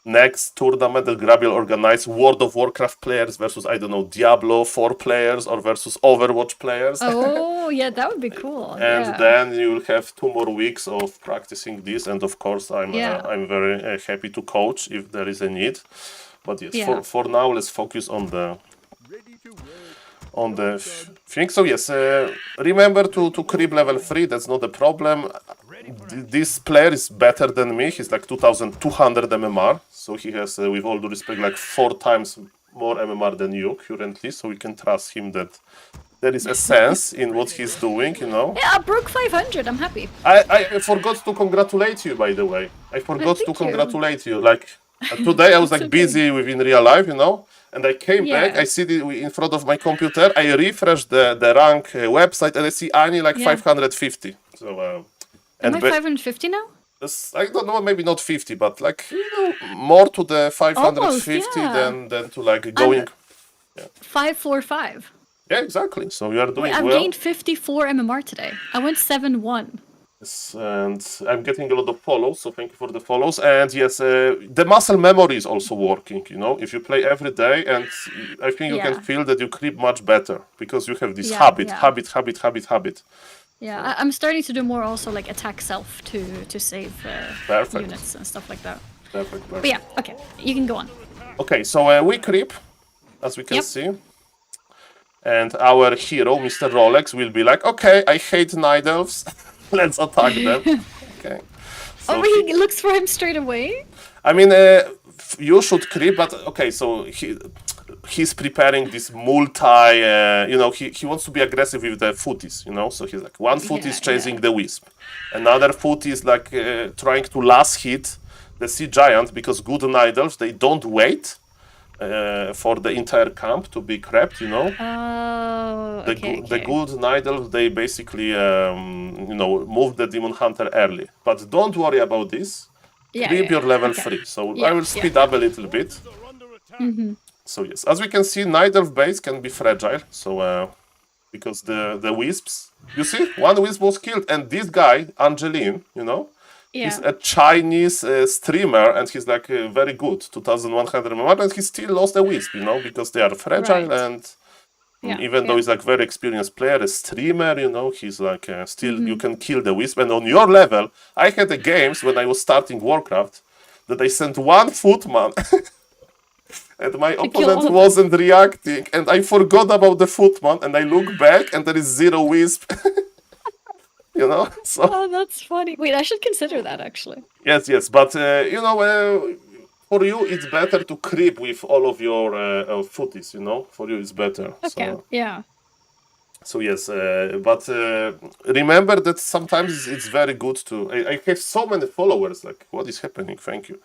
next tournament that Grab will organize World of Warcraft players versus, Diablo 4 players or versus Overwatch players. Oh, yeah, that would be cool. And yeah. then you will have 2 more weeks of practicing this. And of course, Yeah. I'm very happy to coach if there is a need. But yes, Yeah. for now, let's focus on the thing. So yes, remember to creep level 3. That's not a problem. This player is better than me. He's like 2,200 MMR. So he has, with all due respect, like 4 times more MMR than you currently. So we can trust him that there is a sense in what he's doing, Yeah, I broke 500. I'm happy. I forgot to congratulate you, by the way. I forgot to thank you. congratulate you. Like, today I was like okay. busy within real life, and I came back, Yeah. I see it in front of my computer, I refreshed the rank website, and I see Ani like Yeah. 550. So, Am I ba- 550 now? I don't know, maybe not 50, but like, more to the 550 yeah. than to like going. 545. Yeah, exactly. So you are doing Wait, I've well. gained 54 MMR today. I went 7-1. Yes, and I'm getting a lot of follows, so thank you for the follows. And yes, the muscle memory is also working, If you play every day, and I think you can Yeah. feel that you creep much better because you have this Yeah, habit. Yeah, I'm starting to do more also like attack self to save Perfect. units and stuff like that. Perfect. But yeah, okay, you can go on. Okay, so we creep, as we can Yep. see. And our hero, Mr. Rolex, will be like, okay, I hate night elves. Let's attack them. Okay. So Oh, he looks for him straight away? I mean, you should creep, but okay, so he's preparing this multi, he wants to be aggressive with the footies, so he's like, one foot Yeah, is chasing the wisp, another foot is like trying to last hit the sea giant, because good night elves, they don't wait for the entire camp to be crept, Oh, okay. The good night elves, they basically, move the demon hunter early, but don't worry about this. Creep your level 3, so I will speed up a little bit. So yes, as we can see, Night Elf base can be fragile, so because the wisps, you see, one wisp was killed, and this guy, Angeline, he's a Chinese streamer, and he's like very good, 2,100 MMR, and he still lost a wisp, because they are fragile, Right. and even though he's like very experienced player, a streamer, he's like still you can kill the wisp. And on your level, I had the games when I was starting Warcraft that I sent one footman and my kill all opponent of wasn't reacting, and I forgot about the footman, and I look back and there is 0 wisp. So Oh, that's funny. Wait, I should consider that actually. yes, but for you it's better to creep with all of your footies, for you it's better. Okay, yeah. So yes, but remember that sometimes it's very good to. I have so many followers. Like, what is happening? Thank you.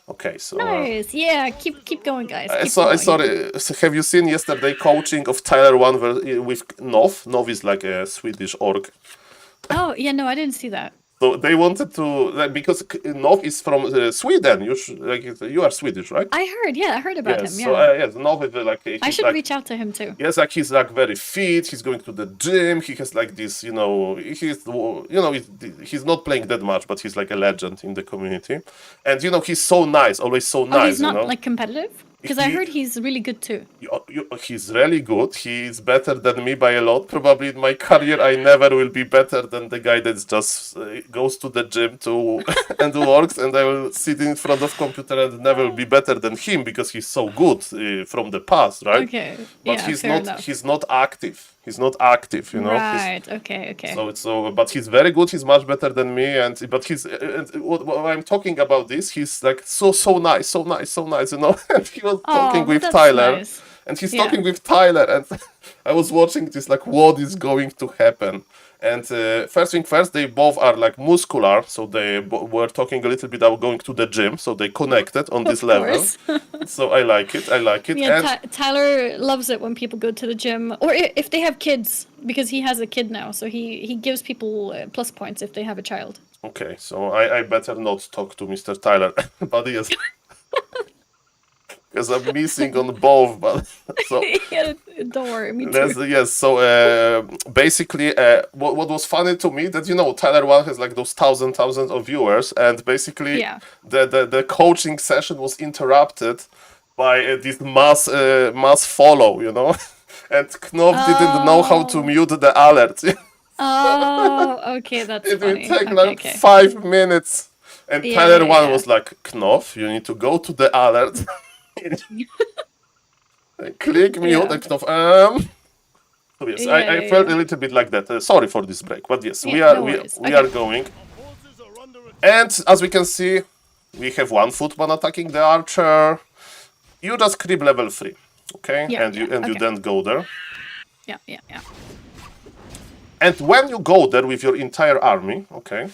Okay, so. Nice. Yeah, keep going, guys. I Keep saw. going. Sorry. So have you seen yesterday coaching of Tyler 1 with Nov? Nov is like a Swedish orc. Oh, yeah, no, I didn't see that. So they wanted to, like, because Nov is from Sweden. You are Swedish, right? I heard about Yes. him. So Yeah. yes, Nov is like I he's should like reach out to him too. yes, like he's like very fit. He's going to the gym. He has like this, he's not playing that much, but he's like a legend in the community. And he's so nice, always so Oh, nice. he's not like competitive? Because I He- heard he's really good too. He's really good. He's better than me by a lot. Probably in my career, I never will be better than the guy that just goes to the gym to and works, and I will sit in front of computer and never will be better than him because he's so good from the past, right? Okay. But yeah, he's fair not. enough. He's not active. He's not active. He's- Right. Okay. but he's very good. He's much better than me, but he's what I'm talking about this. He's like so nice, so nice, so nice, And he was talking with that's Tyler, nice. and he's Yeah. talking with Tyler, and I was watching this like, what is going to happen? And first thing first, they both are like muscular, so they were talking a little bit about going to the gym, so they connected on this Of level. course. So I like it. I like it. Yeah, And Tyler loves it when people go to the gym, or if they have kids, because he has a kid now, so he gives people plus points if they have a child. okay, so I better not talk to Mr. Tyler, but yes. Because I'm missing on both, but so Yeah, don't worry, me too. yes. So basically, what was funny to me that Tyler One has like those thousands of viewers, and basically Yeah. the coaching session was interrupted by this mass follow, and Knopf didn't know how to mute the alert. Oh, okay, that's It will funny. take Okay, like okay. 5 minutes, and Yeah, Tyler yeah, One yeah. was like, Knopf, you need to go to the alert. Click mute Yeah. and Knopf. So yes, Yeah, I yeah, felt yeah. a little bit like that. Sorry for this break, but yes, we Yeah, are no we, worries. we Okay. are going. And as we can see, we have one footman attacking the archer. You just creep level 3, okay? Yeah, and you okay. then go there. Yeah. And when you go there with your entire army, okay?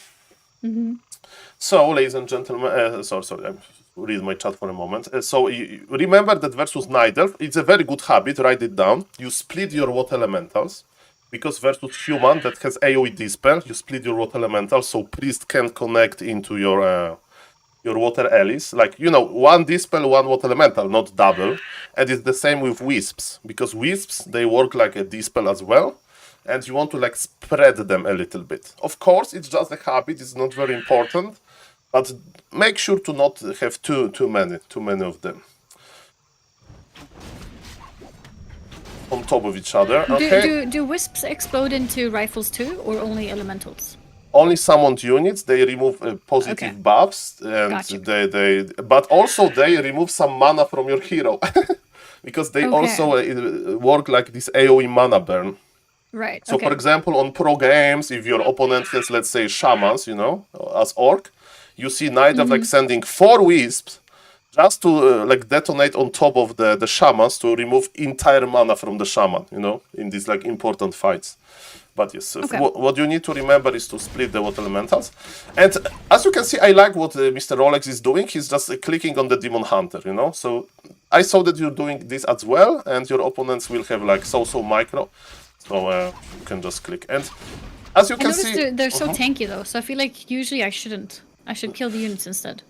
So, ladies and gentlemen, sorry, I'm read my chat for a moment. So, you remember that versus Night Elf, it's a very good habit, write it down. You split your water elementals, because versus human that has AoE dispel, you split your water elementals, so priest can connect into your water allies. Like, one dispel, one water elemental, not double. And it's the same with wisps, because wisps, they work like a dispel as well. And you want to like spread them a little bit. Of course, it's just a habit. It's not very important, but make sure to not have too many of them on top of each other. Okay. Do wisps explode into rifles too, or only elementals? Only summoned units, they remove positive Okay. buffs, and Gotcha. but also they remove some mana from your hero, because they Okay. also work like this AoE mana burn. Right. So, okay. for example, on pro games, if your opponent has, let's say, shamans, as orc, you see Night of like sending 4 wisps just to like detonate on top of the shamans to remove entire mana from the shaman, in these like important fights. But yes, Okay. what you need to remember is to split the water elementals. And as you can see, I like what Mr. Rolex is doing. He's just clicking on the Demon Hunter, So I saw that you're doing this as well, and your opponents will have like so micro. So you can just click. And as you I can noticed see, they're so tanky though, so I feel like usually I shouldn't. I should kill the units instead.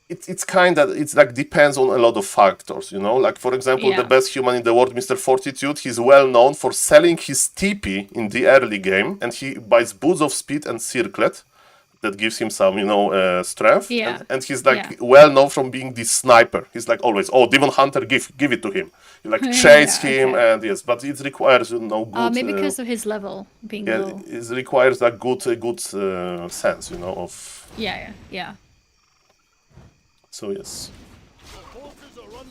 it's like depends on a lot of factors, Like, for example, the Yeah. best human in the world, Mr. Fortitude, he's well known for selling his TP in the early game, and he buys Boots of Speed and Circlet. That gives him some, strength. Yeah. And he's like Yeah. well known from being this sniper. He's like always, Demon Hunter, give it to him. You like chase Yeah, him, okay. and yes, but it requires good. Maybe because of his level being low. It requires that good sense, of. Yeah. So yes.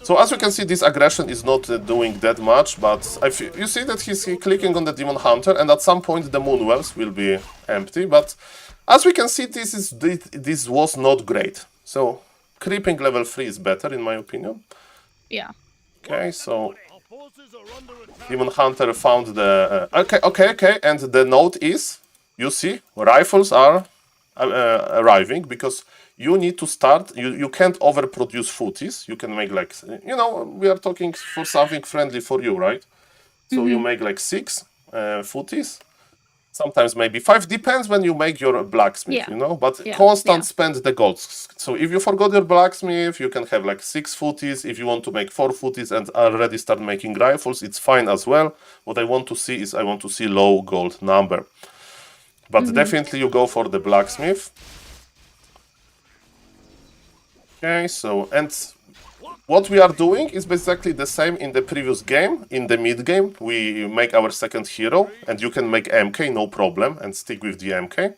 So as you can see, this aggression is not doing that much, but you see that he's clicking on the Demon Hunter, and at some point the Moonwells will be empty. But as we can see, this was not great. So creeping level 3 is better in my opinion. Yeah. Okay, so Demon Hunter found the okay, and the note is, you see, rifles are arriving, because you need to start. You can't overproduce footies. You can make like, we are talking for something friendly for you, right? So you make like 6 footies, Sometimes maybe 5, depends when you make your blacksmith, Yeah. you know, but Yeah, constant yeah. spend the gold. So if you forgot your blacksmith, you can have like 6 footies. If you want to make 4 footies and already start making rifles, it's fine as well. What I want to see is I want to see low gold number. But definitely you go for the blacksmith. Okay, so, and what we are doing is basically the same in the previous game. In the mid game, we make our second hero, and you can make MK, no problem, and stick with the MK.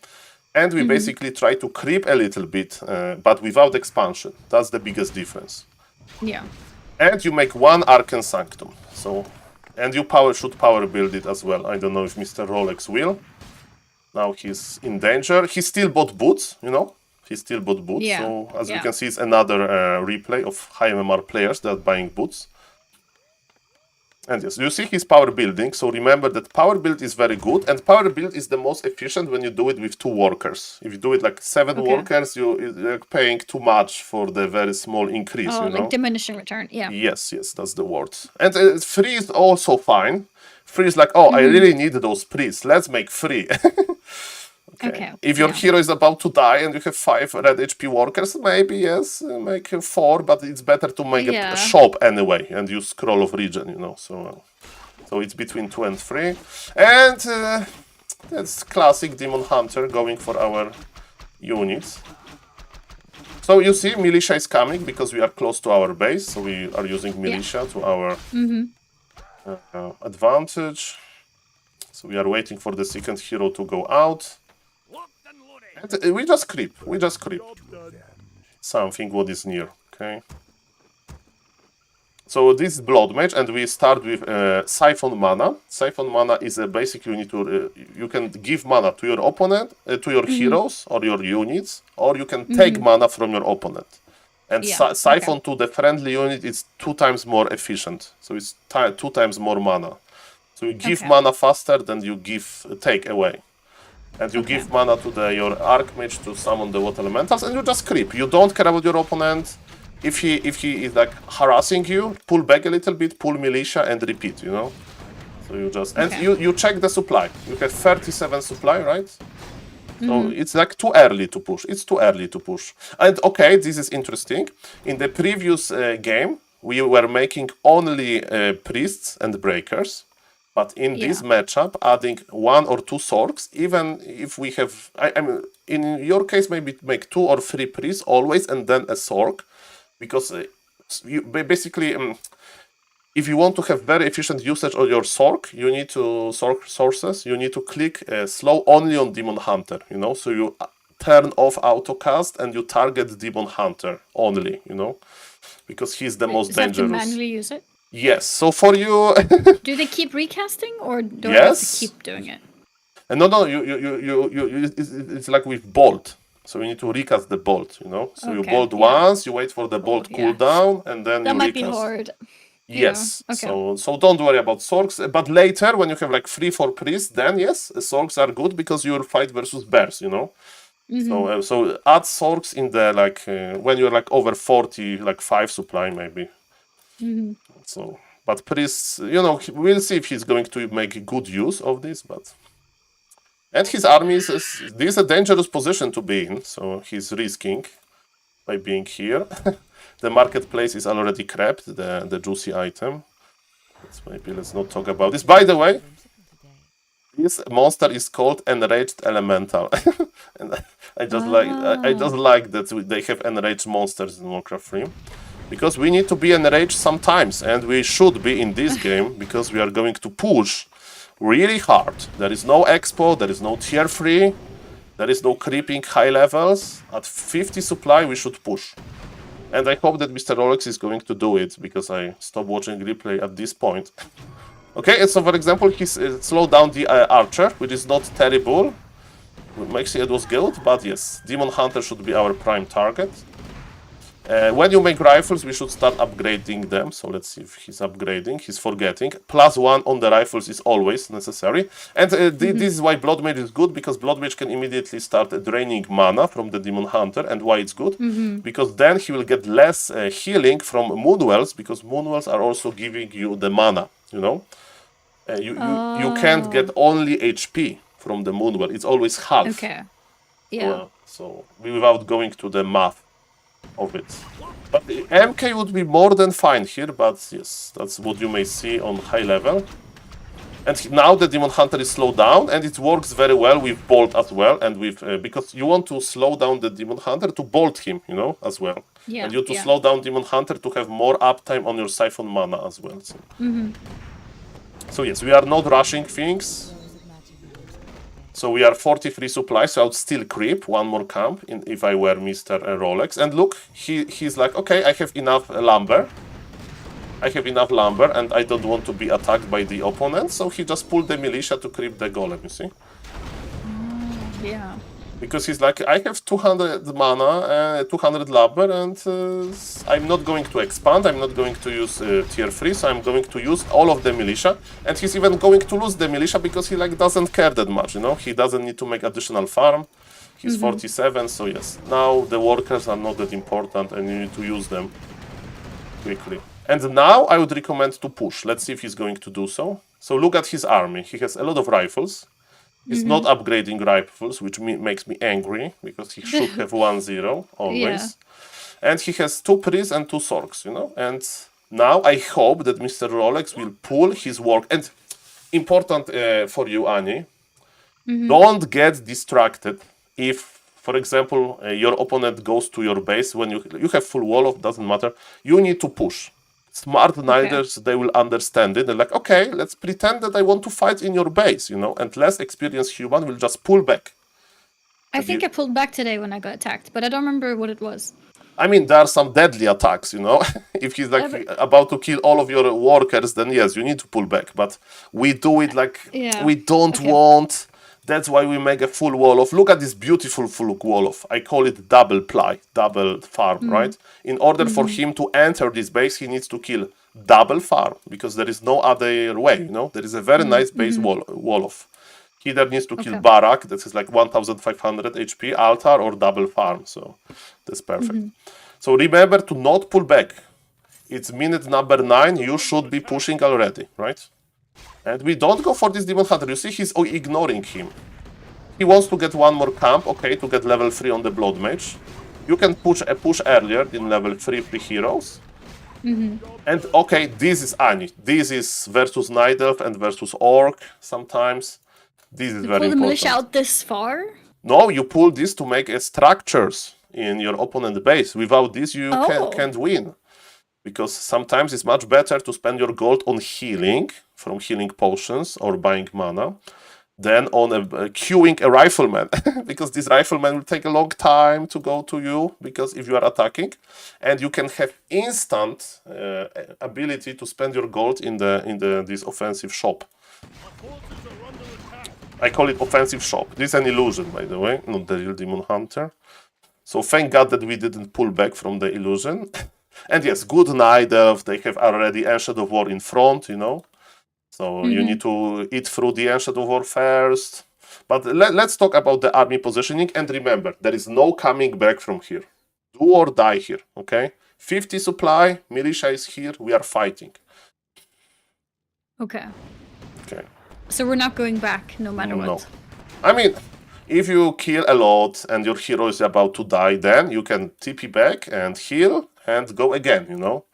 And we basically try to creep a little bit, but without expansion. That's the biggest difference. Yeah. And you make one Arcane Sanctum. So, and you should power build it as well. I don't know if Mr. Rolex will. Now he's in danger. He still bought boots, you know. He still bought boots. Yeah, So as you yeah. can see, it's another replay of high MMR players that are buying boots. And yes, you see his power building. So remember that power build is very good, and power build is the most efficient when you do it with 2 workers. If you do it like 7 Okay. workers, you're paying too much for the very small increase. Oh, you know? like diminishing return. Yeah. Yes, that's the word. And free is also fine. Free is like, oh, I really need those priests. Let's make free. Okay. If your yeah. hero is about to die and you have 5 red HP workers, maybe yes, make 4, but it's better to make Yeah. a shop anyway and use Scroll of Regen, you know. So it's between 2 and 3. And that's classic Demon Hunter going for our units. So you see, militia is coming because we are close to our base, so we are using militia to our advantage. So we are waiting for the second hero to go out. And we just creep. Something what is near, okay? So this is Blood Mage, and we start with Siphon Mana. Siphon Mana is basically you need to you can give mana to your opponent, to your heroes or your units, or you can take mana from your opponent. And Yeah, Siphon to the friendly unit is 2 times more efficient. So it's 2 times more mana. So you give Okay. mana faster than you take away. And you give mana to your Archmage to summon the Water Elementals, and you just creep. You don't care about your opponent. If he is like harassing you, pull back a little bit, pull militia, and repeat, you know? So you just... And Okay. you check the supply. You have 37 supply, right? So it's like too early to push. It's too early to push. And okay, this is interesting. In the previous game, we were making only priests and breakers. But in this matchup, adding 1 or 2 sorks, even if we have... I mean, in your case, maybe make 2 or 3 priests always, and then a sork. Because you basically... if you want to have very efficient usage of your sork, you need to sources. You need to click slow only on Demon Hunter, you know. So you turn off autocast and you target Demon Hunter only, you know, because he's the most Is that to dangerous. manually use it? Yes. So for you, Do they keep recasting, or do I have to Yes. keep doing it? no, you it's like with bolt. So you need to recast the bolt, you know. So you Okay, bolt yeah. once, you wait for the bolt yeah. cooldown, and then That you might be recast. hard. Yes. Yeah, okay. So don't worry about sorks. But later, when you have like 3-4 priests, then yes, sorks are good because you'll fight versus bears, you know. So add sorks in the like when you're like over 40, like 5 supply maybe. So, but priests, you know, we'll see if he's going to make good use of this. But and his army is this is a dangerous position to be in. So he's risking by being here. The marketplace is already crapped, the juicy item. Let's not talk about this. By the way, this monster is called Enraged Elemental. And I just like that they have enraged monsters in Warcraft 3. Because we need to be enraged sometimes, and we should be in this game, because we are going to push really hard. There is no expo, there is no tier 3, there is no creeping high levels. At 50 supply, we should push. And I hope that Mr. Rolex is going to do it, because I stopped watching replay at this point. Okay, and so for example, he slowed down the archer, which is not terrible. Makes it was good, but yes, Demon Hunter should be our prime target. When you make rifles, we should start upgrading them. So let's see if he's upgrading. He's forgetting. +1 on the rifles is always necessary. And this is why Blood Mage is good, because Blood Mage can immediately start draining mana from the Demon Hunter. And why it's good? Because then he will get less healing from Moonwells, because Moonwells are also giving you the mana, you know? You can't get only HP from the Moonwell. It's always half. Okay. Yeah. So without going to the math of it. But the MK would be more than fine here, but yes, that's what you may see on high level. And now the Demon Hunter is slowed down, and it works very well with Bolt as well, and with because you want to slow down the Demon Hunter to bolt him, you know, as well. Yeah. And you to slow down Demon Hunter to have more uptime on your Siphon mana as well. So. So yes, we are not rushing things. So we are 43 supplies, so I would still creep one more camp if I were Mr. Rolex. And look, he's like, okay, I have enough lumber. I have enough lumber, and I don't want to be attacked by the opponent, so he just pulled the militia to creep the golem, you see? Yeah. Because he's like, I have 200 mana, 200 lumber, and I'm not going to expand, I'm not going to use tier 3, so I'm going to use all of the militia. And he's even going to lose the militia because he like doesn't care that much, you know? He doesn't need to make additional farm. He's 47, so yes. Now the workers are not that important, and you need to use them quickly. And now I would recommend to push. Let's see if he's going to do so. So look at his army. He has a lot of rifles. He's not upgrading rifles, which makes me angry, because he should have 1-0 always. Yeah. And he has 2 priests and 2 sorks, you know? And now I hope that Mr. Rolex will pull his work. And important for you, Annie, don't get distracted if, for example, your opponent goes to your base when you have full wall of, doesn't matter. You need to push. Smart Niders, they will understand it. They're like, okay, let's pretend that I want to fight in your base, you know, and less experienced human will just pull back. I think I pulled back today when I got attacked, but I don't remember what it was. I mean, there are some deadly attacks, you know. If he's like about to kill all of your workers, then yes, you need to pull back. But we do it like we don't want. That's why we make a full wall of. Look at this beautiful full wall of. I call it double ply, double farm, right? In order for him to enter this base, he needs to kill double farm, because there is no other way, you know? There is a very nice base wall of. He either needs to kill Barak, that is like 1500 HP, altar, or double farm, so that's perfect. So remember to not pull back. It's minute number 9, you should be pushing already, right? And we don't go for this Demon Hunter. You see, he's ignoring him. He wants to get one more camp, okay, to get level 3 on the Blood Mage. You can push earlier in level 3 pre-heroes. And okay, this is Annie. This is versus Night Elf and versus Orc sometimes. This is very Pull the important. militia out this far? No, you pull this to make structures in your opponent's base. Without this, you can't win. Because sometimes it's much better to spend your gold on healing, from healing potions or buying mana, than on queuing a rifleman. Because this rifleman will take a long time to go to you, because if you are attacking, and you can have instant ability to spend your gold in this offensive shop. I call it offensive shop. This is an illusion, by the way, not the real Demon Hunter. So thank God that we didn't pull back from the illusion. And yes, good Night Elf, they have already Ancient of War in front, you know. So you need to eat through the Ancient of War first. But let's talk about the army positioning. And remember, there is no coming back from here. Do or die here, okay? 50 supply, militia is here, we are fighting. Okay. Okay. So we're not going back, no matter what. No. I mean, if you kill a lot and your hero is about to die, then you can TP back and heal and go again, you know?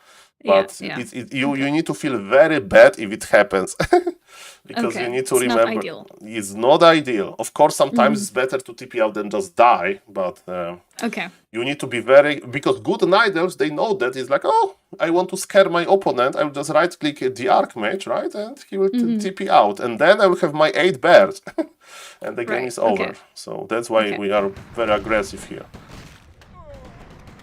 But you need to feel very bad if it happens. Because you need to remember, not ideal. It's not ideal. Of course, sometimes it's better to TP out than just die, but you need to be very, because good Night Elves, they know that it's like, oh, I want to scare my opponent, I will just right-click the Archmage, right, and he will TP out, and then I will have my 8 bears, and the game is over. So that's why we are very aggressive here.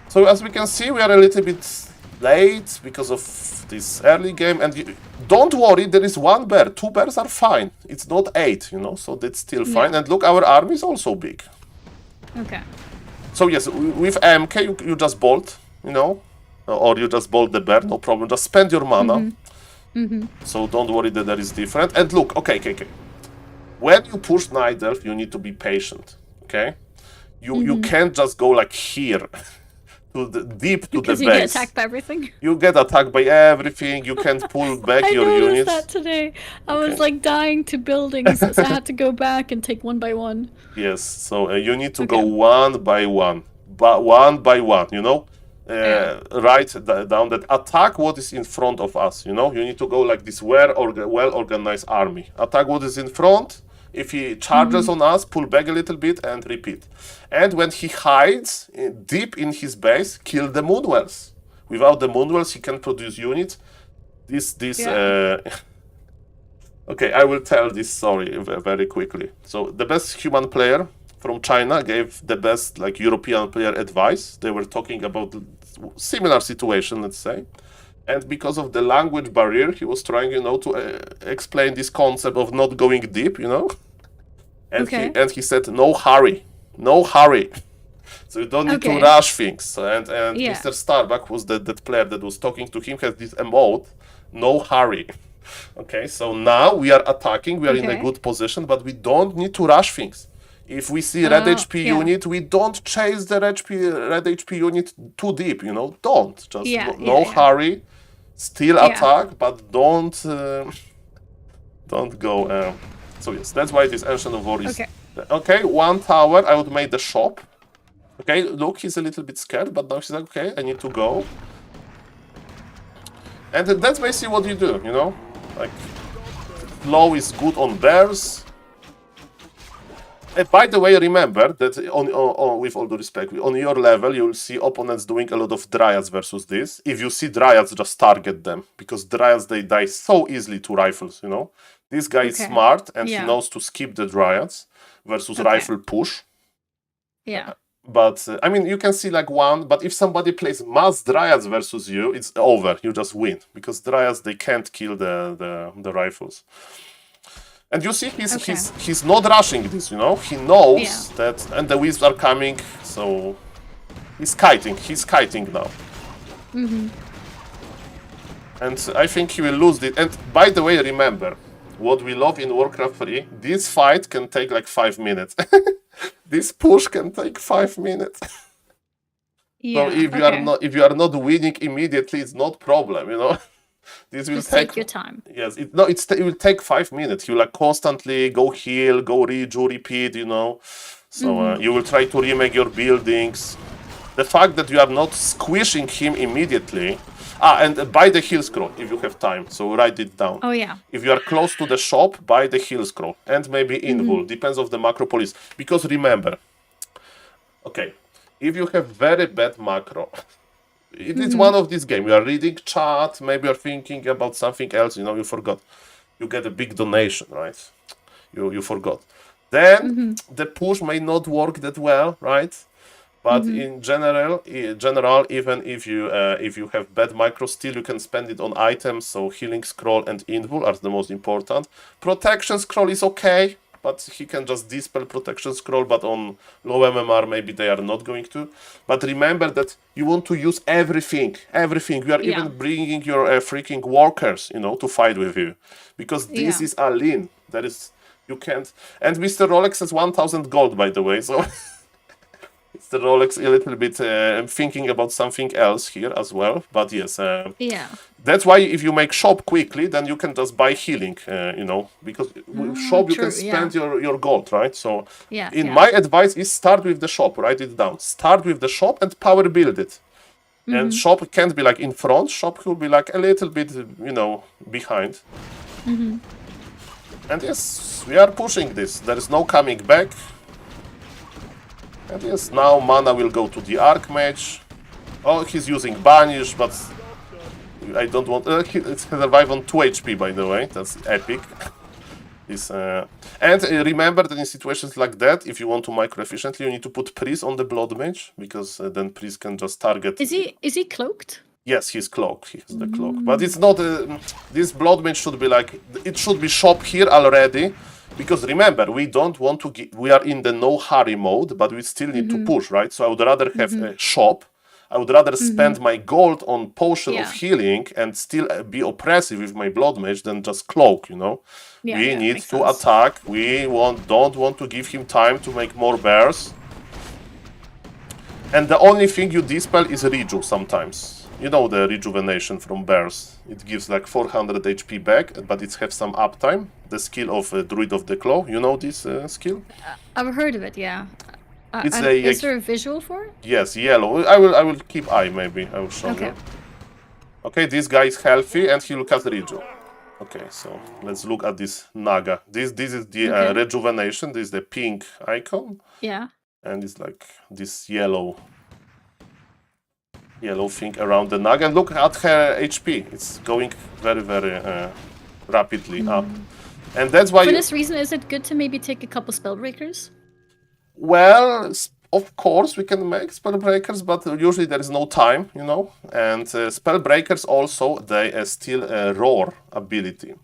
So as we can see, we are a little bit late because of this early game, and don't worry, there is 1 bear. 2 bears are fine. It's not 8, you know, so that's still fine. And look, our army is also big. Okay. So yes, with MK, you just bolt, you know, or you just bolt the bear, no problem. Just spend your mana. So don't worry that there is different. And look, okay. When you push Night Elf, you need to be patient, okay? You can't just go like here deep to Because the you get base. attacked by everything. You get attacked by everything. You can't pull back I your noticed units. that today. I Okay. was like dying to buildings, so I had to go back and take one by one. Yes, so you need to go Okay. one by one, but one by one, you know? Write down that attack what is in front of us, you know? You need to go like this well-organized army. Attack what is in front. If he charges on us, pull back a little bit and repeat. And when he hides deep in his base, kill the Moonwells. Without the Moonwells, he can produce units. Okay, I will tell this story very quickly. So the best human player from China gave the best like European player advice. They were talking about similar situation, let's say. And because of the language barrier, he was trying, you know, to explain this concept of not going deep, you know. And he said, no hurry, no hurry. So you don't need to rush things. And Mr. Starbuck was that player that was talking to him, has this emote, no hurry. Okay, so now we are attacking, we are in a good position, but we don't need to rush things. If we see red HP unit, we don't chase the red HP unit too deep, you know, don't. Just no hurry, still attack, but don't go. So yes, that's why this Ancient of War is... Okay, one tower, I would make the shop. Okay, look, he's a little bit scared, but now he's like, okay, I need to go. And that's basically what you do, you know? Like, flow is good on bears. And by the way, remember that with all due respect, on your level, you'll see opponents doing a lot of Dryads versus this. If you see Dryads, just target them. Because Dryads, they die so easily to rifles, you know? This guy is smart, and he knows to skip the Dryads versus rifle push. Yeah. But, I mean, you can see like one, but if somebody plays mass Dryads versus you, it's over. You just win. Because Dryads, they can't kill the rifles. And you see, he's not rushing this, you know? He knows that, and the Wisps are coming, so he's kiting now. And I think he will lose it. And by the way, remember, what we love in Warcraft 3, this fight can take like 5 minutes. This push can take 5 minutes. So if you are not winning immediately, it's not problem, you know. This will take your time. Yes, it will take 5 minutes. You like constantly go heal, go reju, repeat, you know. So you will try to remake your buildings. The fact that you are not squishing him immediately. And buy the heal scroll if you have time. So write it down. Oh yeah. If you are close to the shop, buy the heal scroll and maybe invul. Depends of the macro police. Because remember, okay, if you have very bad macro. It is one of these games. You are reading chat, maybe you're thinking about something else, you know, you forgot. You get a big donation, right? You forgot. Then the push may not work that well, right? But in general, even if you have bad micro, still you can spend it on items. So healing scroll and invul are the most important. Protection scroll is okay, but he can just dispel protection scroll, but on low MMR maybe they are not going to. But remember that you want to use everything. You are even bringing your freaking workers, you know, to fight with you. Because this is a lean. You can't... And Mr. Rolex has 1000 gold, by the way, so... Mr. Rolex a little bit thinking about something else here as well, but yes. That's why if you make shop quickly, then you can just buy healing, you know, because with shop you can spend your gold, right? So my advice is start with the shop, write it down. Start with the shop and power build it. And shop can't be like in front, shop will be like a little bit, you know, behind. And yes, we are pushing this. There is no coming back. And yes, now mana will go to the Archmage. Oh, he's using Banish, but I don't want... It's survive on 2 HP, by the way. That's epic. And remember that in situations like that, if you want to micro efficiently, you need to put Priest on the Blood Mage, because then Priest can just target... Is he cloaked? Yes, he's cloaked. He has the cloak. But it's not... this Blood Mage should be like... It should be shop here already. Because remember, we don't want to we are in the no hurry mode, but we still need to push, right? So I would rather have a shop. I would rather spend my gold on potion of healing and still be oppressive with my blood mage than just cloak, you know? We need to attack. We don't want to give him time to make more bears. And the only thing you dispel is Reju sometimes. You know the rejuvenation from bears. It gives like 400 HP back, but it has some uptime. The skill of Druid of the Claw. You know this skill? I've heard of it, yeah. It's Is there a visual for it? Yes, yellow. I will keep eye maybe. I will show Okay. you. Okay, this guy is healthy and he will cast Reju. Okay, so let's look at this Naga. This is the Okay. rejuvenation. This is the pink icon, Yeah. and it's like this yellow thing around the Naga. And look at her HP. It's going very, very rapidly up. And that's why For this reason, is it good to maybe take a couple spell breakers? well, of course we can make spell breakers, but usually there is no time, you know. And spell breakers also they steal a roar ability,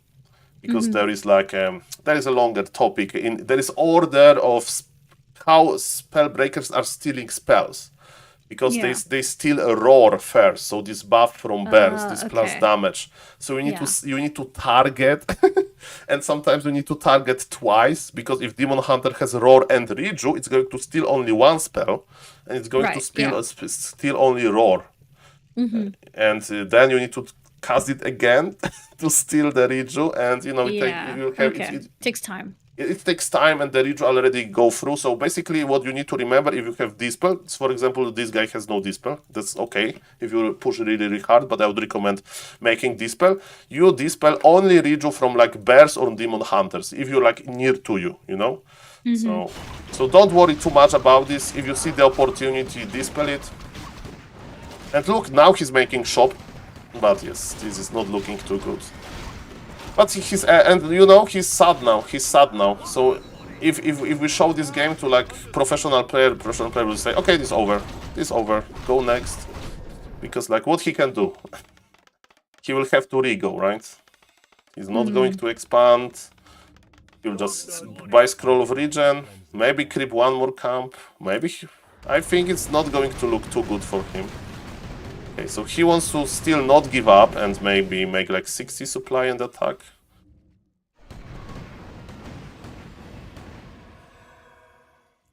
because there is like there is a longer topic. There is order of how spell breakers are stealing spells, because Yeah. they steal a roar first. So this buff from bears, this plus okay. damage. So you need to target. And sometimes you need to target twice, because if Demon Hunter has Roar and Reju, it's going to steal only one spell, and it's going to Right, steal only Roar. And then you need to cast it again to steal the Reju, and you know Okay. Takes time. it takes time, and the Reju already go through. So basically what you need to remember, if you have Dispel, for example, this guy has no Dispel, that's okay if you push really, really hard, but I would recommend making Dispel. You Dispel only Reju from like bears or demon hunters, if you're like near to you, you know? So don't worry too much about this. If you see the opportunity, Dispel it. And look, now he's making shop, but yes, this is not looking too good. But he's and you know he's sad now. He's sad now. So if we show this game to like professional player will say, okay, this is over. Go next, because like what he can do, he will have to rego, right? He's not going to expand. He'll just buy scroll of regen, maybe creep one more camp. Maybe I think it's not going to look too good for him. Okay, so he wants to still not give up and maybe make like 60 supply and attack.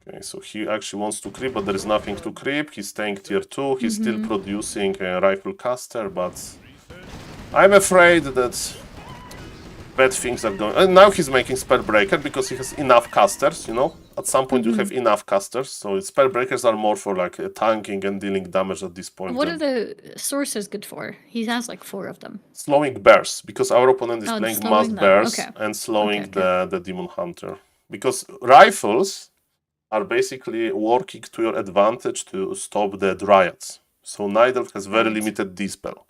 Okay, so he actually wants to creep, but there is nothing to creep. He's staying tier 2. He's still producing a rifle caster, but I'm afraid that bad things are going. And now he's making Spellbreaker because he has enough casters, you know? At some point you have enough casters, so Spellbreakers are more for like tanking and dealing damage at this point. What are the sources good for? He has like 4 of them. Slowing bears, because our opponent is playing mass slowing them, bears okay. and slowing Okay. the demon hunter. Because rifles are basically working to your advantage to stop the dryads. So Nidelf has very limited dispel.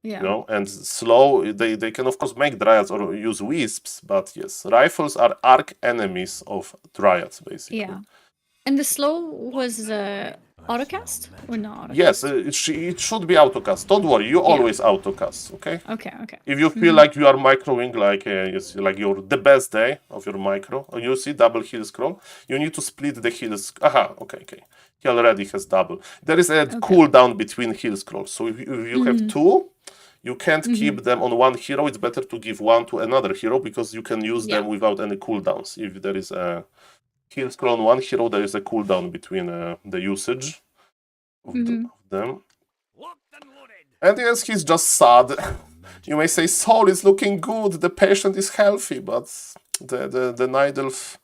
Yeah. You know, and slow, they can of course make dryads or use wisps, but yes, rifles are arch enemies of dryads basically. Yeah. And the slow was autocast or not? Autocast? Yes, it should be autocast. Don't worry, you always autocast, okay? Okay. If you feel like you are microing, like you're the best day of your micro, or you see double heal scroll, you need to split the heals. Aha, okay. He already has double. There is a cooldown between heal scrolls, so if you have 2, you can't keep them on one hero. It's better to give one to another hero because you can use them without any cooldowns. If there is a heal scroll on one hero, there is a cooldown between the usage of them. And yes, he's just sad. You may say, Saul is looking good, the patient is healthy, but the Nidelf...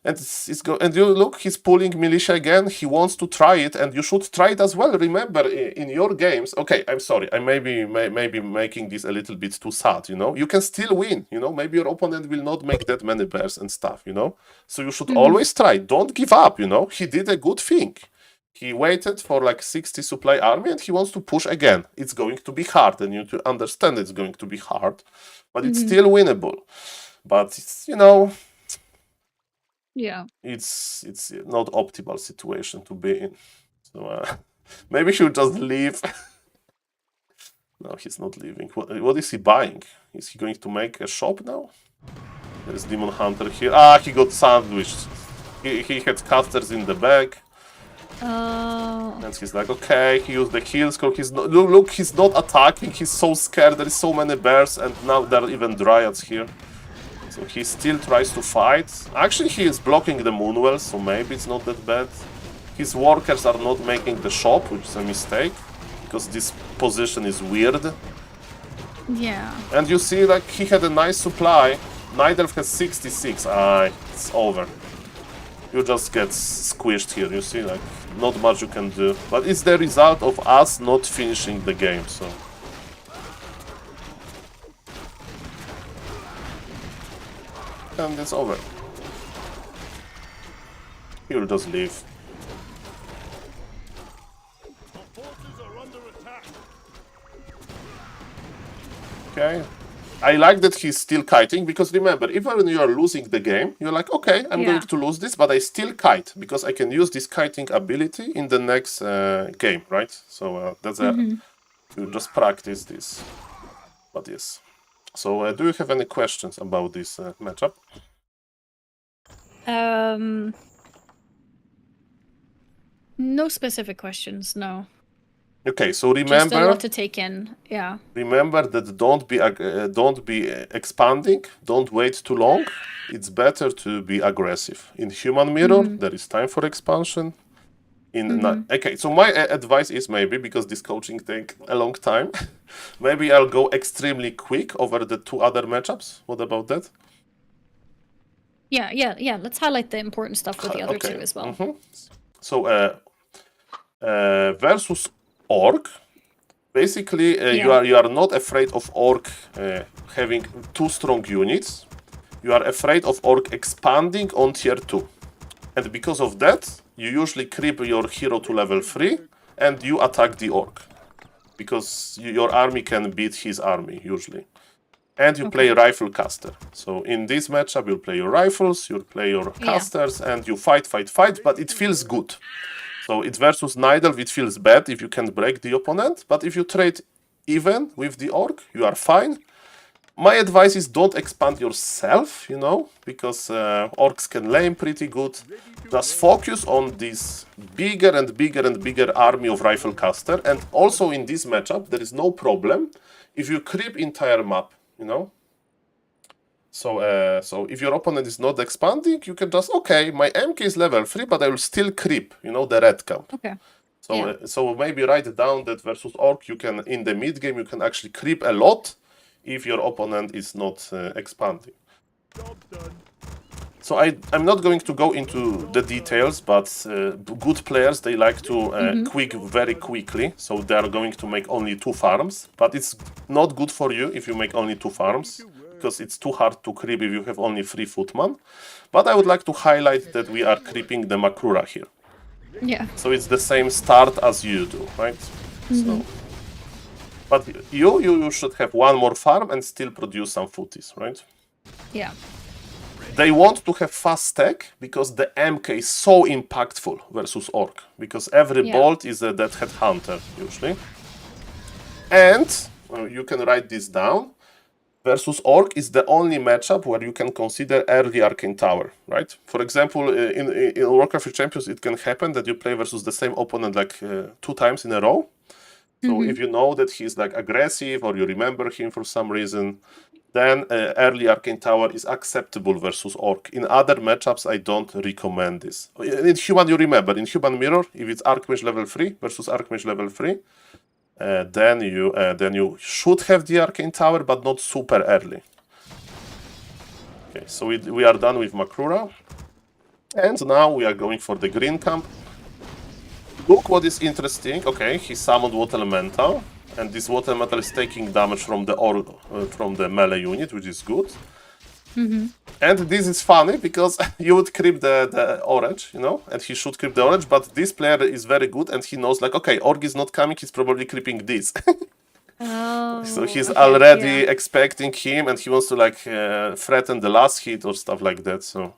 And you look, he's pulling militia again. He wants to try it, and you should try it as well. Remember, in your games, okay, I'm sorry, I may be making this a little bit too sad. You know, you can still win. You know, maybe your opponent will not make that many bears and stuff. You know, so you should always try. Don't give up. You know, he did a good thing. He waited for like 60 supply army, and he wants to push again. It's going to be hard, and you need to understand it's going to be hard, but it's still winnable. But it's, you know. Yeah. It's not optimal situation to be in. So maybe he'll just leave. No, he's not leaving. What is he buying? Is he going to make a shop now? There's Demon Hunter here. Ah, he got sandwiched. He had casters in the bag. And he's like, okay, he used the heal scroll. Look, he's not attacking. He's so scared. There is so many bears, and now there are even dryads here. So he still tries to fight. Actually, he is blocking the Moonwell, so maybe it's not that bad. His workers are not making the shop, which is a mistake, because this position is weird. Yeah. And you see, like, he had a nice supply. Nidelf has 66. It's over. You just get squished here, you see, like, not much you can do. But it's the result of us not finishing the game, so... And it's over. He will just leave. Okay. I like that he's still kiting, because remember, even when you are losing the game, you're like, okay, I'm going to lose this, but I still kite, because I can use this kiting ability in the next game, right? So that's you just practice this. But yes. So do you have any questions about this matchup? No specific questions, no. Okay, so Just a remember, lot to take in, yeah. remember that don't be expanding, don't wait too long. It's better to be aggressive. In Human Mirror, there is time for expansion. Okay, so my advice is maybe, because this coaching take a long time, maybe I'll go extremely quick over the 2 other matchups. What about that? Yeah. Let's highlight the important stuff with the other 2 as well. So versus Orc, basically you are not afraid of Orc having 2 strong units. You are afraid of Orc expanding on tier 2, and because of that, you usually creep your hero to level 3 and you attack the Orc, because your army can beat his army usually. And you play Rifle Caster. So in this matchup, you'll play your rifles, you'll play your casters, and you fight, but it feels good. So it's versus Nidelf, it feels bad if you can break the opponent, but if you trade even with the Orc, you are fine. My advice is don't expand yourself, you know, because Orcs can lane pretty good. Just focus on this bigger and bigger army of Rifle Caster, and also in this matchup, there is no problem if you creep entire map, you know. So if your opponent is not expanding, you can just, okay, my MK is level 3, but I will still creep, you know, the red camp. Okay. So maybe write down that versus Orc, you can, in the mid game, you can actually creep a lot if your opponent is not expanding. So I'm not going to go into the details, but good players, they like to quick very quickly, so they are going to make only 2 farms, but it's not good for you if you make only 2 farms, because it's too hard to creep if you have only 3 footman. But I would like to highlight that we are creeping the Makrura here. Yeah. So it's the same start as you do, right? So, but you should have 1 more farm and still produce some footies, right? Yeah. They want to have fast stack because the MK is so impactful versus Orc, because every bolt is a dead hunter usually. And you can write this down. Versus Orc is the only matchup where you can consider early Arcane Tower, right? For example, in Warcraft Champions, it can happen that you play versus the same opponent like 2 times in a row. So if you know that he's like aggressive or you remember him for some reason, then early Arcane Tower is acceptable versus Orc. In other matchups, I don't recommend this. In Human, you remember, in Human Mirror, if it's Archmage level 3 versus Archmage level 3, then you should have the Arcane Tower, but not super early. Okay, so we are done with Makrura. And now we are going for the green camp. Look what is interesting. Okay, he summoned Water Elemental, and this Water Elemental is taking damage from the melee unit, which is good. And this is funny because you would creep the orange, you know, and he should creep the orange, but this player is very good and he knows like, okay, Org is not coming, he's probably creeping this. So he's already expecting him and he wants to like threaten the last hit or stuff like that. So,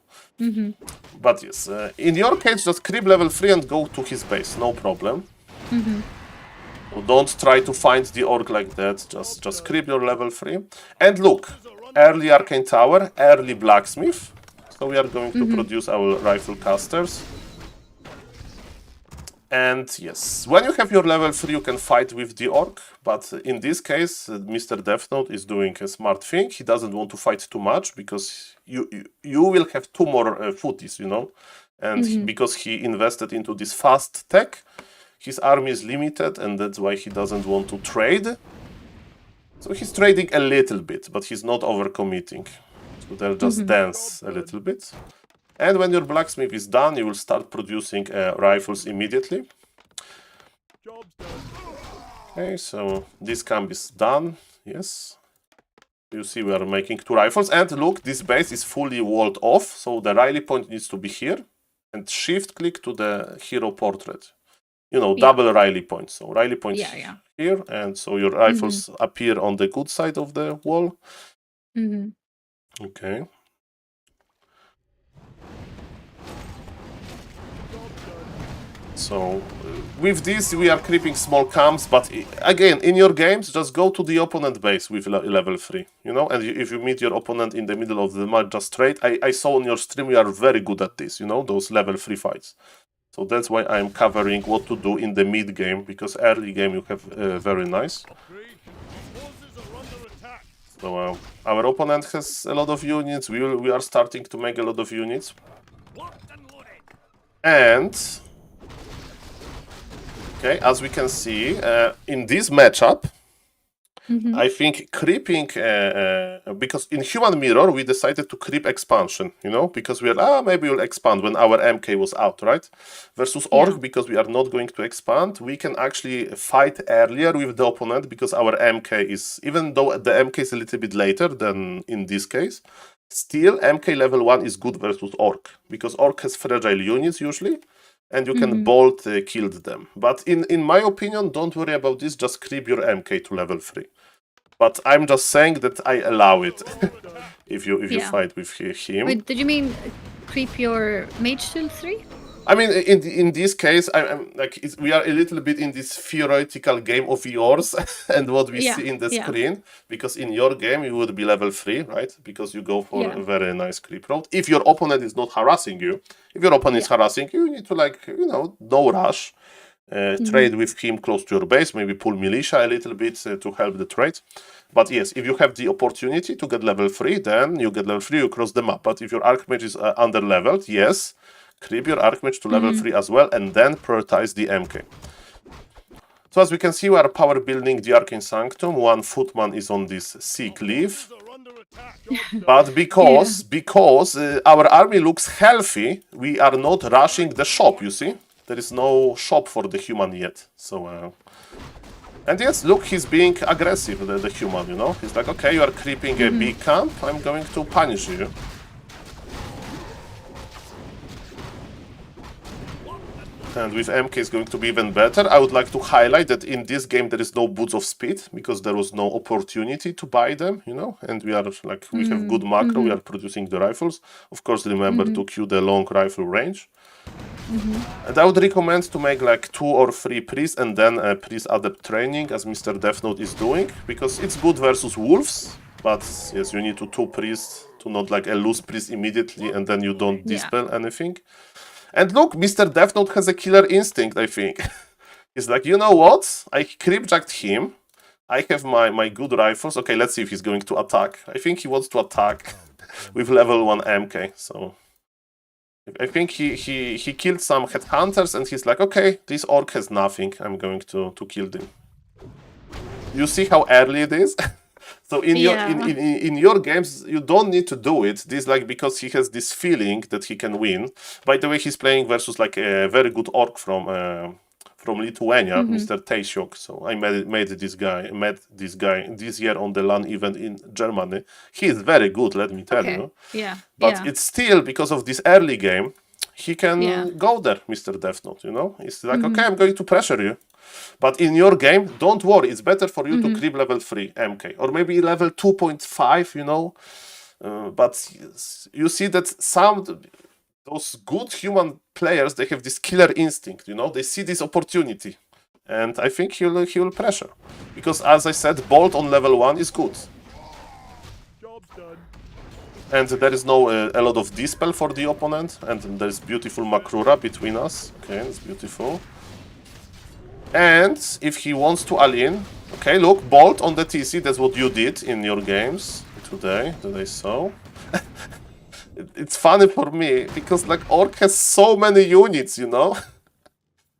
but yes, in your case, just creep level 3 and go to his base, no problem. So don't try to find the Orc like that, just creep your level 3. And look, early Arcane Tower, early Blacksmith. So we are going to produce our Rifle Casters. And yes, when you have your level 3, you can fight with the Orc. But in this case, Mr. Death Note is doing a smart thing. He doesn't want to fight too much because you will have 2 more footies, you know. And because he invested into this fast tech, his army is limited, and that's why he doesn't want to trade. So he's trading a little bit, but he's not overcommitting. So they'll just dance a little bit. And when your blacksmith is done, you will start producing rifles immediately. Okay, so this camp is done. Yes. You see we are making 2 rifles. And look, this base is fully walled off, so the rally point needs to be here. And shift-click to the hero portrait. You know, double rally point. So rally point here, and so your rifles appear on the good side of the wall. Okay. So with this we are creeping small camps, but again, in your games, just go to the opponent base with level 3, you know, and if you meet your opponent in the middle of the match, just trade. I saw on your stream you are very good at this, you know, those level 3 fights. So that's why I'm covering what to do in the mid game, because early game you have very nice. So our opponent has a lot of units, we are starting to make a lot of units. And okay, as we can see, in this matchup, I think creeping, because in Human Mirror we decided to creep expansion, you know, because we are, maybe we'll expand when our MK was out, right? Versus Orc, because we are not going to expand, we can actually fight earlier with the opponent, because our MK is, even though the MK is a little bit later than in this case, still MK level 1 is good versus Orc, because Orc has fragile units usually, and you can bolt kill them. But in my opinion, don't worry about this, just creep your MK to level 3. But I'm just saying that I allow it if you fight with him. Wait, did you mean creep your mage to 3? I mean, in this case, I'm like we are a little bit in this theoretical game of yours and what we see in the screen. Because in your game you would be level 3, right? Because you go for a very nice creep route. If your opponent is not harassing you, if your opponent is harassing you, you need to, like, you know, no rush. Trade with him close to your base, maybe pull militia a little bit to help the trade. But yes, if you have the opportunity to get level 3, then you get level 3, you cross the map. But if your archmage is under leveled, yes, creep your archmage to level 3 as well, and then prioritize the MK. So as we can see, we are power building the Arcane Sanctum. 1 footman is on this sea cliff. But because our army looks healthy, we are not rushing the shop, you see? There is no shop for the human yet. So, and yes, look, he's being aggressive, the human, you know? He's like, okay, you are creeping a big camp, I'm going to punish you. And with MK it's going to be even better. I would like to highlight that in this game there is no boots of speed, because there was no opportunity to buy them, you know? And we are like, we have good macro, we are producing the rifles. Of course, remember to queue the long rifle range. And I would recommend to make like 2 or 3 priests and then a priest adept training, as Mr. Death Note is doing, because it's good versus wolves. But yes, you need 2 priests to not like a loose priest immediately and then you don't dispel anything. And look, Mr. Death Note has a killer instinct, I think. He's like, you know what? I creepjacked him. I have my good rifles. Okay, let's see if he's going to attack. I think he wants to attack with level 1 MK. So I think he killed some headhunters and he's like, okay, this orc has nothing. I'm going to kill them. You see how early it is? So in your games, you don't need to do it. This like because he has this feeling that he can win. By the way, he's playing versus like a very good orc from Lithuania, Mr. Taesiok. So I met this guy this year on the LAN event in Germany. He is very good, let me tell you. Yeah. But it's still because of this early game, he can go there, Mr. Death Note, you know? It's like, okay, I'm going to pressure you. But in your game, don't worry. It's better for you to creep level 3 MK. Or maybe level 2.5, you know? But you see that those good human players, they have this killer instinct, you know? They see this opportunity. And I think he will pressure. Because as I said, bolt on level 1 is good. Job's done. And there is no a lot of dispel for the opponent. And there is beautiful Makrura between us. Okay, it's beautiful. And if he wants to all-in, okay, look, bolt on the TC, that's what you did in your games today, that I saw. it's funny for me because like Orc has so many units, you know,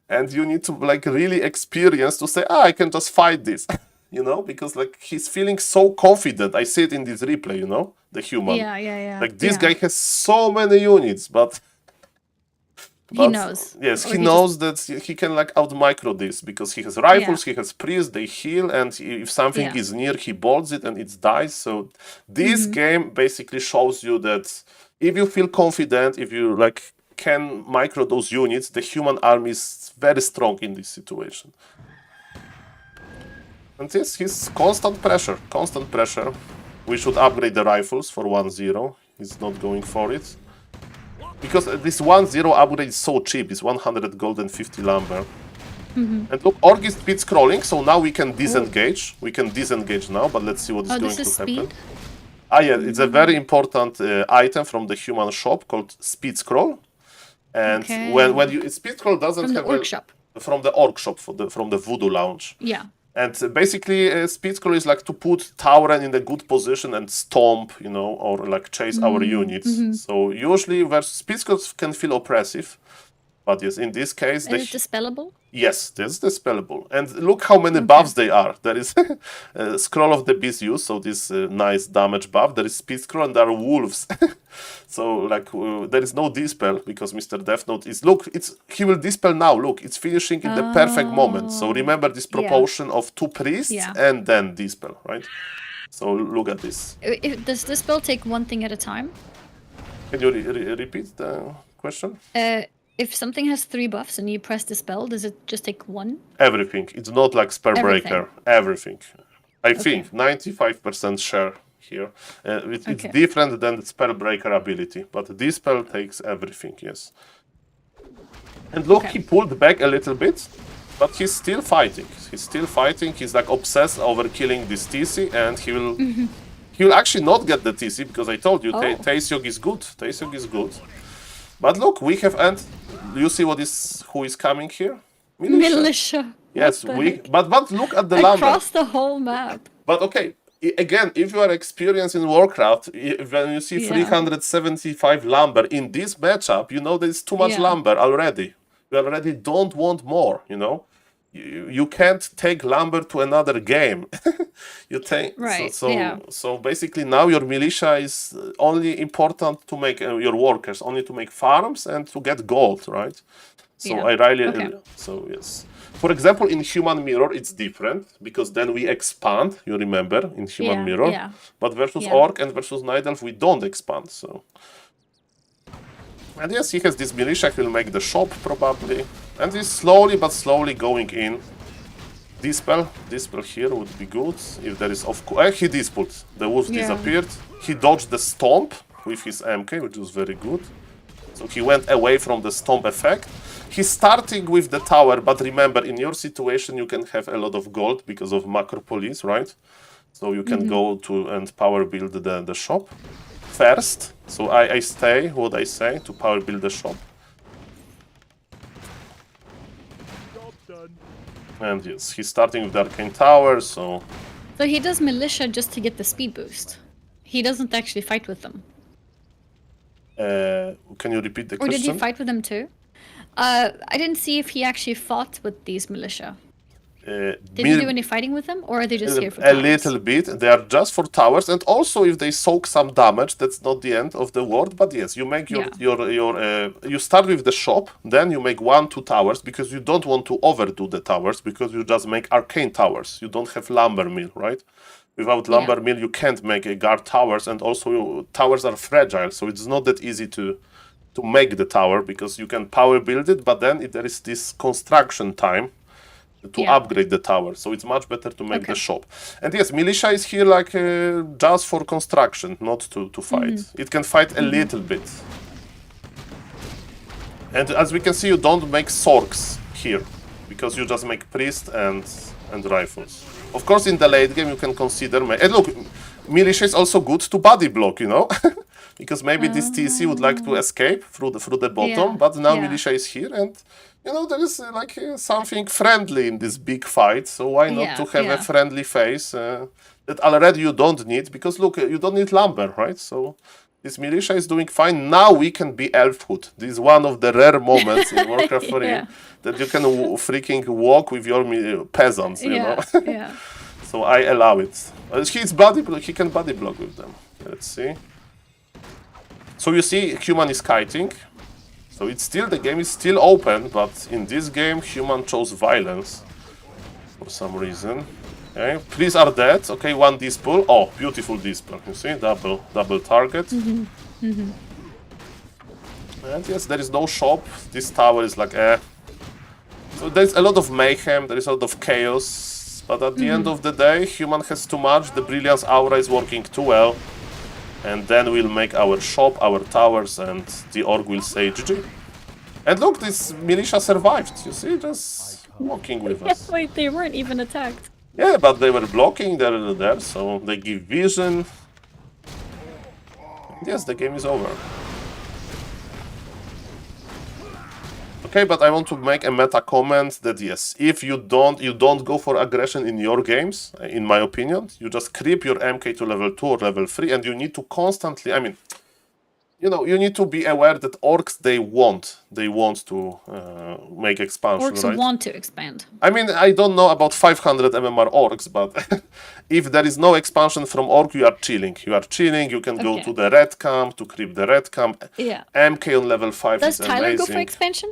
and you need to like really experience to say, I can just fight this, you know, because like he's feeling so confident. I see it in this replay, you know, the human. Yeah. Like this yeah. guy has so many units, but He knows. Yes, Or he he knows that he can like out micro this because he has rifles, he has priests, they heal, and if something Yeah. is near, he bolts it and it dies. So this game basically shows you that if you feel confident, if you like can micro those units, the human army is very strong in this situation. And this is constant pressure, constant pressure. We should upgrade the rifles for 1-0. He's not going for it. Because this 1-0 upgrade is so cheap, it's 100 gold and 50 lumber. And look, Orc is speed scrolling, so now we can disengage. We can disengage now, but let's see what is going this is to happen. speed? Yeah, it's a very important item from the human shop called speed scroll. And Okay. when you speed scroll doesn't From the have Orc shop. from the Orc shop from the Voodoo Lounge. Yeah. And basically, speed scroll is like to put Tauren in a good position and stomp, you know, or like chase our units. So usually, speed scrolls can feel oppressive, but yes, in this case, Is it dispellable? yes, this is dispellable. And look how many buffs they are. There is Scroll of the Beast use, so this nice damage buff. There is speed scroll, and there are wolves. So like there is no dispel because Mr. Death Note is he will dispel now. Look, it's finishing in the perfect moment. So remember this proportion of 2 priests and then dispel, right? So look at this. Does this spell take one thing at a time? Can you repeat the question? If something has 3 buffs and you press the spell, does it just take one? Everything. It's not like Spellbreaker. Everything. I think 95% share here. It's different than the Spellbreaker ability, but this spell takes everything, yes. And look, he pulled back a little bit, but he's still fighting. He's still fighting. He's like obsessed over killing this TC, and he will actually not get the TC because I told you Taeseok is good. Taeseok is good. But look, we have you see who is coming here? Militia. Yes, but look at the lumber. Across the whole map. But okay, again, if you are experienced in Warcraft, when you see 375 lumber in this matchup, you know there's too much lumber already. You already don't want more, you know? You can't take lumber to another game. You take so basically now your militia is only important to make your workers only to make farms and to get gold, right? So I really so yes. For example, in Human Mirror it's different because then we expand. You remember in Human Mirror, but versus Orc and versus Night Elf we don't expand. So. And yes, he has this militia, he'll make the shop probably. And he's slowly but slowly going in. Dispel here would be good. If there is he dispelled. The wolves disappeared. He dodged the stomp with his MK, which was very good. So he went away from the stomp effect. He's starting with the tower, but remember, in your situation you can have a lot of gold because of Macropolis, right? So you can go to and power build the shop first. So I stay, what I say, to power build the shop. Job's done. And yes, he's starting with the Arcane Tower, so... So he does militia just to get the speed boost. He doesn't actually fight with them. Can you repeat the question? Or did he fight with them too? I didn't see if he actually fought with these militia. Did you do any fighting with them, or are they just here for towers? A little bit. They are just for towers, and also if they soak some damage, that's not the end of the world. But yes, you make your you start with the shop, then you make 1-2 towers because you don't want to overdo the towers because you just make arcane towers. You don't have lumber mill, right? Without lumber mill, you can't make a guard towers, and also towers are fragile, so it's not that easy to make the tower because you can power build it, but then there is this construction time to upgrade the tower, so it's much better to make the shop. And yes, militia is here like just for construction, not to fight. It can fight a little bit. And as we can see, you don't make sorks here because you just make priest and rifles. Of course, in the late game you can consider and look, militia is also good to body block, you know, because maybe this TC would like to escape through the bottom, but now militia is here and. You know, there is like something friendly in this big fight, so why not to have a friendly face that already you don't need, because look, you don't need lumber, right? So This militia is doing fine. Now we can be elfhood. This is one of the rare moments in Warcraft 3 Yeah. that you can freaking walk with your peasants, you know? Yeah. So I allow it. He can body block with them. Let's see. So you see, human is kiting. So it's still, the game is still open, but in this game, human chose violence for some reason. Okay, please are dead. Okay, one dispel. Oh, beautiful dispel. You see, double target. And yes, there is no shop. This tower is like So there's a lot of mayhem. There is a lot of chaos. But at the end of the day, human has too much. The brilliance aura is working too well. And then we'll make our shop, our towers, and the orc will say GG. And look, this militia survived. You see, just walking with us. Wait, they weren't even attacked. Yeah, but they were blocking there, so they give vision. Yes, the game is over. Okay, but I want to make a meta comment that yes, if you don't go for aggression in your games, in my opinion, you just creep your MK to level 2 or level 3, and you need to constantly, I mean, you know, you need to be aware that orcs, they want to make expansion, Orcs right? want to expand. I mean, I don't know about 500 MMR orcs, but if there is no expansion from orc, you are chilling. You are chilling, you can go Okay. to the red camp, to creep the red camp. Yeah. MK on level 5 Does is Tyler amazing. go for expansion?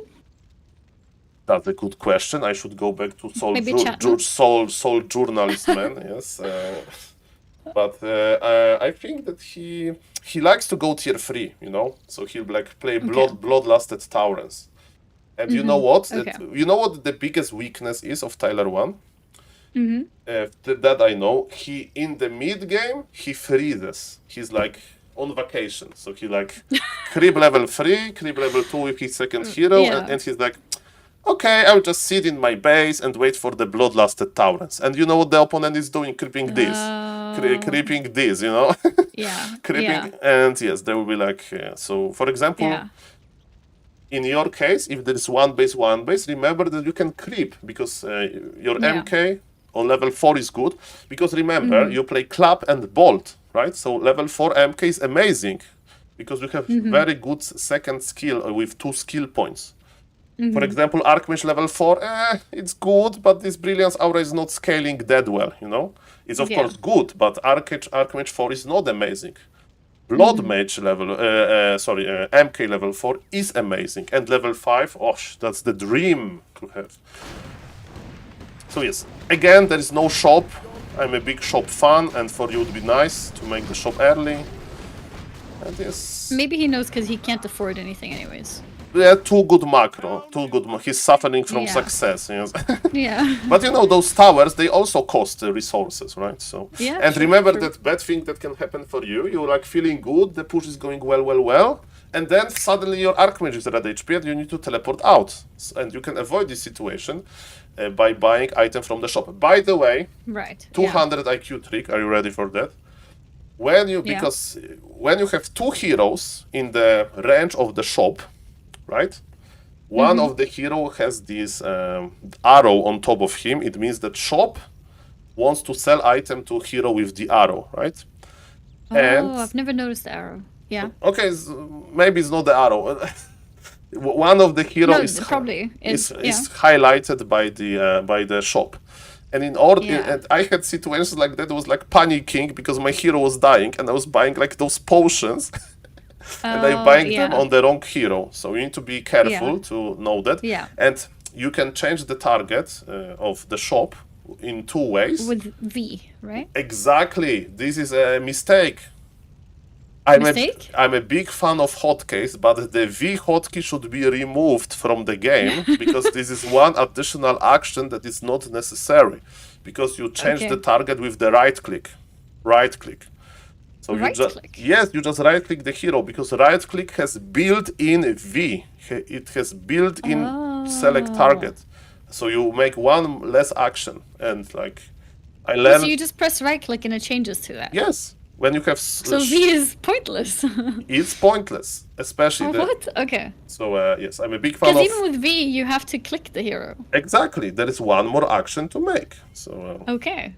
That's a good question. I should go back to Maybe chat, no? Soul Journalist Man, yes. But I think that he likes to go tier 3, you know? So he'll like play Bloodlusted Taurens. And you know what? You know what the biggest weakness is of Tyler 1? That I know. He, in the mid game, he freezes. He's like on vacation. So he like creep level 3, creep level 2 with his second hero, Yeah. and he's like, okay, I'll just sit in my base and wait for the Bloodlusted Taurens. And you know what the opponent is doing? Creeping this. Creeping this, you know? Yeah. Creeping. Yeah. And yes, they will be like, so for example, Yeah. in your case, if there is one base, remember that you can creep because your Yeah. MK on level 4 is good. Because remember, you play Clap and Bolt, right? So level 4 MK is amazing because you have very good second skill with 2 skill points. For example, Archmage level 4, it's good, but this Brilliance Aura is not scaling that well, you know? It's of course good, but Archmage 4 is not amazing. Blood Mage level, MK level 4 is amazing, and level 5, that's the dream to have. So yes, again, there is no shop. I'm a big shop fan, and for you it would be nice to make the shop early. And yes, Maybe he knows because he can't afford anything anyways. yeah, too good macro. He's suffering from Yeah. success. Yes. Yeah. But you know, those towers, they also cost resources, right? So, Yeah, and true, remember true. that bad thing that can happen for you. You're like feeling good, the push is going well, and then suddenly your Archmage is red HP and you need to teleport out. And you can avoid this situation by buying item from the shop. By the way, Right. 200 IQ trick, are you ready for that? Because when you have 2 heroes in the range of the shop, right? One of the hero has this arrow on top of him. It means that shop wants to sell item to hero with the arrow, right? Oh, I've never noticed the arrow. Yeah. Okay, maybe it's not the arrow. One of the hero No, is probably. is Yeah. highlighted by the shop. And in order, Yeah. and I had situations like that. I was like panicking because my hero was dying, and I was buying like those potions. And I'm buying them on the wrong hero, so you need to be careful to know that. Yeah. And you can change the target of the shop in 2 ways. With V, right? Exactly. This is a mistake. Mistake? I'm a big fan of hotkeys, but the V hotkey should be removed from the game because this is one additional action that is not necessary because you change Okay. the target with the right click. Right click. So Right click? Yes, you just right click the hero because right click has built-in V. It has built-in select target. So you make one less action, and like I learned. So you just press right click and it changes to that. Yes, when you have So V is pointless. it's pointless, especially the. What? Okay. So yes, I'm a big fan Because of. even with V, you have to click the hero. Exactly, there is one more action to make. So. Okay.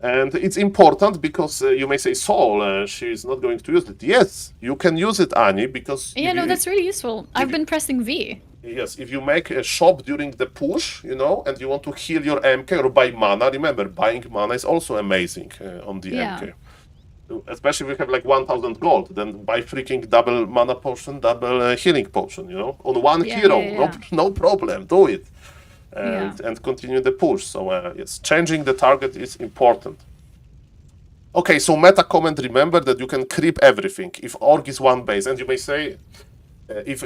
And it's important because you may say, Saul, she's not going to use it. Yes, you can use it, Annie, because Yeah, no, that's really useful. I've been pressing V. yes, if you make a shop during the push, you know, and you want to heal your MK or buy mana, remember, buying mana is also amazing on the Yeah. MK. Especially if you have like 1000 gold, then buy freaking double mana potion, double healing potion, you know, on one Yeah, hero, yeah, yeah. no problem, do it. Yeah. And continue the push. So yes, changing the target is important. Okay, so meta comment, remember that you can creep everything. If Orc is one base, and you may say, if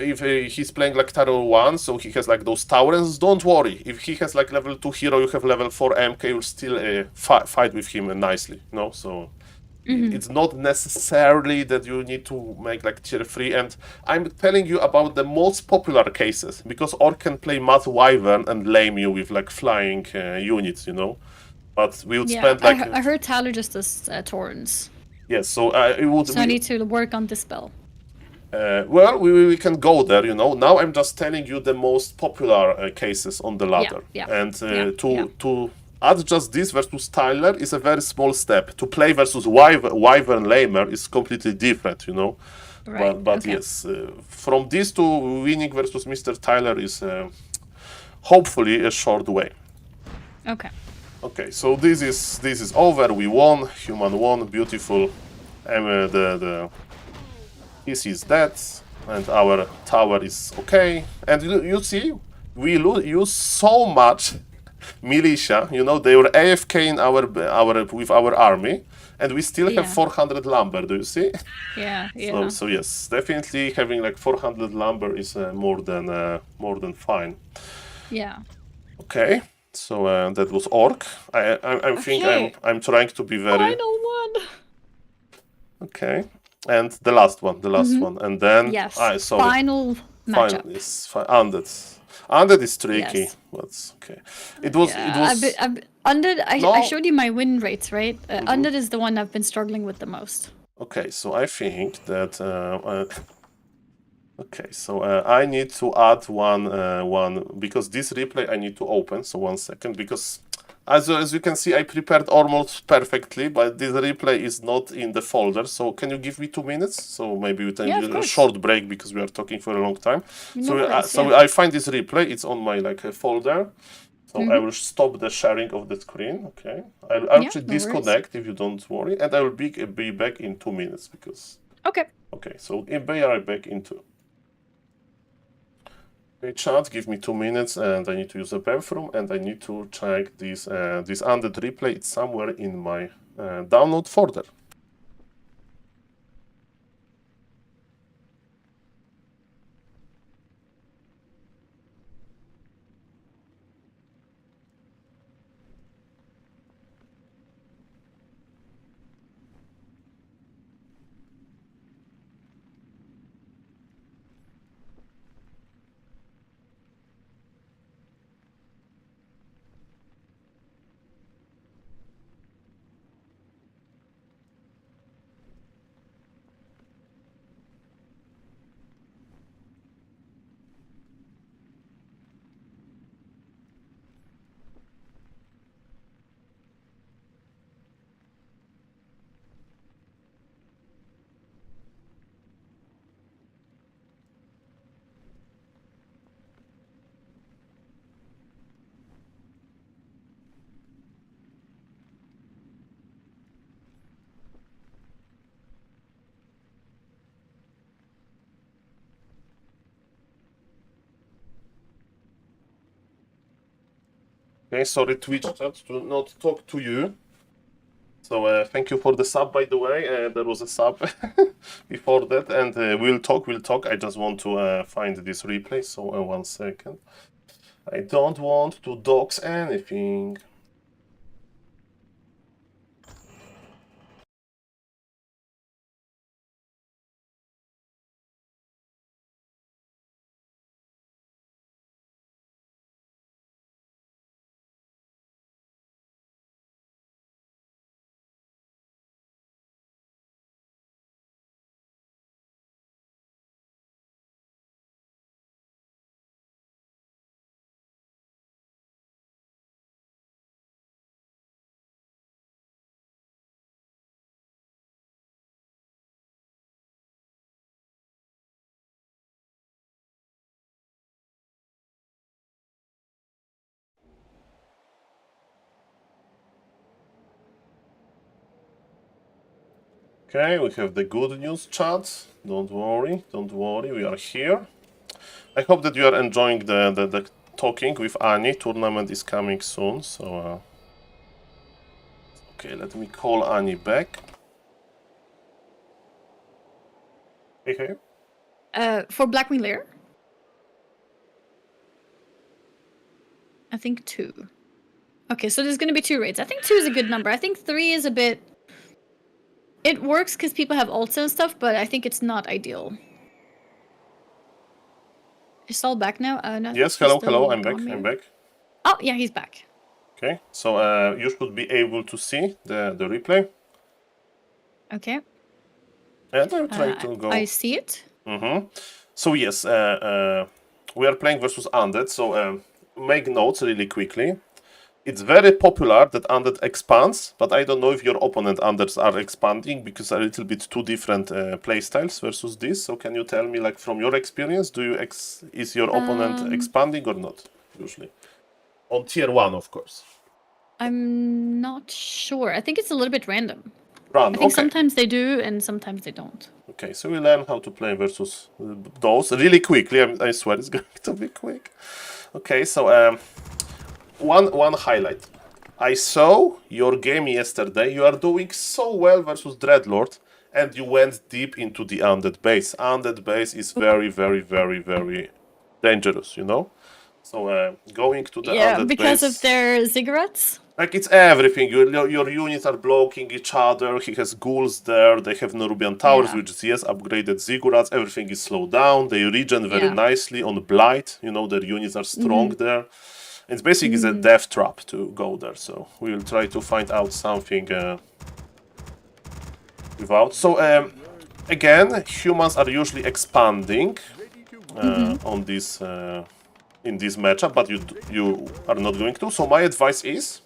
he's playing like Tower 1, so he has like those towers, don't worry. If he has like level 2 hero, you have level 4 MK, you'll still fight with him nicely, you know? So it's not necessarily that you need to make like tier 3, and I'm telling you about the most popular cases, because Orc can play Mad Wyvern and lame you with like flying units, you know? But we would Yeah, spend like... I heard Tyler just does Torrents. Yes, so it would... So I need to work on this spell. Well, we can go there, you know. Now I'm just telling you the most popular cases on the ladder. yeah, And yeah. to add just this versus Tyler is a very small step. To play versus Wyvern Lamer is completely different, you know. Right, But okay. yes, from this to winning versus Mr. Tyler is hopefully a short way. Okay. Okay, so this is over. We won. Human won. Beautiful. The This is dead, and our tower is okay. And you see, we use so much militia. You know, they were AFK in with our army, and we still have Yeah. 400 lumber. Do you see? Yeah, yeah. So yes, definitely having like 400 lumber is more than fine. Yeah. Okay, so that was Orc. I think Okay. I'm trying to be very Final one. okay. And the last one, and then Yes. sorry. Final matchup. Is Undead. Undead is tricky. Yes. That's okay. It was. Undead. I No. showed you my win rates, right? Undead is the one I've been struggling with the most. Okay, so I think that. Okay, so I need to add one because this replay I need to open. So 1 second, because as you can see, I prepared almost perfectly, but this replay is not in the folder. So can you give me 2 minutes? So maybe we can Yeah, of do a course. short break because we are talking for a long time. No worries, yeah. I find this replay. It's on my like folder. So I will stop the sharing of the screen. Okay, I'll actually no worries. disconnect if you don't worry, and I will be back in 2 minutes because. Okay. Okay, so be right back in 2. Okay, chat, give me 2 minutes, and I need to use a bathroom, and I need to check this Undead replay. It's somewhere in my download folder. Okay, sorry Twitch chat to not talk to you. So thank you for the sub, by the way. There was a sub before that, and we'll talk. I just want to find this replay. So 1 second. I don't want to dox anything. Okay, we have the good news chat. Don't worry, we are here. I hope that you are enjoying the talking with Ani. Tournament is coming soon, so... Okay, let me call Ani back. Hey. For Blackwing Lair? I think 2. Okay, so there's gonna be 2 raids. I think 2 is a good number. I think 3 is a bit... It works because people have ults and stuff, but I think it's not ideal. Is Saul back now? No, I Yes, think he's hello, still I'm back, gone, I'm maybe. back. Oh, yeah, he's back. Okay, so you should be able to see the replay. Okay. And I'm trying to go... I see it. So yes, we are playing versus Undead, so make notes really quickly. It's very popular that Undead expands, but I don't know if your opponent Undeads are expanding because a little bit 2 different playstyles versus this. So can you tell me, like from your experience, is your opponent expanding or not? Usually, on tier 1, of course. I'm not sure. I think it's a little bit random. Run. I think Okay. sometimes they do and sometimes they don't. Okay, so we learn how to play versus those really quickly. I swear it's going to be quick. Okay, so one highlight. I saw your game yesterday. You are doing so well versus Dreadlord, and you went deep into the Undead base. Undead base is very, very, very, very dangerous, you know? So going to the Undead because base... of their ziggurats? Like, it's everything. Your units are blocking each other. He has ghouls there. They have Nerubian towers, Yeah. which is, yes, upgraded ziggurats. Everything is slowed down. They regen very nicely on Blight. You know, their units are strong there. It's basically a death trap to go there. So we will try to find out something without. So, again, humans are usually expanding on this... in this matchup, but you are not going to. So my advice is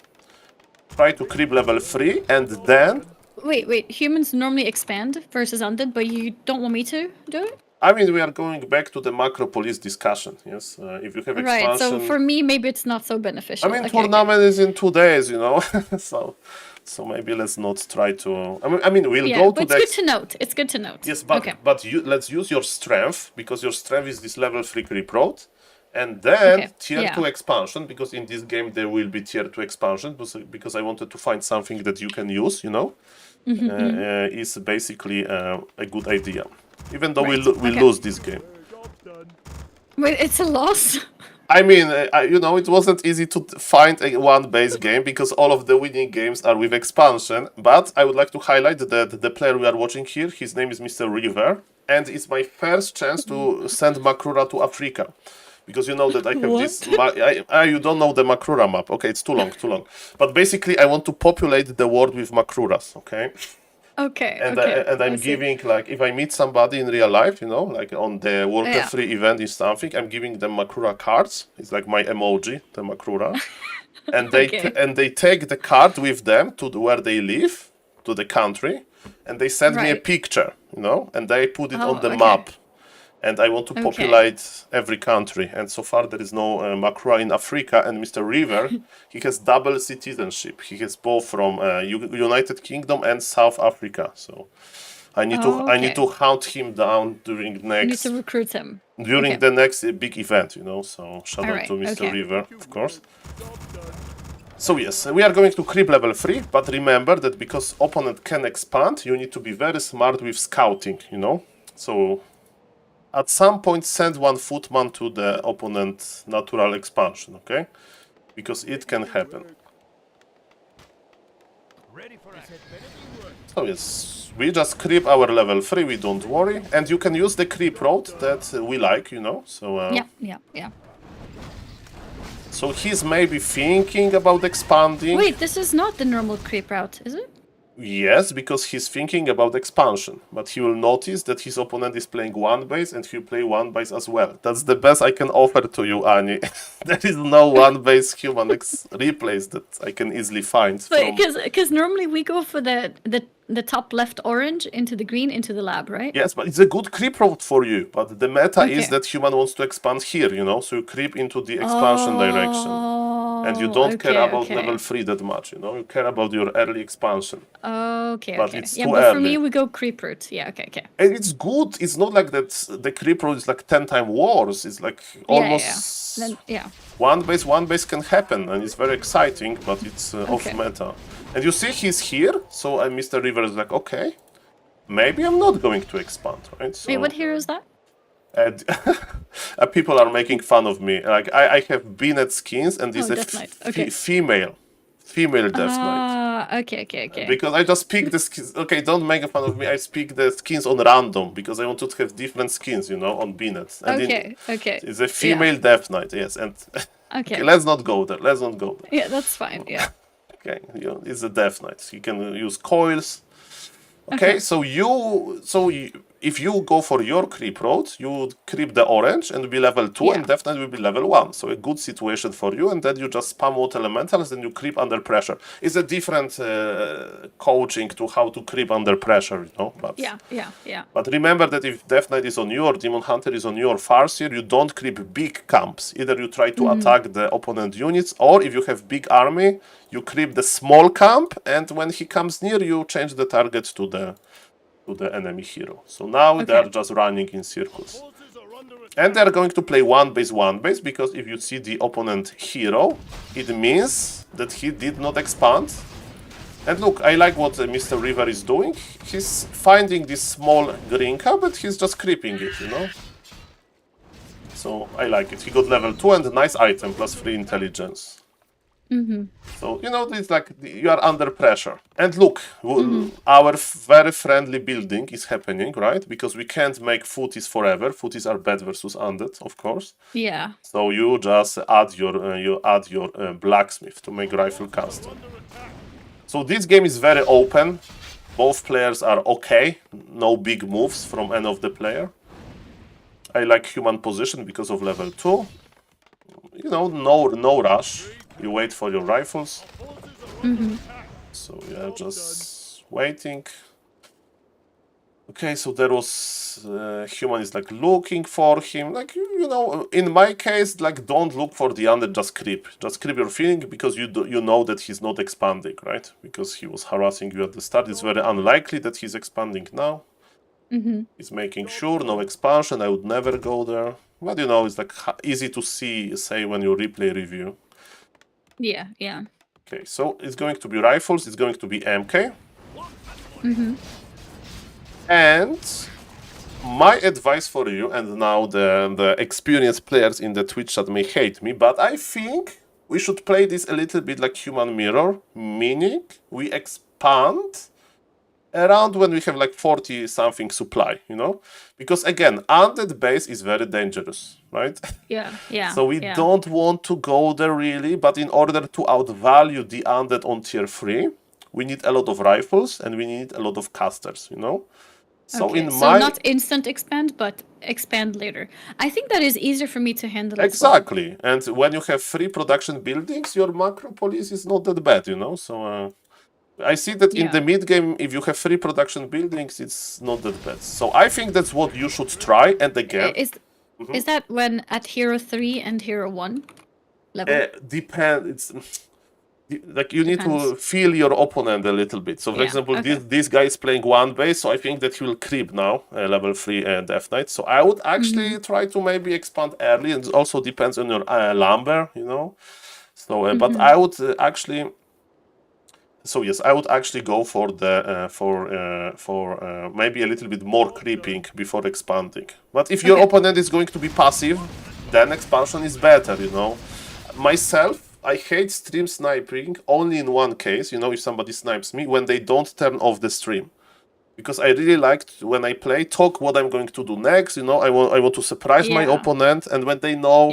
try to creep level 3 and then... Wait. Humans normally expand versus undead, but you don't want me to do it? I mean, we are going back to the Macropolis discussion, yes? If you have expansion... Right, so for me, maybe it's not so beneficial. I mean, Okay. tournament is in 2 days, you know? so maybe let's not try to... I mean we'll go to but the... it's good to note. It's good to note. Yes, but let's use your strength, because your strength is this level 3 creep road. And then tier 2 expansion, because in this game there will be tier 2 expansion, because I wanted to find something that you can use, you know, is basically a good idea. Even though we lose this game. Wait, it's a loss? I mean, you know, it wasn't easy to find a one-base game, because all of the winning games are with expansion. But I would like to highlight that the player we are watching here, his name is Mr. River, and it's my first chance to send Makrura to Africa. Because you know that I have this... you don't know the Makrura map. Okay, it's too long. But basically, I want to populate the world with Makruras, okay? Okay, and I'm giving, like, if I meet somebody in real life, you know, like on the Warcraft 3 event is something, I'm giving them Makrura cards. It's like my emoji, the Makrura. And they take the card with them to where they live, to the country, and they send me a picture, you know, and they put it on the map. And I want to populate every country. And so far there is no Makrura in Africa. And Mr. River, he has double citizenship. He has both from United Kingdom and South Africa. So I need to hunt him down during next... You need to recruit him. During the next big event, you know. So shout out to Mr. River, of course. So yes, we are going to creep level 3. But remember that because opponent can expand, you need to be very smart with scouting, you know. So... at some point, send one footman to the opponent's natural expansion, okay? Because it can happen. So yes, we just creep our level 3, we don't worry. And you can use the creep road that we like, you know? So, Yeah. So he's maybe thinking about expanding. Wait, this is not the normal creep route, is it? Yes, because he's thinking about expansion, but he will notice that his opponent is playing one base and he'll play one base as well. That's the best I can offer to you, Ani. There is no one base human replays that I can easily find. Because normally we go for the the top left orange into the green into the lab, right? Yes, but it's a good creep route for you. But the meta is Okay. that human wants to expand here, you know, so you creep into the expansion direction. And you don't care about level 3 that much, you know, you care about your early expansion. Okay, But okay. it's Yeah, too but for early. me, we go creep route. Yeah, okay, okay. And it's good. It's not like that the creep route is like 10 time worse. It's like almost Then, yeah. one base can happen, and it's very exciting, but it's off Okay. meta. And you see he's here, so Mr. River is like, okay, maybe I'm not going to expand, right? So, Wait, what hero is that? and people are making fun of me. Like I have been at skins, and it's Oh, a Death Knight. Okay. female Death Knight. Ah, okay. Because I just pick the skins. Okay, don't make fun of me. I pick the skins on random because I want to have different skins, you know, on Bnet. And Okay. it's a female Death Knight, yes. And Okay. let's not go there. Yeah, that's fine. Yeah. Okay, it's a Death Knight. You can use coils. Okay, so if you go for your creep road, you would creep the orange and be level 2, and Yeah. Death Knight will be level 1. So a good situation for you, and then you just spam water elementals and you creep under pressure. It's a different coaching to how to creep under pressure, you know. But Yeah. But remember that if Death Knight is on you or Demon Hunter is on you or Farseer, you don't creep big camps. Either you try to attack the opponent units, or if you have big army, you creep the small camp, and when he comes near, you change the target to the enemy hero. So now they are just running in circles. And they're going to play one base, because if you see the opponent hero, it means that he did not expand. And look, I like what Mr. River is doing. He's finding this small green cap, but he's just creeping it, you know? So I like it. He got level 2 and a nice item, plus 3 intelligence. So, you know, it's like you are under pressure. And look, our very friendly building is happening, right? Because we can't make footies forever. Footies are bad versus undead, of course. Yeah. So you just add your blacksmith to make rifle custom. So this game is very open. Both players are okay. No big moves from any of the player. I like human position because of level 2. You know, no rush. You wait for your rifles. So yeah, just waiting. Okay, so there was human is like looking for him. Like you know, in my case, like don't look for the undead, just creep your feeling, because you know that he's not expanding, right? Because he was harassing you at the start. It's very unlikely that he's expanding now. He's making sure no expansion. I would never go there. But you know, it's like easy to say when you replay review. Yeah. Okay, so it's going to be rifles, it's going to be MK. And my advice for you, and now the experienced players in the Twitch chat may hate me, but I think we should play this a little bit like Human Mirror, meaning we expand around when we have like 40 something supply, you know? Because again, undead base is very dangerous, right? Yeah. So we don't want to go there really, but in order to outvalue the undead on tier 3, we need a lot of rifles and we need a lot of casters, you know? So okay. Not instant expand, but expand later. I think that is easier for me to handle. Exactly. And when you have 3 production buildings, your macropolis is not that bad, you know? So I see that in the mid game, if you have 3 production buildings, it's not that bad. So I think that's what you should try. And again, is that when at hero 3 and hero 1 level? Depends. Like you need to feel your opponent a little bit. So for example, this guy is playing one base, so I think that he will creep now, level 3 and Death Knight. So I would actually try to maybe expand early, and it also depends on your lumber, you know. So, but I would actually. So yes, I would actually go for the for maybe a little bit more creeping before expanding. But if your opponent is going to be passive, then expansion is better, you know. Myself, I hate stream sniping only in one case, you know, if somebody snipes me, when they don't turn off the stream. Because I really like when I play, talk what I'm going to do next, you know, I want to surprise my opponent, and when they know,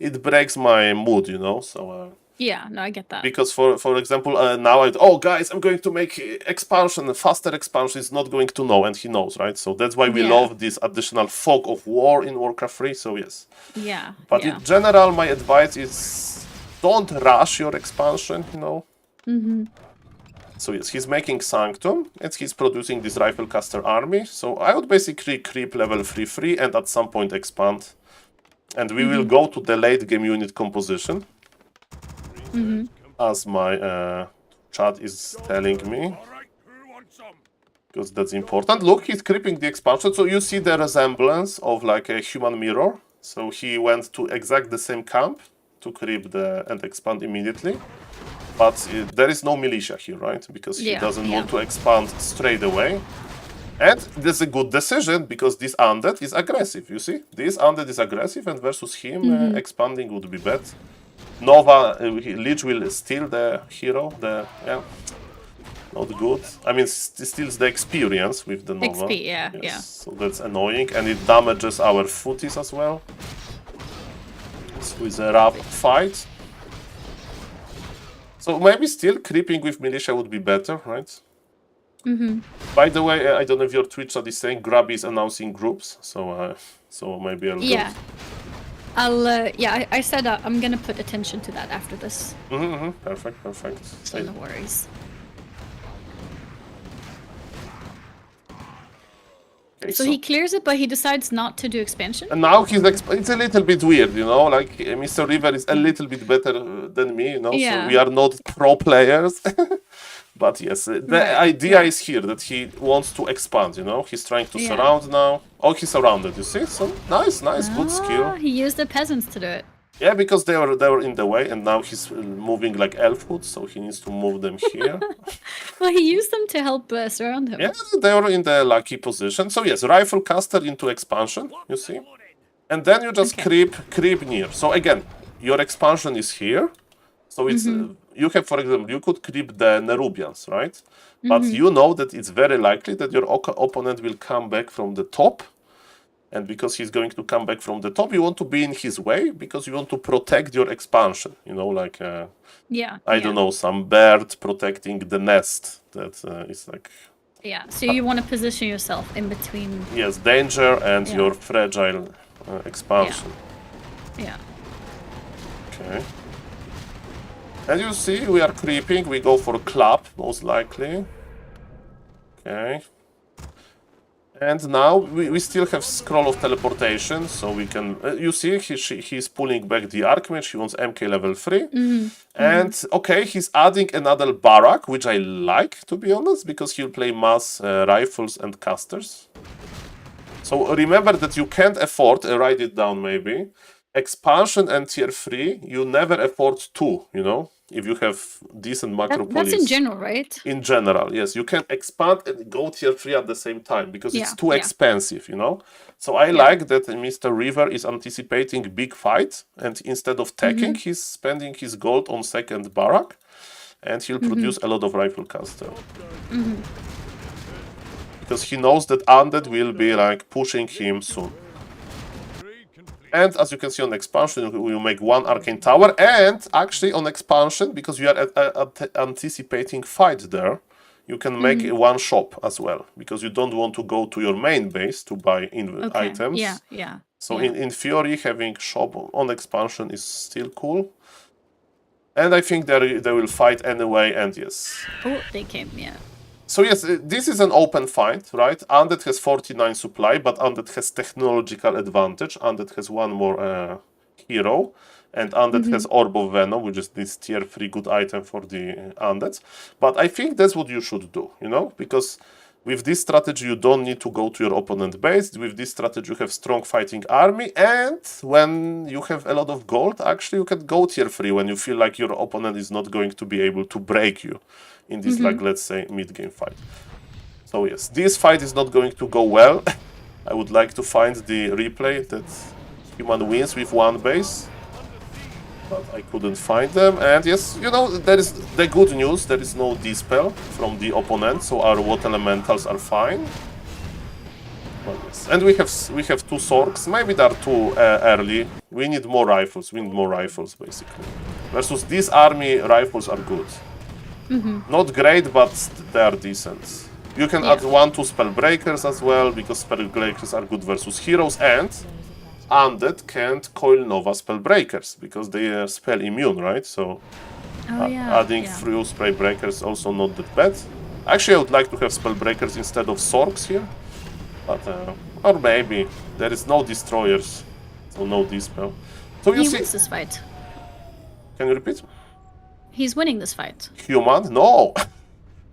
it breaks my mood, you know, so... Yeah, no, I get that. Because for example, now guys, I'm going to make expansion, faster expansion is not going to know, and he knows, right? So that's why we love this additional fog of war in Warcraft 3, so yes. Yeah. But in general, my advice is don't rush your expansion, you know. So yes, he's making Sanctum, and he's producing this Riflecaster army. So I would basically creep level 3-3 and at some point expand. And we will go to the late game unit composition. As my chat is telling me. All right, who wants some? Because that's important. Look, he's creeping the expansion. So you see the resemblance of like a human mirror. So he went to exact the same camp to creep and expand immediately. But there is no militia here, right? Because he doesn't want to expand straight away. And that's a good decision, because this undead is aggressive, you see? This undead is aggressive, and versus him, expanding would be bad. Nova, Lich will steal the hero, not good. I mean, steals the experience with the Nova. XP, yeah, Yes, yeah. So that's annoying, and it damages our footies as well. So it's a rough fight. So maybe still creeping with militia would be better, right? By the way, I don't know if your Twitch chat is saying Grubby is announcing groups, so maybe I'll Yeah. I said I'm gonna put attention to that after this. Perfect. So no worries. Okay, So he clears it, but he decides not to do expansion? and now it's a little bit weird, you know, like Mr. River is a little bit better than me, you know, so Yeah. we are not pro players. But yes, the idea is here that he wants to expand, you know, he's trying to surround now. Oh, he's surrounded, you see? So nice, good skill. He used the peasants to do it. Yeah, because they were in the way, and now he's moving like elfhood, so he needs to move them here. Well, he used them to help surround him. Yeah, they were in the lucky position. So yes, Riflecaster into expansion, you see? And then you just creep near. So again, your expansion is here. So it's you have, for example, you could creep the Nerubians, right? But you know that it's very likely that your opponent will come back from the top. And because he's going to come back from the top, you want to be in his way, because you want to protect your expansion. You know, like, I don't know, some bird protecting the nest. That is like... Yeah, so you want to position yourself in between... Yes, danger and your fragile expansion. Yeah. Okay. And you see, we are creeping. We go for clap, most likely. Okay. And now we still have Scroll of Teleportation, so we can... you see, he's pulling back the Archmage, he wants MK level 3. And, okay, he's adding another Barrack, which I like, to be honest, because he'll play mass rifles and casters. So remember that you can't afford, write it down maybe, expansion and tier 3, you never afford 2, you know? If you have decent macropolis. That's in general, right? In general, yes. You can expand and go tier 3 at the same time, because it's too expensive, you know? So I like that Mr. River is anticipating big fight, and instead of teching, he's spending his gold on second barrack, and he'll produce a lot of Riflecaster. Because he knows that Undead will be like pushing him soon. And as you can see on expansion, you make one arcane tower, and actually on expansion, because you are anticipating fight there, you can make one shop as well, because you don't want to go to your main base to buy items. Yeah. So in theory, having shop on expansion is still cool. And I think they will fight anyway, and yes. Oh, they came, So yes, this is an open fight, right? Undead has 49 supply, but Undead has technological advantage. Undead has one more hero, and Undead has Orb of Venom, which is this tier 3 good item for the Undeads. But I think that's what you should do, you know? Because with this strategy, you don't need to go to your opponent base. With this strategy, you have strong fighting army, and when you have a lot of gold, actually, you can go tier 3 when you feel like your opponent is not going to be able to break you in this, like, let's say, mid-game fight. So yes, this fight is not going to go well. I would like to find the replay that human wins with one base, but I couldn't find them. And yes, you know, there is the good news, there is no dispel from the opponent, so our water elementals are fine. But yes. And we have two Sorks, maybe they're too early. We need more rifles, basically. Versus this army, rifles are good. Not great, but they are decent. You can add 1-2 Spellbreakers as well, because Spellbreakers are good versus heroes, and Undead can't coil Nova Spellbreakers, because they are spell immune, right? So Oh yeah. Adding yeah. through spray breakers also not that bad. Actually, I would like to have spell breakers instead of sorks here, but or maybe there is no destroyers, so no dispel. So you He see, wins this fight. can you repeat? He's winning this fight. Human? No.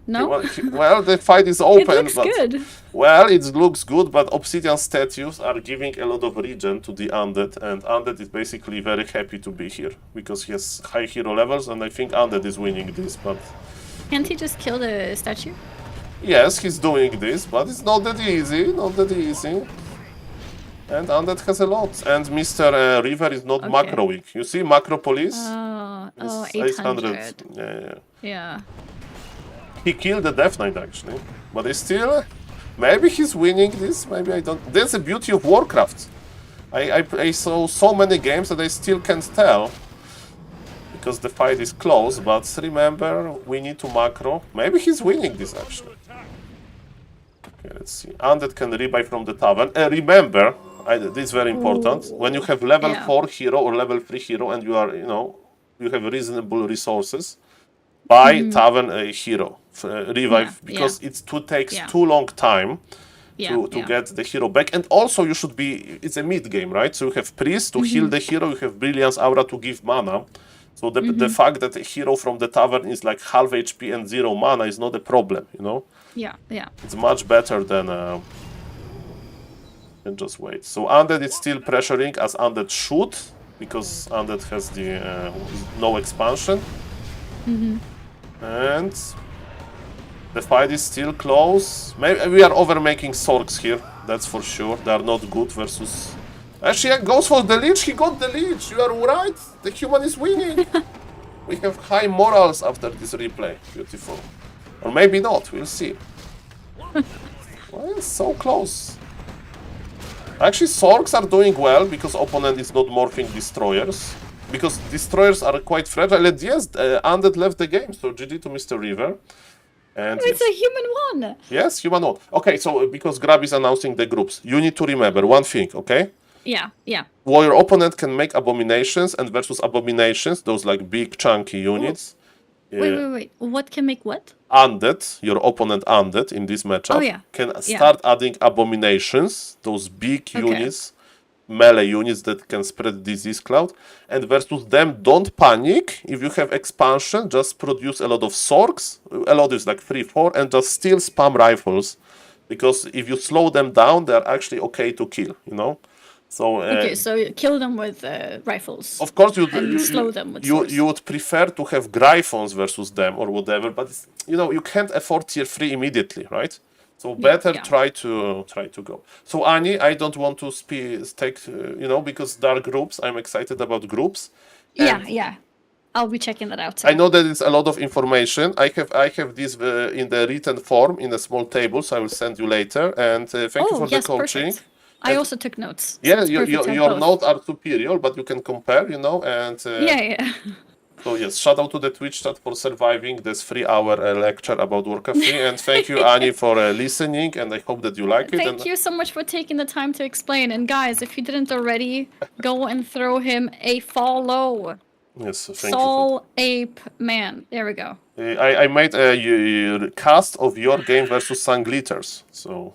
No? Well, the fight is open. It looks but, good. Well, it looks good, but obsidian statues are giving a lot of regen to the undead, and undead is basically very happy to be here because he has high hero levels, and I think undead is winning this. But Can't he just kill the statue? yes, he's doing this, but it's not that easy. Not that easy. And undead has a lot, and Mr. River is not Okay. macro weak. You see, macro police. Oh, is 800. Yeah. Yeah. He killed the Death Knight actually, but he's still. Maybe he's winning this. Maybe I don't. That's the beauty of Warcraft. I saw so many games that I still can't tell because the fight is close. But remember, we need to macro. Maybe he's winning this actually. Okay, let's see. Undead can rebuy from the tavern. Remember, this is very important. When you have level Yeah. 4 hero or level 3 hero, and you are, you have reasonable resources. Buy tavern hero revive Yeah, because it takes Yeah. too long time Yeah. to get the hero back, and also you should be. It's a mid game, right? So you have priest to heal the hero, you have brilliance aura to give mana. So the fact that a hero from the tavern is like half HP and 0 mana is not a problem, Yeah. Yeah. It's much better than just wait. So undead is still pressuring as undead should because undead has the no expansion. And the fight is still close. Maybe we are overmaking Sorks here, that's for sure. They are not good versus... Actually, goes for the Lich, he got the Lich, you are right. The human is winning. We have high morals after this replay, beautiful. Or maybe not, we'll see. Well, it's so close. Actually, Sorks are doing well because opponent is not morphing destroyers. Because destroyers are quite fragile. And yes, undead left the game, so GG to Mr. River. And It's a human one. yes, human one. Okay, so because Grab is announcing the groups, you need to remember one thing, okay? Yeah. Yeah. While your opponent can make abominations, and versus abominations, those like big chunky units, Wait. What can make what? undead, your opponent undead in this matchup, Oh, yeah. can Yeah. start adding abominations, those big units, melee units that can spread disease cloud, and versus them, don't panic. If you have expansion, just produce a lot of sorks, a lot is like 3-4, and just still spam rifles, because if you slow them down, they're actually okay to kill, So Okay, so kill them with rifles. of course and slow them with you swords. would prefer to have Gryphons versus them or whatever, but you can't afford tier 3 immediately, right? So better yeah. try to go. So Ani, I don't want to take because there are groups. I'm excited about groups. Yeah. I'll be checking that out. I know that it's a lot of information. I have this in the written form in a small table, so I will send you later. And thank you for the coaching. Perfect. I also took notes. Yeah, it's perfect to have your both. notes are superior, but you can compare, and Yeah. so yes, shout out to the Twitch chat for surviving this 3-hour lecture about Warcraft 3, and thank you, Ani, for listening, and I hope that you like it. Thank you so much for taking the time to explain. And guys, if you didn't already, go and throw him a follow. Yes, thank you. SaulApeMan. There we go. I made a cast of your game versus Sunglitters, so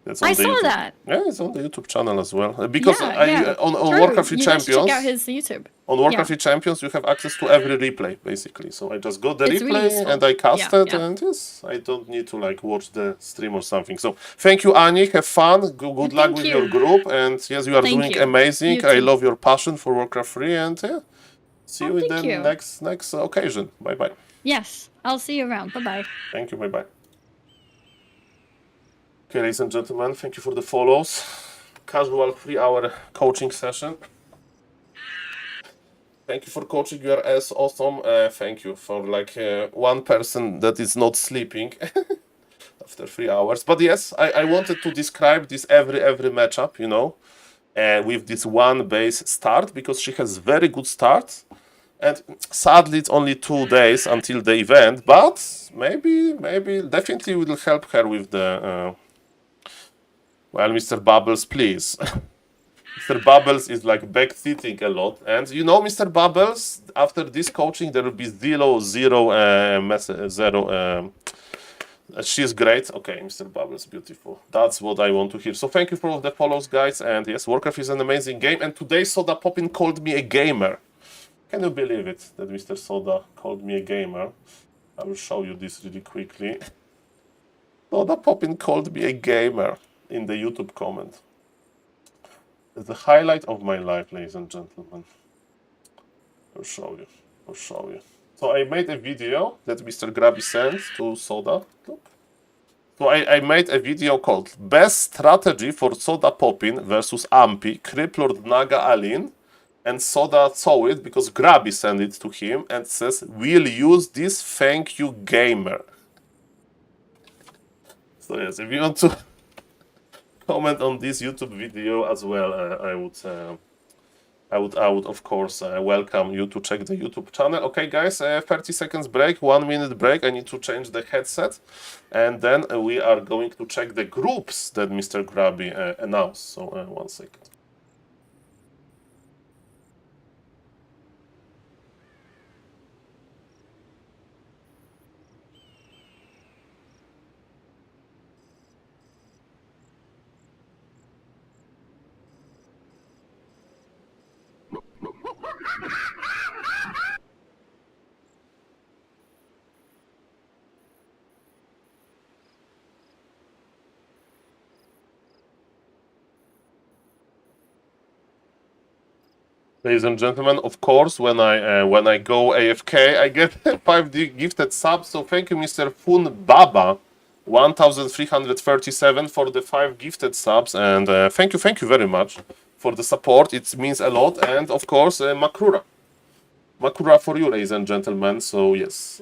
that's on I the saw YouTube. that. Yeah, it's on the YouTube channel as well. Because Yeah. on True. Warcraft You guys should Champions, check out his YouTube. on Warcraft Champions, you have access to every replay, basically. So I just got the It's replay really useful. and I casted, Yeah. and yes, I don't need to watch the stream or something. So thank you, Ani. Have fun. Good luck Thank with you. your group, and yes, you are Thank doing you. amazing. You I too. love your passion for Warcraft 3, and see you in thank the you. next occasion. Bye bye. Yes, I'll see you around. Bye-bye. Thank you. Bye bye. Okay, ladies and gentlemen, thank you for the follows. Casual 3-hour coaching session. Thank you for coaching. You are as awesome. Thank you for one person that is not sleeping after 3 hours. But yes, I wanted to describe this every matchup, with this one base start, because she has very good start. And sadly, it's only 2 days until the event, but maybe definitely will help her with the... well, Mr. Bubbles, please. Mr. Mr. Bubbles is like backseating a lot. And you know, Mr. Bubbles, after this coaching, there will be zero. She's great. Okay, Mr. Bubbles, beautiful. That's what I want to hear. So thank you for all the follows, guys. And yes, Warcraft is an amazing game. And today Soda Poppin called me a gamer. Can you believe it that Mr. Soda called me a gamer? I will show you this really quickly. Soda Poppin called me a gamer in the YouTube comment. It's the highlight of my life, ladies and gentlemen. I'll show you. I'll show you. So I made a video that Mr. Grabby sent to Soda. Look. So I made a video called Best Strategy for Soda Poppin versus Ampi, Criplord Naga Alin. And Soda saw it because Grabby sent it to him and says, "We'll use this, thank you, gamer." So yes, if you want to comment on this YouTube video as well, I would of course welcome you to check the YouTube channel. Okay, guys, 30 seconds break, 1 minute break. I need to change the headset, and then we are going to check the groups that Mr. Grabby announced. So 1 second. Ladies and gentlemen, of course, when I go AFK, I get 5 gifted subs. So thank you, Mr. Fun Baba, 1337 for the 5 gifted subs, and thank you very much for the support. It means a lot, and of course, Makura for you, ladies and gentlemen. So yes,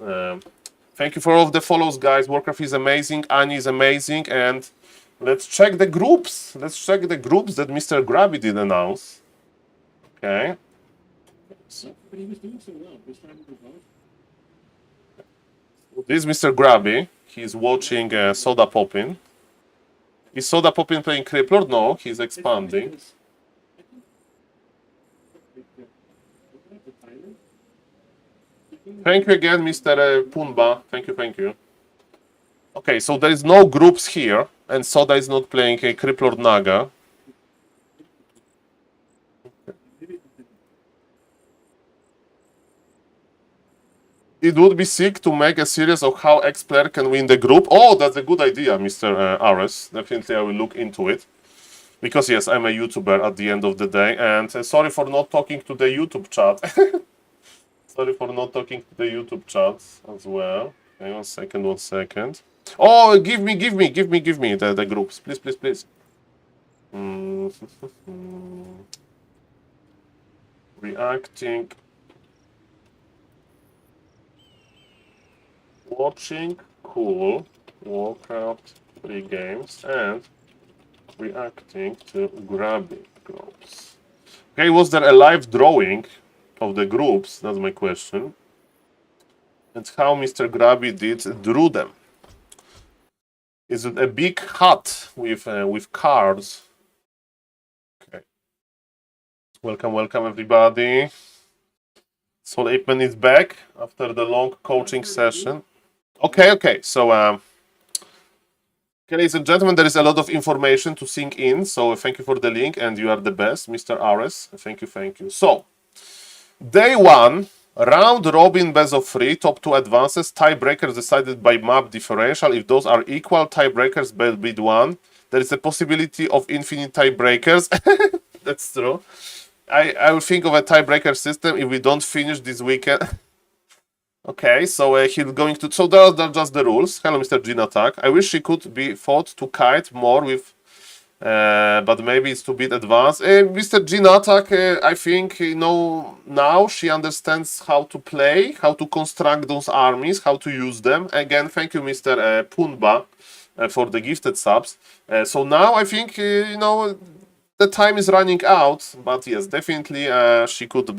thank you for all of the follows, guys. Warcraft is amazing, Ani is amazing, and let's check the groups. Let's check the groups that Mr. Grabby did announce. Okay. This is Mr. Grabby. He's watching Soda Poppin. Is Soda Poppin playing Crippler? No, he's expanding. Thank you again, Mr. Punba. Thank you. Okay, so there is no groups here, and Soda is not playing a Crippler Naga. It would be sick to make a series of how X-Player can win the group. Oh, that's a good idea, Mr. Ares. Definitely I will look into it. Because yes, I'm a YouTuber at the end of the day. And sorry for not talking to the YouTube chat. Sorry for not talking to the YouTube chat as well. Okay, 1 second. Oh, give me the groups. Please. Reacting. Watching, cool, Warcraft 3 games, and reacting to Grabby groups. Okay, was there a live drawing of the groups? That's my question. And how Mr. Grabby did drew them. Is it a big hat with cards? Okay. Welcome everybody. SaulPlayerMan is back after the long coaching session. Okay. So, okay, ladies and gentlemen, there is a lot of information to sink in. So, thank you for the link, and you are the best, Mr. Ares. Thank you. So, day 1, round robin best of 3, top 2 advances, tiebreakers decided by map differential. If those are equal, tiebreakers bid 1. There is a possibility of infinite tiebreakers. That's true. I will think of a tiebreaker system if we don't finish this weekend. Okay, so he's going to... So those are just the rules. Hello, Mr. Gene Attack. I wish she could be fought to kite more with... but maybe it's too bit advanced. Mr. Gene Attack, I think, now she understands how to play, how to construct those armies, how to use them. Again, thank you, Mr. Punba, for the gifted subs. So now I think, the time is running out, but yes, definitely she could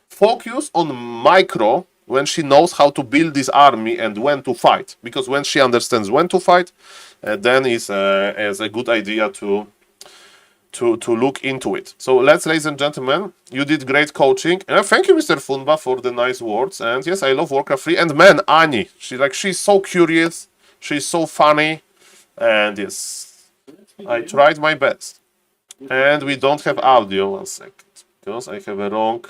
focus on micro when she knows how to build this army and when to fight. Because when she understands when to fight, then it's a good idea to to look into it. So let's, ladies and gentlemen, you did great coaching. And thank you, Mr. Funba, for the nice words. And yes, I love Warcraft 3. And man, Ani, she's so curious, she's so funny, and yes, I tried my best. And we don't have audio. 1 second, because I have a wrong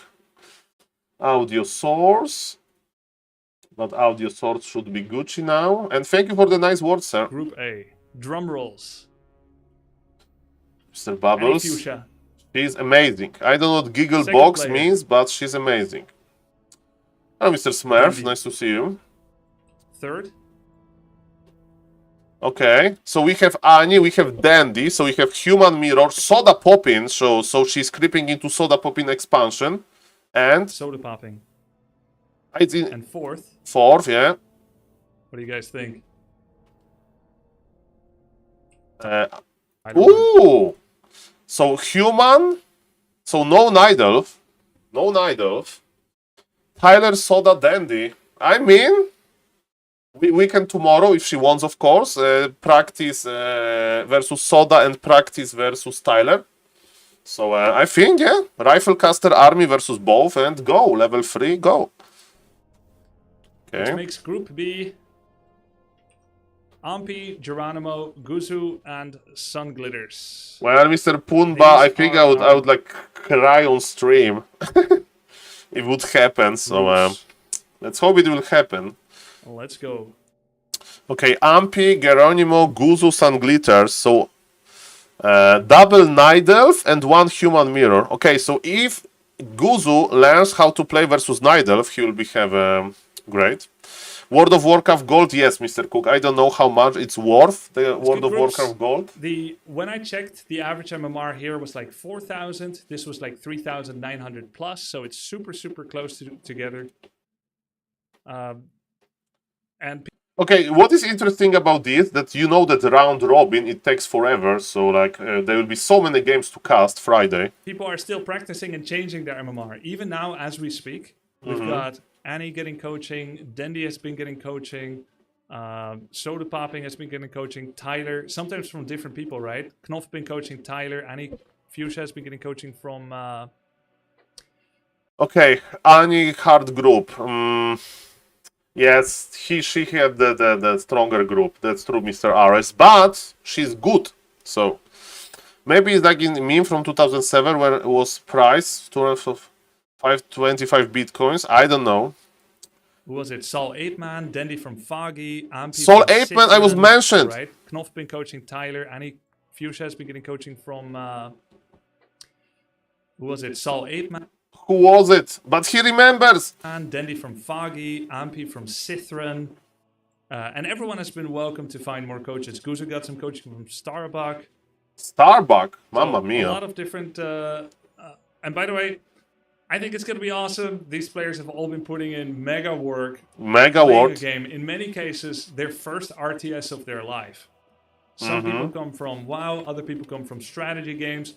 audio source. But audio source should be Gucci now. And thank you for the nice words, sir. Group A. Drum rolls. Mr. Annie Bubbles. Fuchsia. She's amazing. I don't know what giggle Second box player. means, but she's amazing. Hello, Mr. Smurf. Dandy. Nice to see you. Third. Okay, so we have Annie, we have Dandy, so we have Human Mirror, Soda Poppin, so she's creeping into Soda Poppin expansion, and Soda popping. I think And fourth. fourth, yeah. What do you guys think? Uh, I don't know. ooh, so Human, so no Nidalf, Tyler, Soda, Dandy. I mean, we can tomorrow, if she wants, of course, practice versus Soda and practice versus Tyler. So I think, yeah, Riflecaster army versus both and go, level 3, go. Which Okay. makes Group B Ampi, Geronimo, Guzu, and Sun Glitters. Well, Mr. Punba, I These think are I would like cry on stream. It would happen, so Groups. let's hope it will happen. Let's go. Okay, Ampi, Geronimo, Guzu, Sun Glitters. So double Nidelf and 1 Human Mirror. Okay, so if Guzu learns how to play versus Nidelf, he will be have great. World of Warcraft Gold, yes, Mr. Cook. I don't know how much it's worth, the World of groups. Warcraft Gold. When I checked, the average MMR here was like 4,000. This was like 3,900 plus, so it's super close together. And Okay, what is interesting about this, that you know that round robin, it takes forever, so like there will be so many games to cast Friday. people are still practicing and changing their MMR. Even now, as we speak, we've got Annie getting coaching, Dendy has been getting coaching, Soda Popping has been getting coaching, Tyler, sometimes from different people, right? Knopf been coaching Tyler, Annie Fuchsia has been getting coaching from... Okay, Annie hard group. Yes, she had the stronger group. That's true, Mr. RS. But she's good. So maybe it's like in meme from 2007 where it was price of 525 bitcoins. I don't know. Who was it? SaulPlayerMan, Dendy from Foggy, Ampi SaulPlayerMan, I was mentioned. Right? Knopf been coaching Tyler, Annie Fuchsia has been getting coaching from... who was it? SaulPlayerMan. Who was it? But he remembers. And Dendy from Foggy, Ampi from Cithran, and everyone has been welcome to find more coaches. Guzu got some coaching from Starbuck. Starbuck, mamma A mia. lot of different... and by the way, I think it's going to be awesome. These players have all been putting in mega work. Mega Playing a word. game. In many cases, their first RTS of their life. Some people come from WoW, other people come from strategy games.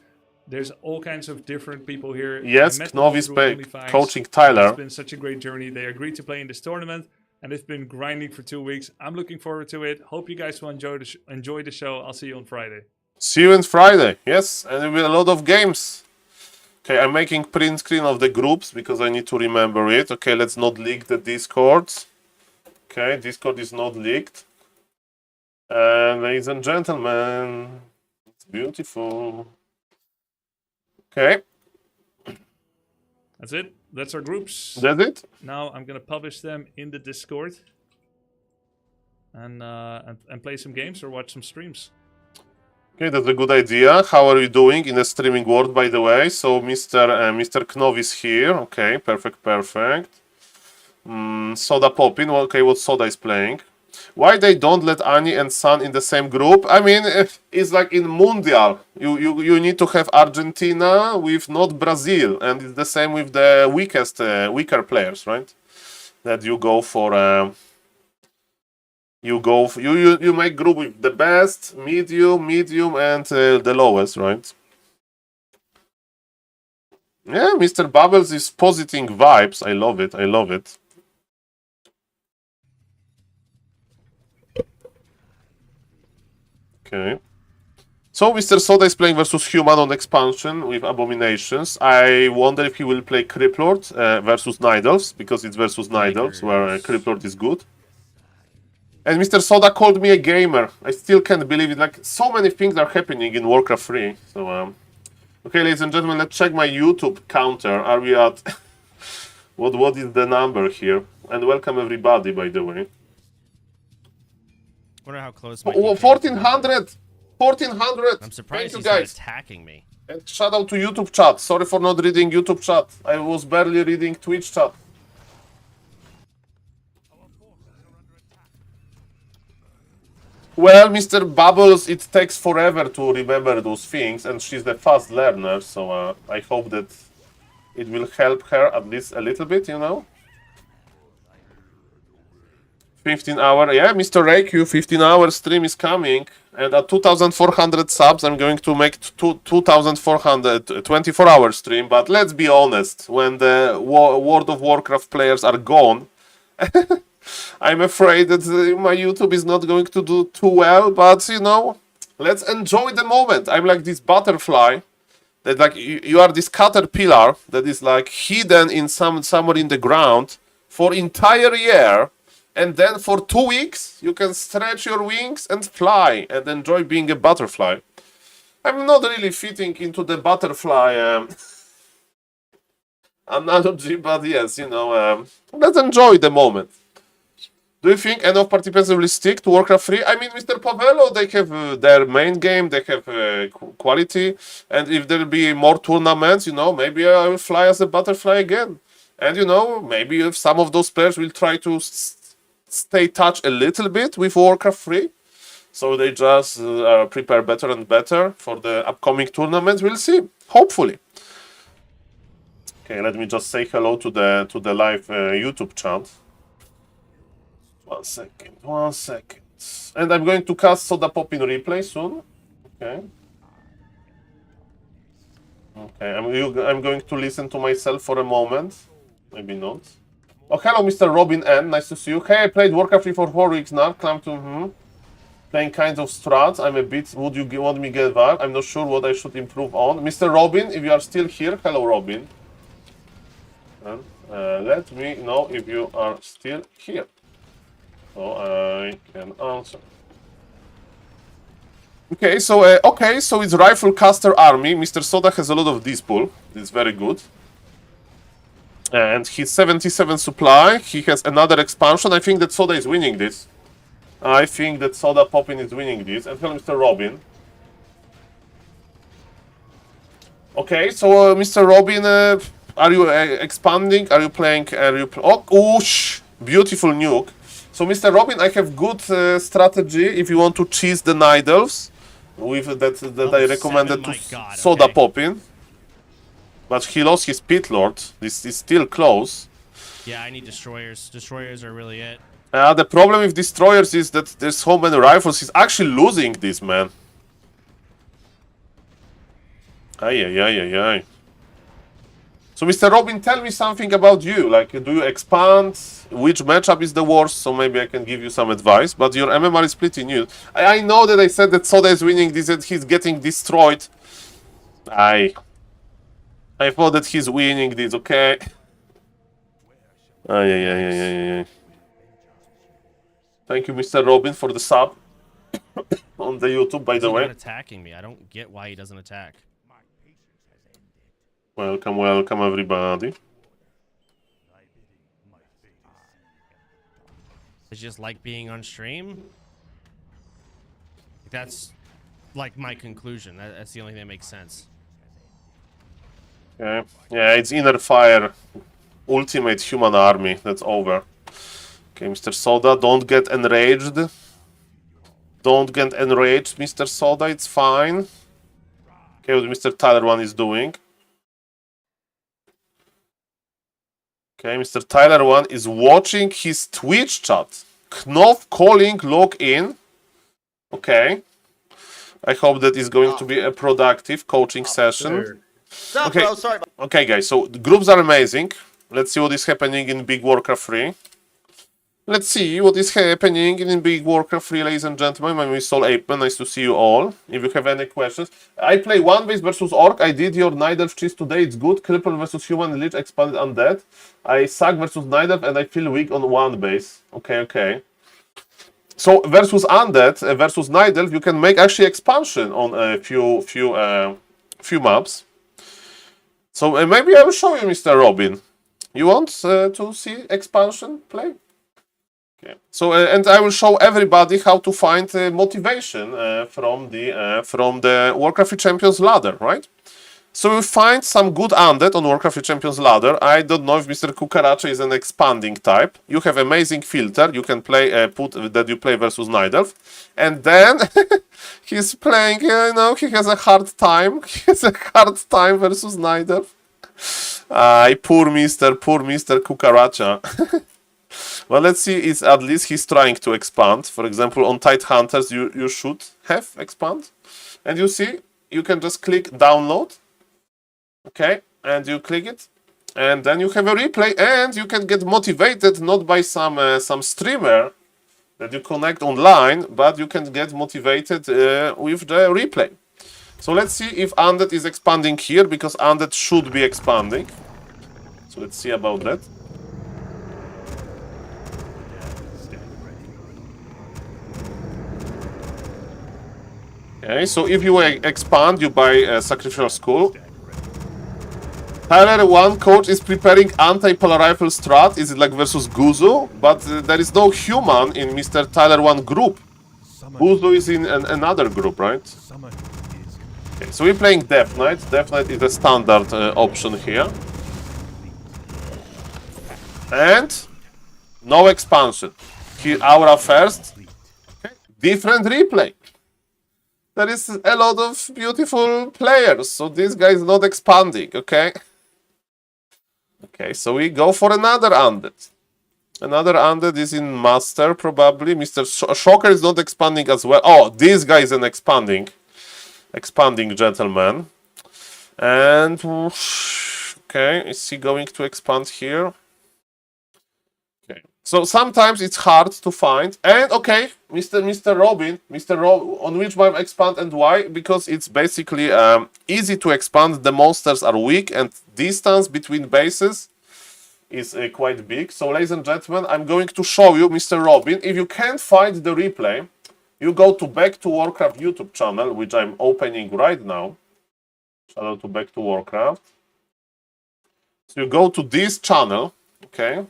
There's all kinds of different people here. Yes, I met them Knov is through OnlyFangs. coaching Tyler. It's been such a great journey. They agreed to play in this tournament, and they've been grinding for 2 weeks. I'm looking forward to it. Hope you guys will enjoy the show. I'll see you on Friday. See you on Friday. Yes, and there will be a lot of games. Okay, I'm making print screen of the groups because I need to remember it. Okay, let's not leak the Discords. Okay, Discord is not leaked. Ladies and gentlemen, it's beautiful. Okay, That's it. That's our groups. that's it. Now I'm gonna publish them in the Discord and play some games or watch some streams. Okay, that's a good idea. How are you doing in the streaming world, by the way? So Mr. Knov is here. Okay, perfect. Soda Poppin. Well, okay, what Soda is playing? Why they don't let Annie and Sun in the same group? I mean, it's like in Mundial. You need to have Argentina with not Brazil, and it's the same with the weaker players, right? That you go for. You make group with the best, medium, and the lowest, right? Yeah, Mr. Bubbles is positing vibes. I love it. Okay. So Mr. Soda is playing versus Human on expansion with Abominations. I wonder if he will play Criplord versus Nidals, because it's versus Nidals, where Criplord is good. And Mr. Soda called me a gamer. I still can't believe it. Like, so many things are happening in Warcraft 3. So, okay, ladies and gentlemen, let's check my YouTube counter. Are we at... what is the number here? And welcome everybody, by the way. Wonder how close. 1400! 1400! I'm surprised Thank he's you guys. not attacking me. And shout out to YouTube chat. Sorry for not reading YouTube chat. I was barely reading Twitch chat. Well, Mr. Bubbles, it takes forever to remember those things, and she's a fast learner, so I hope that it will help her at least a little bit, you know? 15-hour, yeah, Mr. Reikyu, 15-hour stream is coming, and at 2,400 subs, I'm going to make 2,400 24-hour stream, but let's be honest, when the World of Warcraft players are gone, I'm afraid that my YouTube is not going to do too well, but, you know, let's enjoy the moment. I'm like this butterfly, that like, you are this caterpillar that is like hidden in somewhere in the ground for entire year, and then for 2 weeks, you can stretch your wings and fly and enjoy being a butterfly. I'm not really fitting into the butterfly analogy, but yes, you know, let's enjoy the moment. Do you think enough participants will stick to Warcraft 3? I mean, Mr. Pavelo, they have their main game, they have quality, and if there will be more tournaments, you know, maybe I will fly as a butterfly again. And, you know, maybe if some of those players will try to stay touch a little bit with Warcraft 3, so they just prepare better and better for the upcoming tournaments. We'll see, hopefully. Okay, let me just say hello to the live YouTube chat. 1 second, 1 second. And I'm going to cast Soda Pop in replay soon. Okay. Okay, I'm going to listen to myself for a moment. Maybe not. Oh, hello, Mr. Robin N. Nice to see you. Hey, I played Warcraft 3 for 4 weeks now. Climb to playing kinds of strats. I'm a bit. Would you want me to get that? I'm not sure what I should improve on. Mr. Robin, if you are still here, hello, Robin. And let me know if you are still here, so I can answer. Okay, so it's Rifle Caster Army. Mr. Soda has a lot of this pool. It's very good. And he's 77 supply. He has another expansion. I think that Soda is winning this. I think that Soda Poppin is winning this. And hello, Mr. Robin. Okay, so Mr. Robin, are you expanding? Are you playing? Oh, oosh! Beautiful nuke. So, Mr. Robin, I have good strategy if you want to cheese the Nidals. With that I recommended to Soda Poppin. But he lost his Pit Lord. This is still close. Yeah, I need destroyers. Destroyers are really it. The problem with destroyers is that there's so many rifles. He's actually losing this, man. Ay. So, Mr. Robin, tell me something about you. Like, do you expand? Which matchup is the worst? So maybe I can give you some advice. But your MMR is pretty new. I know that I said that Soda is winning this and he's getting destroyed. I thought that he's winning this, okay? Ay. Thank you, Mr. Robin, for the sub on the YouTube, by the way. He's not attacking me. I don't get why he doesn't attack. Welcome, welcome, everybody. It's just like being on stream. That's like my conclusion. That's the only thing that makes sense. Okay. Yeah, it's Inner Fire. Ultimate Human Army. That's over. Okay, Mr. Soda, don't get enraged. Don't get enraged, Mr. Soda. It's fine. Okay, what Mr. Tyler One is doing. Okay, Mr. Tyler One is watching his Twitch chat. Knopf calling log in. Okay. I hope that is going to be a productive coaching session. Okay. Bro, sorry. Okay, guys, so the groups are amazing. Let's see what is happening in Big Warcraft 3. Let's see what is happening in Big Warcraft 3, ladies and gentlemen. My name is SaulPlayerMan. Nice to see you all. If you have any questions, I play one base versus Orc. I did your Night Elf cheese today. It's good. Cripple versus Human Lich, expanded Undead. I suck versus Night Elf and I feel weak on one base. Okay. So versus Undead versus Night Elf, you can make actually expansion on a few maps. So maybe I will show you, Mr. Robin. You want to see expansion play? Okay. So and I will show everybody how to find motivation from the Warcraft Champions ladder, right? So you find some good undead on Warcraft Champions ladder. I don't know if Mr. Kukaracha is an expanding type. You have amazing filter. You can play that you play versus Night Elf, and then he's playing. You know, he has a hard time. He has a hard time versus Night Elf. Poor Mr. Kukaracha. Well, let's see. It's at least he's trying to expand. For example, on Tide Hunters, you should have expand, and you see you can just click download. Okay, and you click it, and then you have a replay, and you can get motivated not by some streamer that you connect online, but you can get motivated with the replay. So let's see if Undead is expanding here, because Undead should be expanding. So let's see about that. Okay, so if you expand, you buy a Sacrificial Skull. Tyler 1 coach is preparing anti-polar rifle strat. Is it like versus Guzu? But there is no human in Mr. Tyler 1 group. Guzu is in another group, right? Okay, so we're playing Death Knight. Death Knight is a standard option here. And no expansion. Here, Aura first. Okay. Different replay. There is a lot of beautiful players, so this guy is not expanding, okay? Okay, so we go for another Undead. Another Undead is in Master, probably. Mr. Shocker is not expanding as well. Oh, this guy is an expanding gentleman. And, okay, is he going to expand here? Okay, so sometimes it's hard to find. And, okay, Mr. Robin, on which map expand and why? Because it's basically easy to expand. The monsters are weak and distance between bases is quite big. So, ladies and gentlemen, I'm going to show you, Mr. Robin. If you can't find the replay, you go to Back to Warcraft YouTube channel, which I'm opening right now. Channel to Back to Warcraft. So you go to this channel, okay?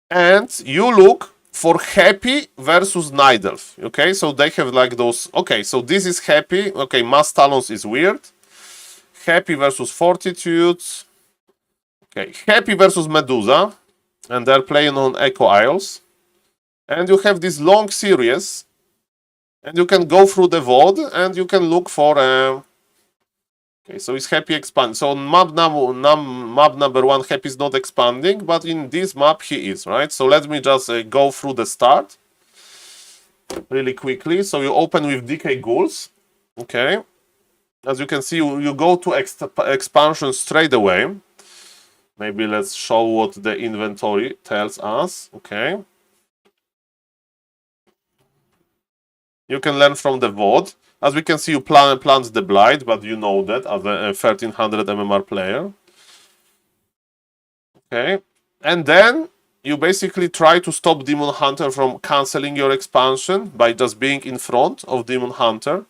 And you look for Happy versus Night Elf, okay? So they have like those, okay, so this is Happy, okay, Mass Talons is weird. Happy versus Fortitude. Okay, Happy versus Medusa, and they're playing on Echo Isles. And you have this long series, and you can go through the VOD, and you can look for, okay, so it's Happy expand. So on map number 1, Happy is not expanding, but in this map he is, right? So let me just go through the start really quickly. So you open with DK Ghouls, okay? As you can see, you go to expansion straight away. Maybe let's show what the inventory tells us, okay? You can learn from the VOD. As we can see, you plant the Blight, but you know that as a 1300 MMR player. Okay. And then you basically try to stop Demon Hunter from cancelling your expansion by just being in front of Demon Hunter.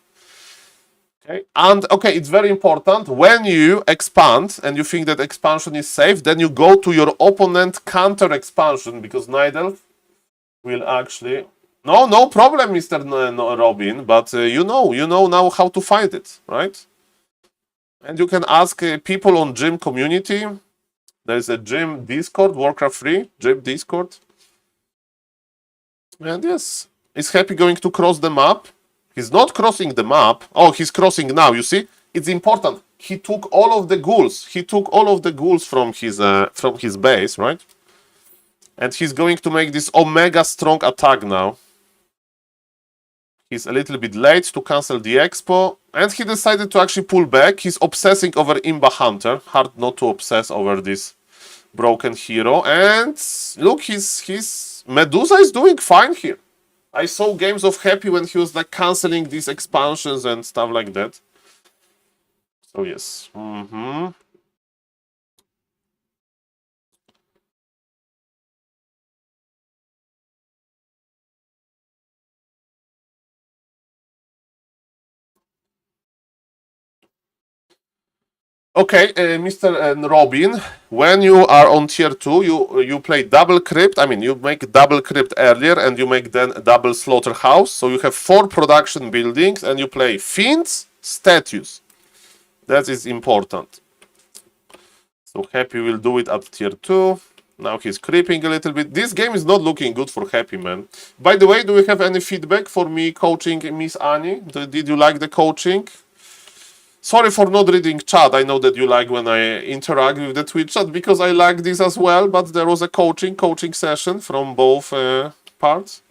Okay. And, okay, it's very important. When you expand and you think that expansion is safe, then you go to your opponent counter expansion, because Night Elf will actually... No problem, Mr. Robin, but you know now how to find it, right? And you can ask people on Gym community. There's a Gym Discord, Warcraft 3, Gym Discord. And yes, is Happy going to cross the map? He's not crossing the map. Oh, he's crossing now, you see? It's important. He took all of the ghouls. He took all of the ghouls from his base, right? And he's going to make this Omega strong attack now. He's a little bit late to cancel the expo, and he decided to actually pull back. He's obsessing over Imba Hunter. Hard not to obsess over this broken hero. And look, his Medusa is doing fine here. I saw games of Happy when he was like canceling these expansions and stuff like that. So yes. Okay, Mr. Robin, when you are on tier 2, you play double crypt. I mean, you make double crypt earlier and you make then double slaughterhouse. So you have 4 production buildings and you play fiends, statues. That is important. So Happy will do it at tier 2. Now he's creeping a little bit. This game is not looking good for Happy, man. By the way, do we have any feedback for me coaching Miss Annie? Did you like the coaching? Sorry for not reading chat. I know that you like when I interact with the Twitch chat because I like this as well. But there was a coaching session from both parts.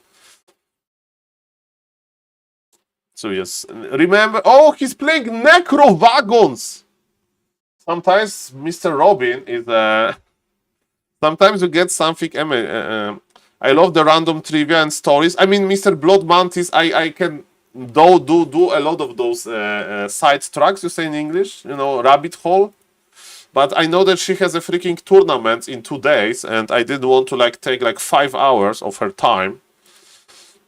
So yes, remember. Oh, he's playing Necro Wagons. Sometimes Mr. Robin is. Sometimes you get something. I love the random trivia and stories. I mean, Mr. Blood Mantis. I can. Do a lot of those side tracks, you say in English, you know, rabbit hole. But I know that she has a freaking tournament in 2 days, and I didn't want to like take like 5 hours of her time.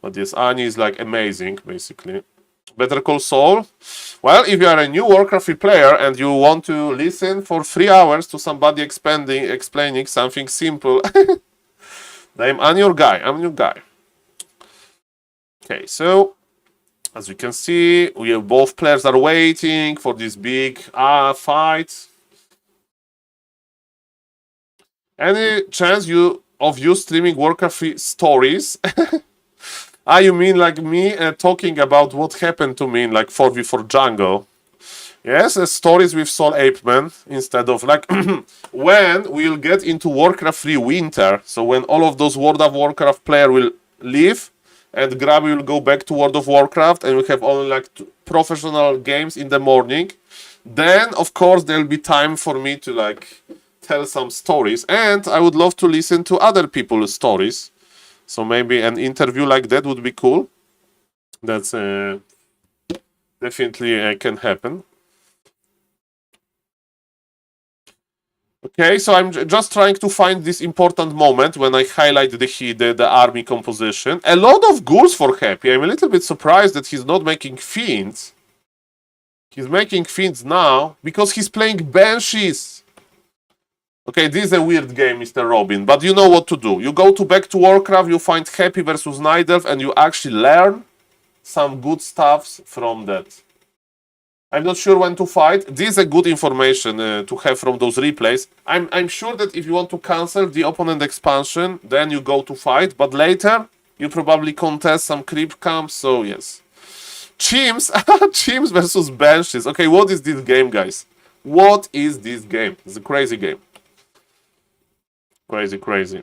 But yes, Annie is like amazing, basically. Better Call Saul. Well, if you are a new Warcraft player and you want to listen for 3 hours to somebody explaining something simple, I'm your guy. I'm your guy. Okay, so. As you can see, both players are waiting for this big fight. Any chance of you streaming Warcraft stories? You mean like me talking about what happened to me in like 4v4 jungle? Yes, stories with SaulPlayerMan instead of like when we'll get into Warcraft 3 winter. So when all of those World of Warcraft players will leave. And Grabby will go back to World of Warcraft and we have only like professional games in the morning. Then, of course, there'll be time for me to like tell some stories. And I would love to listen to other people's stories. So maybe an interview like that would be cool. That's definitely can happen. Okay, so I'm just trying to find this important moment when I highlight the army composition. A lot of ghouls for Happy. I'm a little bit surprised that he's not making fiends. He's making fiends now because he's playing banshees. Okay, this is a weird game, Mr. Robin, but you know what to do. You go back to Warcraft, you find Happy versus Night Elf, and you actually learn some good stuffs from that. I'm not sure when to fight. This is a good information to have from those replays. I'm sure that if you want to cancel the opponent expansion, then you go to fight. But later, you probably contest some creep camps. So yes. Chimps. Chimps versus Banshees. Okay, what is this game, guys? What is this game? It's a crazy game. Crazy, crazy.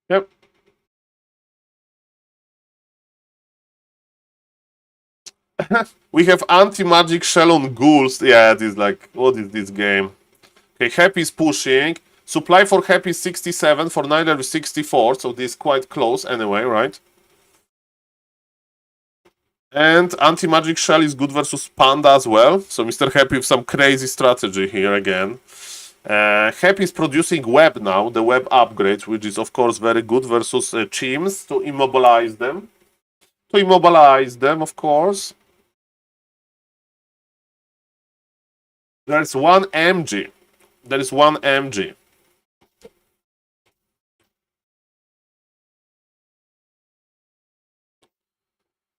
Yep. We have anti-magic shell on ghouls. Yeah, it is like, what is this game? Okay, Happy is pushing. Supply for Happy is 67, for Nyler is 64, so this is quite close anyway, right? And anti-magic shell is good versus Panda as well. So Mr. Happy with some crazy strategy here again. Happy is producing web now, the web upgrade, which is of course very good versus Chimps to immobilize them. Of course. There's one MG. There is one MG.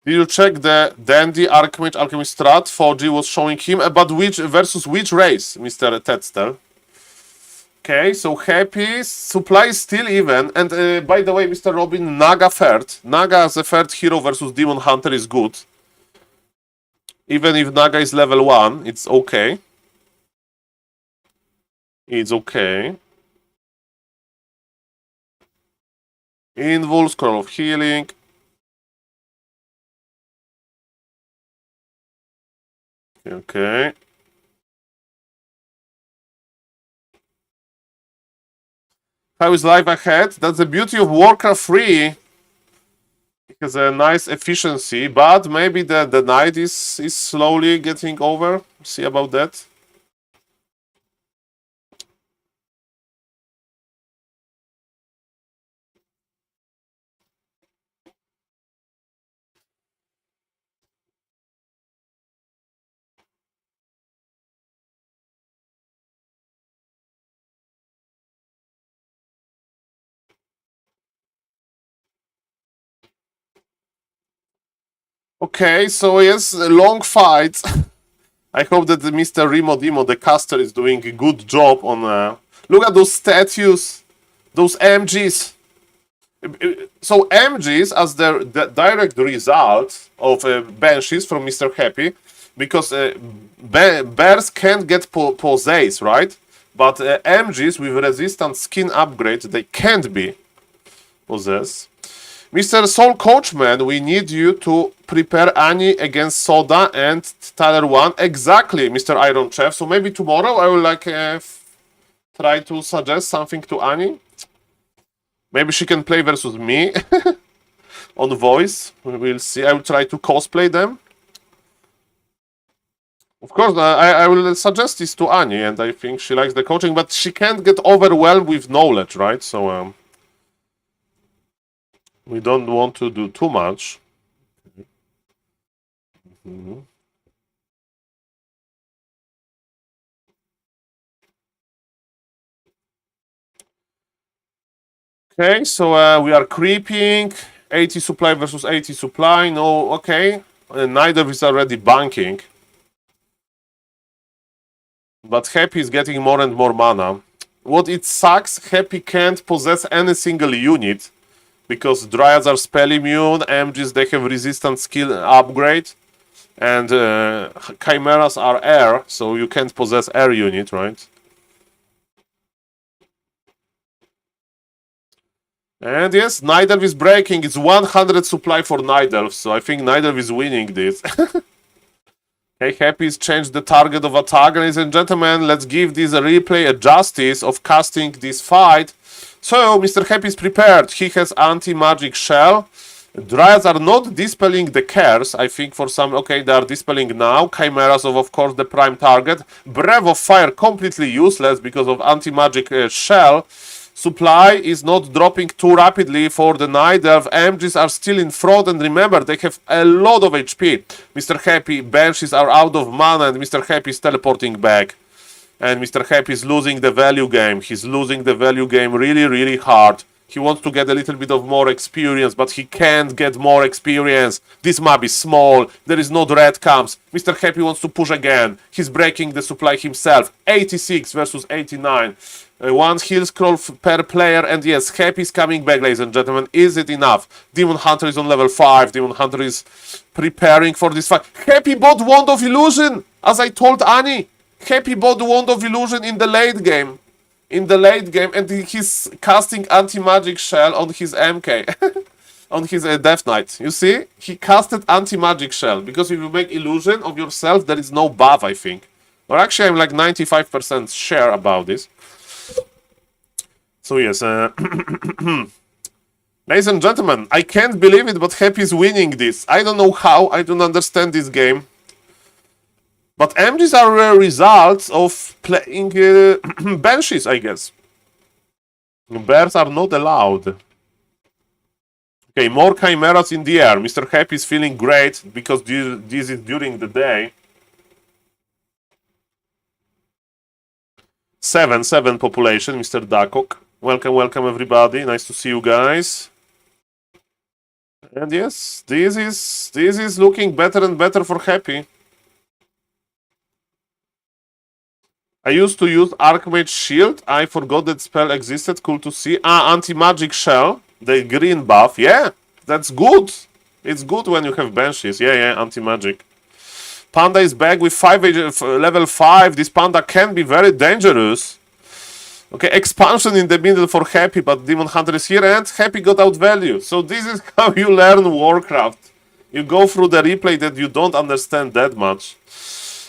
Did you check the Dandy Alchemist strat 4G was showing him? But which versus which race, Mr. Tedstel? Okay, so Happy. Supply is still even. And by the way, Mr. Robin, Naga third. Naga as a third hero versus Demon Hunter is good. Even if Naga is level 1, it's okay. It's okay. Invul, Scroll of Healing. Okay. How is life ahead? That's the beauty of Warcraft 3. It has a nice efficiency, but maybe the night is slowly getting over. See about that. Okay, so yes, a long fight. I hope that Mr. Remo Demo, the caster, is doing a good job on... Look at those statues, those MGs. So MGs as the direct result of Banshees from Mr. Happy, because bears can't get possessed, right? But MGs with resistant skin upgrade, they can't be possessed. Mr. SaulCasterMan, we need you to prepare Annie against Soda and Tyler 1. Exactly, Mr. Iron Chef. So maybe tomorrow I will try to suggest something to Annie. Maybe she can play versus me on voice. We will see. I will try to cosplay them. Of course, I will suggest this to Annie, and I think she likes the coaching, but she can't get overwhelmed with knowledge, right? So we don't want to do too much. Okay, so we are creeping. 80 supply versus 80 supply. No, okay. Neither is already banking. But Happy is getting more and more mana. What it sucks, Happy can't possess any single unit. Because Dryads are spell immune, MGs they have resistant skill upgrade. And Chimeras are air, so you can't possess air unit, right? And yes, Nidelv is breaking. It's 100 supply for Nidelv, so I think Nidelv is winning this. Okay, Happy's changed the target of attack. Ladies and gentlemen, let's give this replay a justice of casting this fight. So, Mr. Happy is prepared. He has anti-magic shell. Dryads are not dispelling the curse. I think for some... Okay, they are dispelling now. Chimeras of course, the prime target. Breath of Fire completely useless because of anti-magic shell. Supply is not dropping too rapidly for the Nidelv. MGs are still in front, and remember, they have a lot of HP. Mr. Happy, Banshees are out of mana, and Mr. Happy is teleporting back. And Mr. Happy is losing the value game. He's losing the value game really, really hard. He wants to get a little bit of more experience, but he can't get more experience. This map is small. There is no red camps. Mr. Happy wants to push again. He's breaking the supply himself. 86 versus 89. One heal scroll per player, and yes, Happy is coming back, ladies and gentlemen. Is it enough? Demon Hunter is on level 5. Demon Hunter is preparing for this fight. Happy bought Wand of Illusion, as I told Annie. Happy bought Wand of Illusion in the late game. And he's casting anti-magic shell on his MK. On his Death Knight. You see? He casted anti-magic shell, because if you make illusion of yourself, there is no buff, I think. Or actually, I'm like 95% sure about this. So yes, ladies and gentlemen, I can't believe it, but Happy is winning this. I don't know how, I don't understand this game. But MGs are results of playing Banshees, I guess. Bears are not allowed. Okay, more Chimeras in the air. Mr. Happy is feeling great, because this is during the day. 7 population, Mr. Dakok. Welcome everybody. Nice to see you guys. And yes, this is looking better and better for Happy. I used to use Archmage Shield. I forgot that spell existed. Cool to see. Anti-magic shell. The green buff. Yeah, that's good. It's good when you have Banshees. Yeah, anti-magic. Panda is back with level 5. This Panda can be very dangerous. Okay, expansion in the middle for Happy, but Demon Hunter is here, and Happy got out value. So this is how you learn Warcraft. You go through the replay that you don't understand that much.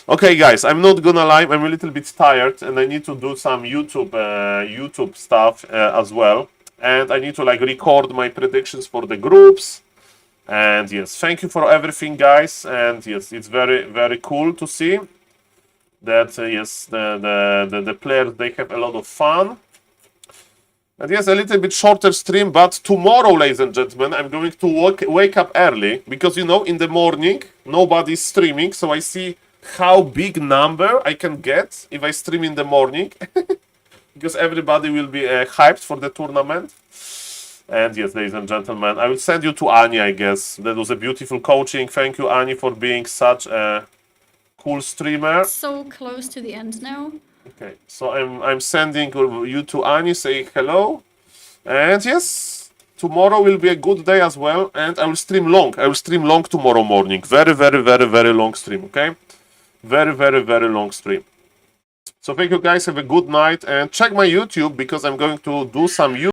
Okay, guys, I'm not gonna lie, I'm a little bit tired, and I need to do some YouTube stuff as well, and I need to like record my predictions for the groups. And yes, thank you for everything, guys. And yes, it's very cool to see that yes, the players, they have a lot of fun. And yes, a little bit shorter stream, but tomorrow, ladies and gentlemen, I'm going to wake up early because, you know, in the morning nobody's streaming, so I see how big number I can get if I stream in the morning because everybody will be hyped for the tournament. And yes, ladies and gentlemen, I will send you to Ani, I guess. That was a beautiful coaching. Thank you, Ani, for being such a cool streamer. So close to the end now. Okay, so I'm sending you to Ani, saying hello. And yes, tomorrow will be a good day as well. And I will stream long. I will stream long tomorrow morning. Very long stream, okay? Very long stream. So thank you guys, have a good night. And check my YouTube because I'm going to do some